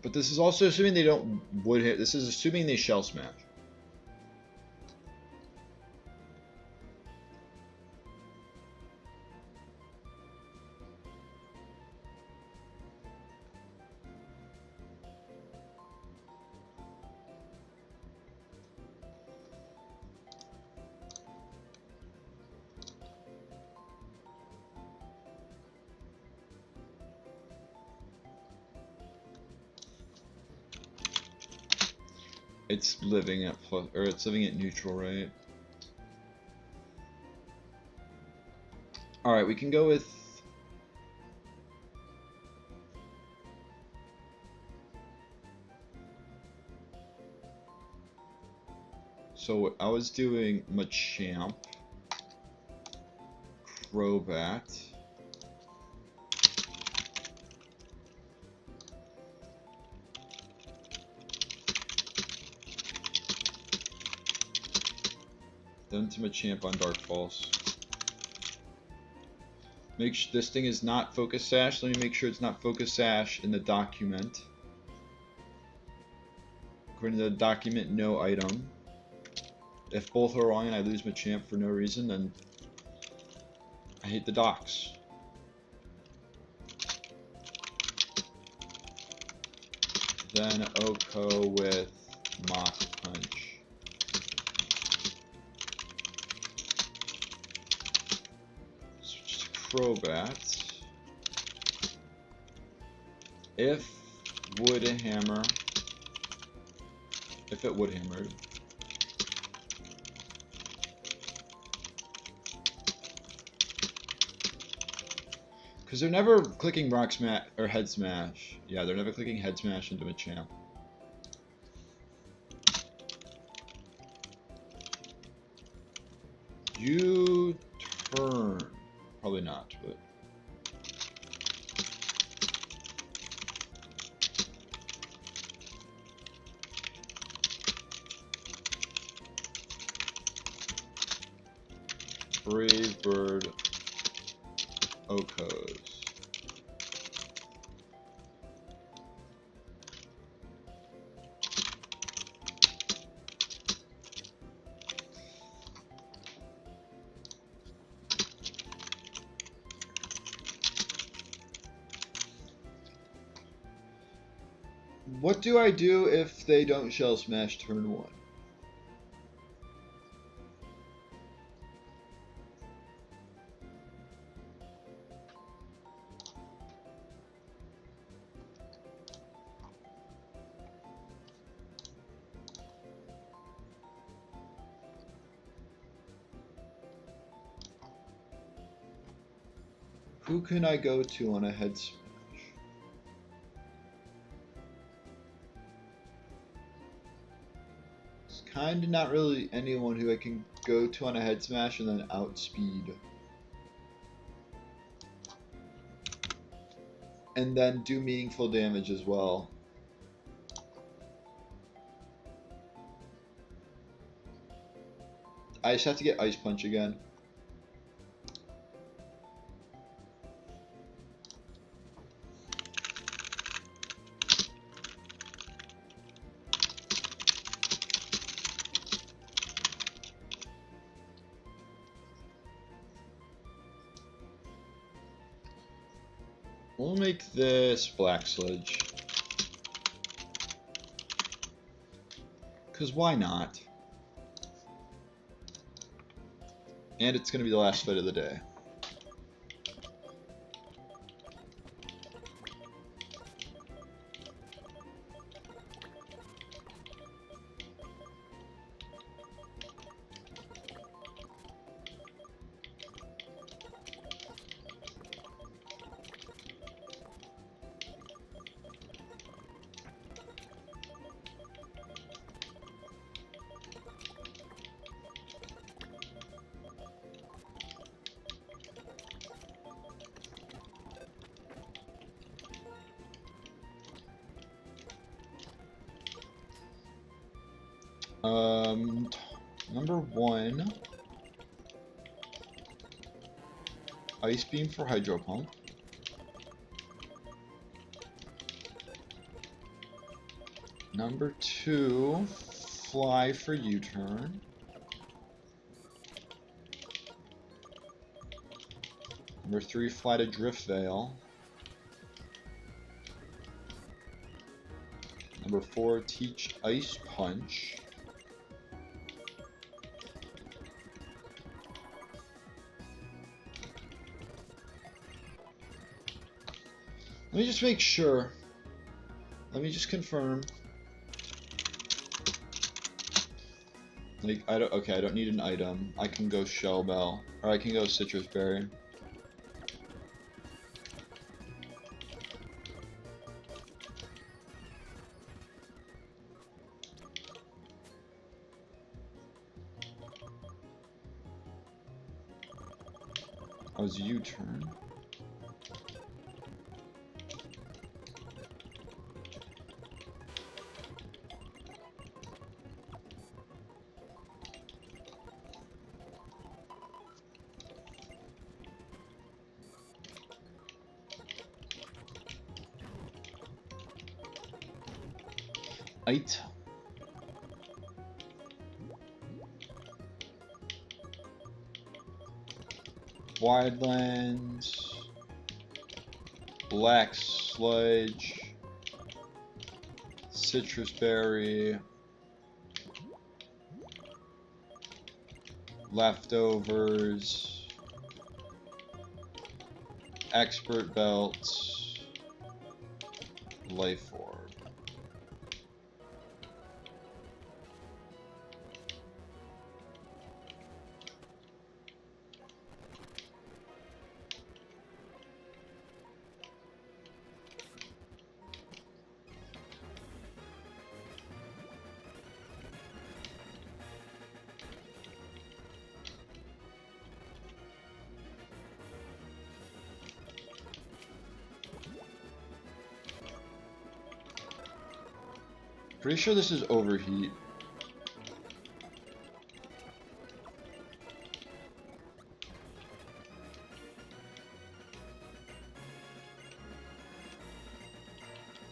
But this is also assuming they don't wood hit. This is assuming they shell smash. It's living at plus, or it's living at neutral, right? All right, we can go with. So I was doing Machamp, Crobat, then to Machamp on Dark Falls. Make sure this thing is not Focus Sash. Let me make sure it's not Focus Sash in the document. According to the document, no item. If both are wrong and I lose Machamp for no reason, then I hate the docs. Then Oko with Mach Punch. Switch to Crobat. If would hammer, if it would hammer. Because they're never clicking Rock Smash or Head Smash. Yeah, they're never clicking Head Smash into Machamp. You turn. Probably not, but. Brave Bird. Okos. What do I do if they don't shell smash turn 1? Who can I go to on a head smash? It's kind of not really anyone who I can go to on a head smash and then outspeed. And then do meaningful damage as well. I just have to get Ice Punch again. We'll make this Black Sludge. Because why not? And it's going to be the last fight of the day. Number 1, Ice Beam for Hydro Pump. Number 2, fly for U-turn. Number 3, fly to Drift Veil. Number 4, teach Ice Punch. Let me just make sure. Let me just confirm. Like, I don't need an item. I can go Shell Bell. Or I can go Citrus Berry. That was U-turn. Eight. Widelands. Black Sludge. Citrus Berry. Leftovers. Expert Belts. Life Orb. Pretty sure this is Overheat.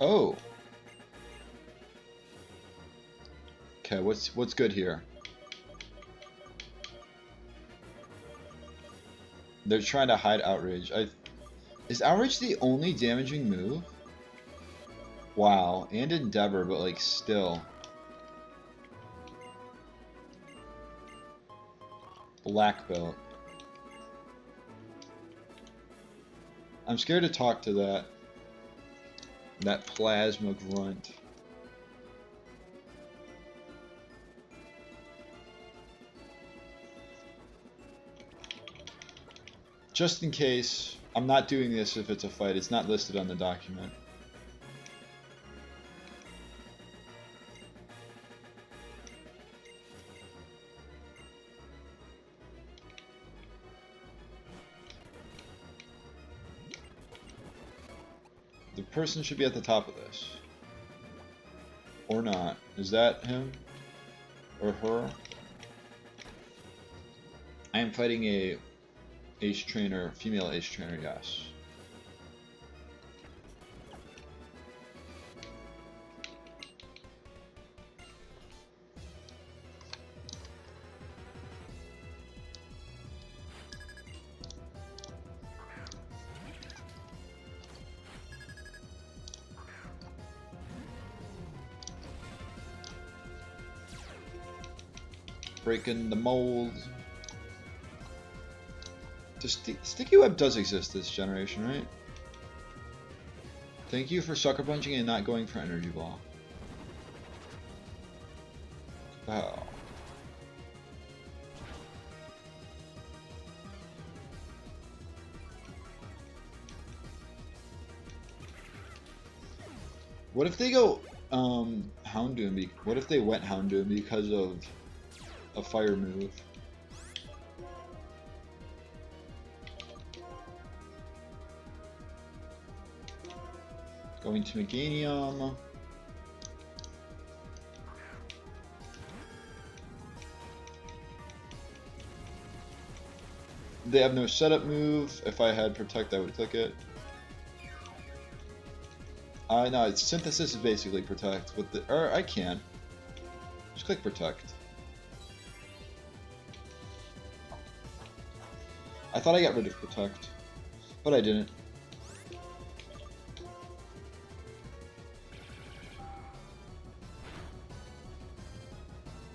Oh. Okay, what's good here? They're trying to hide Outrage. Is Outrage the only damaging move? Wow, and Endeavor, but like still. Black Belt. I'm scared to talk to that plasma grunt. Just in case, I'm not doing this if it's a fight. It's not listed on the document. The person should be at the top of this. Or not. Is that him? Or her? I am fighting a ace trainer, female ace trainer, yes. Breaking the mold. Sticky Web does exist this generation, right? Thank you for sucker punching and not going for Energy Ball. Wow. What if they go Houndoom? What if they went Houndoom because of a fire move? Going to Meganium. They have no setup move. If I had Protect, I would click it. No, it's synthesis is basically protect with the, or I can. Just click protect. I thought I got rid of protect, but I didn't.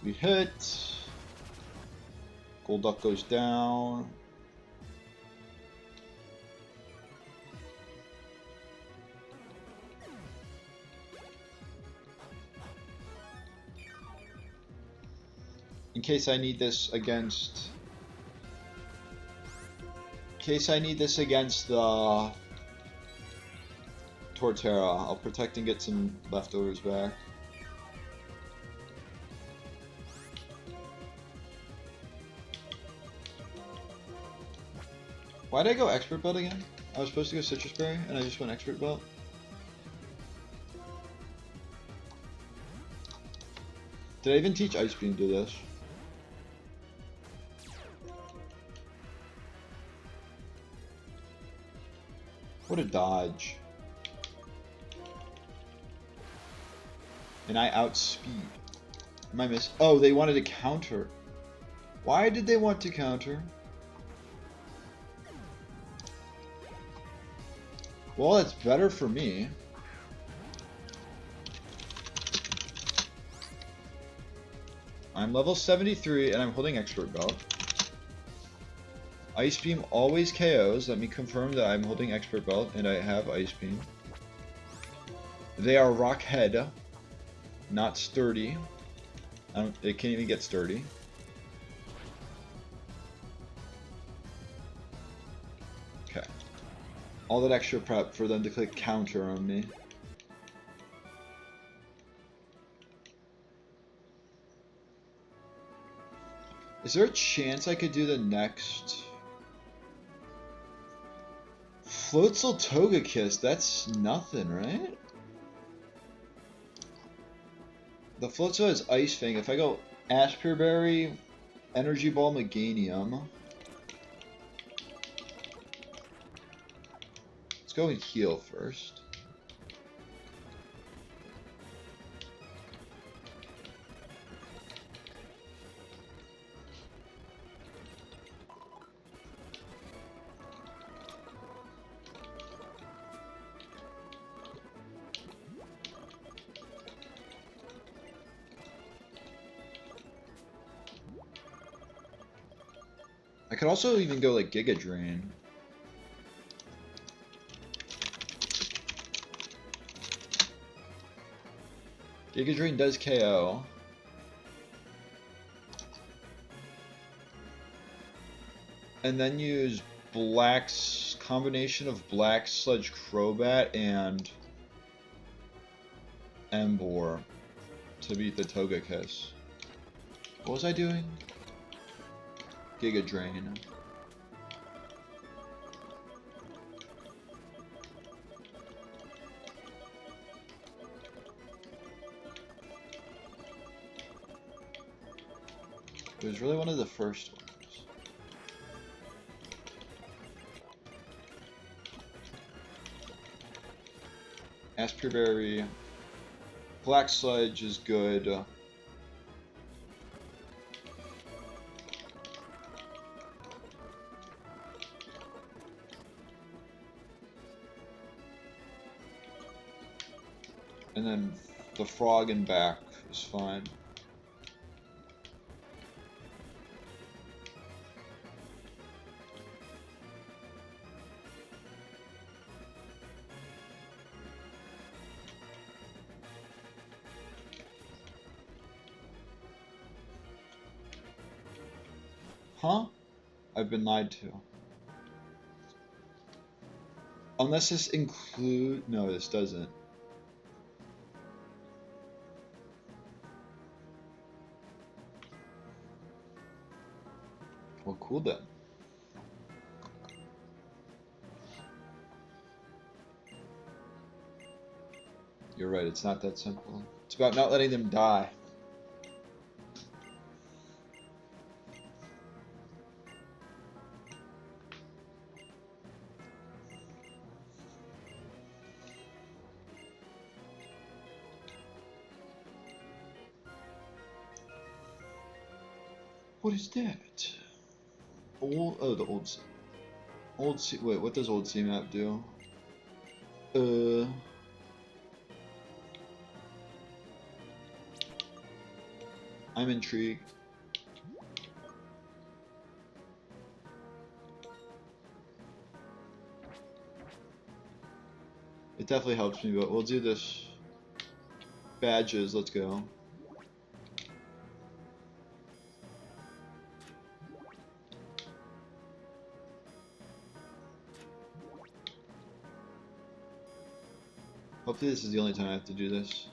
We hit. Golduck goes down. In case I need this against... the Torterra, I'll protect and get some leftovers back. Why did I go Expert Belt again? I was supposed to go Citrus Berry, and I just went Expert Belt. Did I even teach Ice Beam to this? What a dodge. And I outspeed. Am I miss? Oh, they wanted to counter. Why did they want to counter? Well, it's better for me. I'm level 73 and I'm holding Expert Belt. Ice Beam always KOs. Let me confirm that I'm holding Expert Belt and I have Ice Beam. They are Rock Head, not Sturdy. They can't even get Sturdy. Okay. All that extra prep for them to click counter on me. Is there a chance I could do the next... Floatzel Togekiss? That's nothing, right? The Floatzel has Ice Fang. If I go Ashpure Berry, Energy Ball, Meganium... Let's go and heal first. I could also even go like Giga Drain. Giga Drain does KO. And then use Black's combination of Black Sludge Crobat and Emboar to beat the Togekiss. What was I doing? Giga Drain. It was really one of the first ones. Ashpure Berry. Black Sludge is good. And then the Frog and back is fine. Huh? I've been lied to. Unless this include... No, this doesn't. Well, cool then. You're right, it's not that simple. It's about not letting them die. What is that? Old, oh, the old C, wait, what does old C map do? I'm intrigued. It definitely helps me, but we'll do this. Badges, let's go. Hopefully this is the only time I have to do this.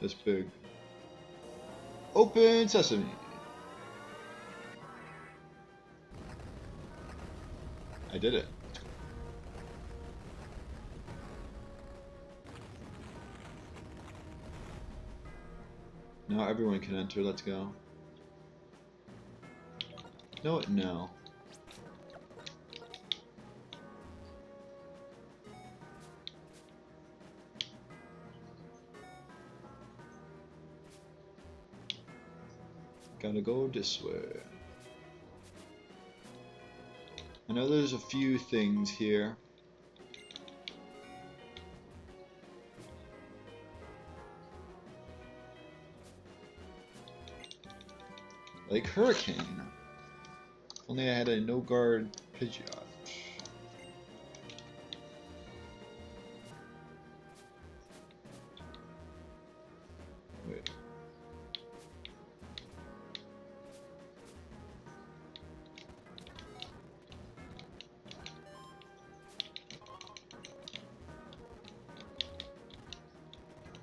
This big. Open sesame. I did it. Now everyone can enter, let's go. No. Gotta go this way. I know there's a few things here. Like Hurricane. If only I had a no guard Pidgeot. Wait.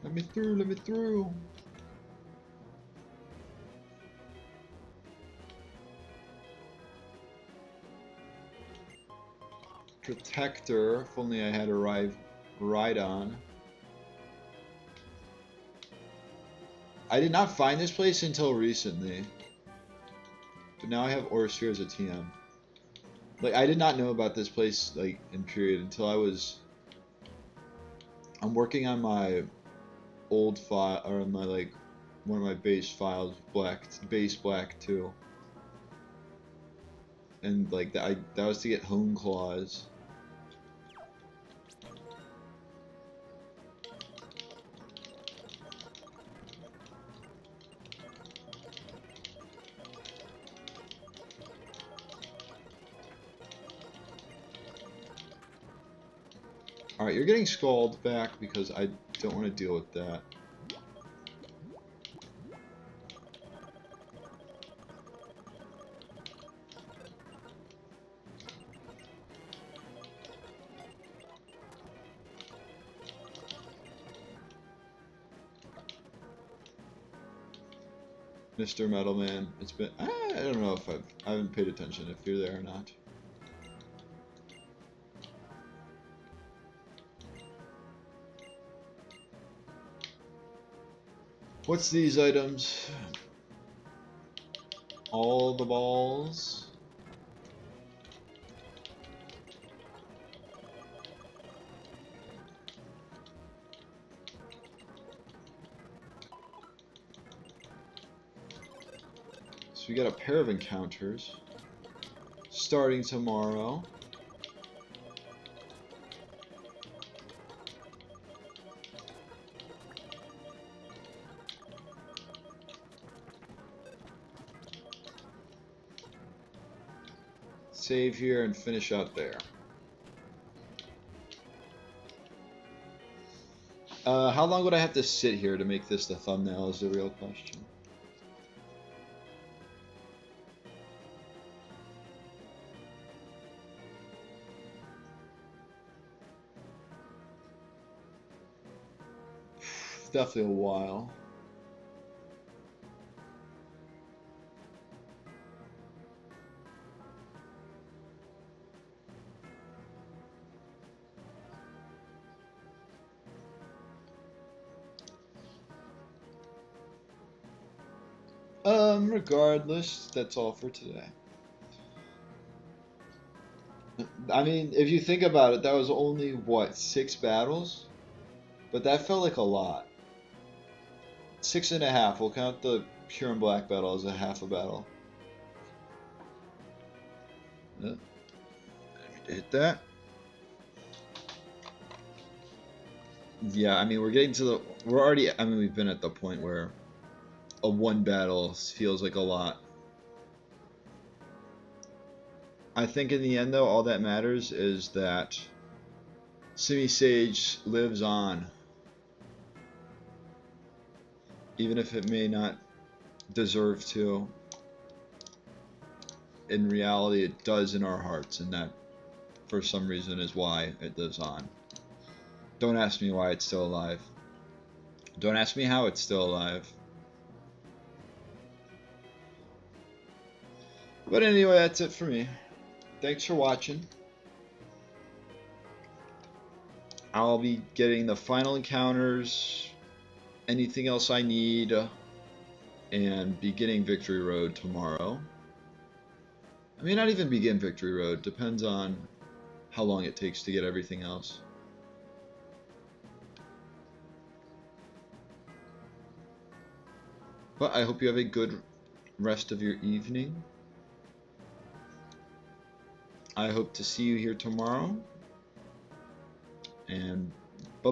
Let me through, let me through. Protector, if only I had a ride on. I did not find this place until recently. But now I have Orsphere as a TM. Like, I did not know about this place, like, in period until I'm working on my old file, or my, like, one of my base files, base black 2. And, like, that was to get Hone Claws. Alright, you're getting Scald back because I don't want to deal with that. Mr. Metalman, it's been, I don't know if I haven't paid attention if you're there or not. What's these items? All the balls. So we got a pair of encounters starting tomorrow. Save here and finish out there. How long would I have to sit here to make this the thumbnail is the real question. Definitely a while. Regardless, that's all for today. I mean, if you think about it, that was only, what, 6 battles? But that felt like a lot. 6.5. We'll count the pure and black battle as a half a battle. Let me hit that. Yeah, I mean, we're getting to the... We're already... I mean, we've been at the point where a 1 battle feels like a lot. I think in the end, though, all that matters is that Simi Sage lives on. Even if it may not deserve to. In reality, it does in our hearts, and that, for some reason, is why it lives on. Don't ask me why it's still alive. Don't ask me how it's still alive. But anyway, that's it for me. Thanks for watching. I'll be getting the final encounters, anything else I need, and beginning Victory Road tomorrow. I may not even begin Victory Road, depends on how long it takes to get everything else. But I hope you have a good rest of your evening. I hope to see you here tomorrow. And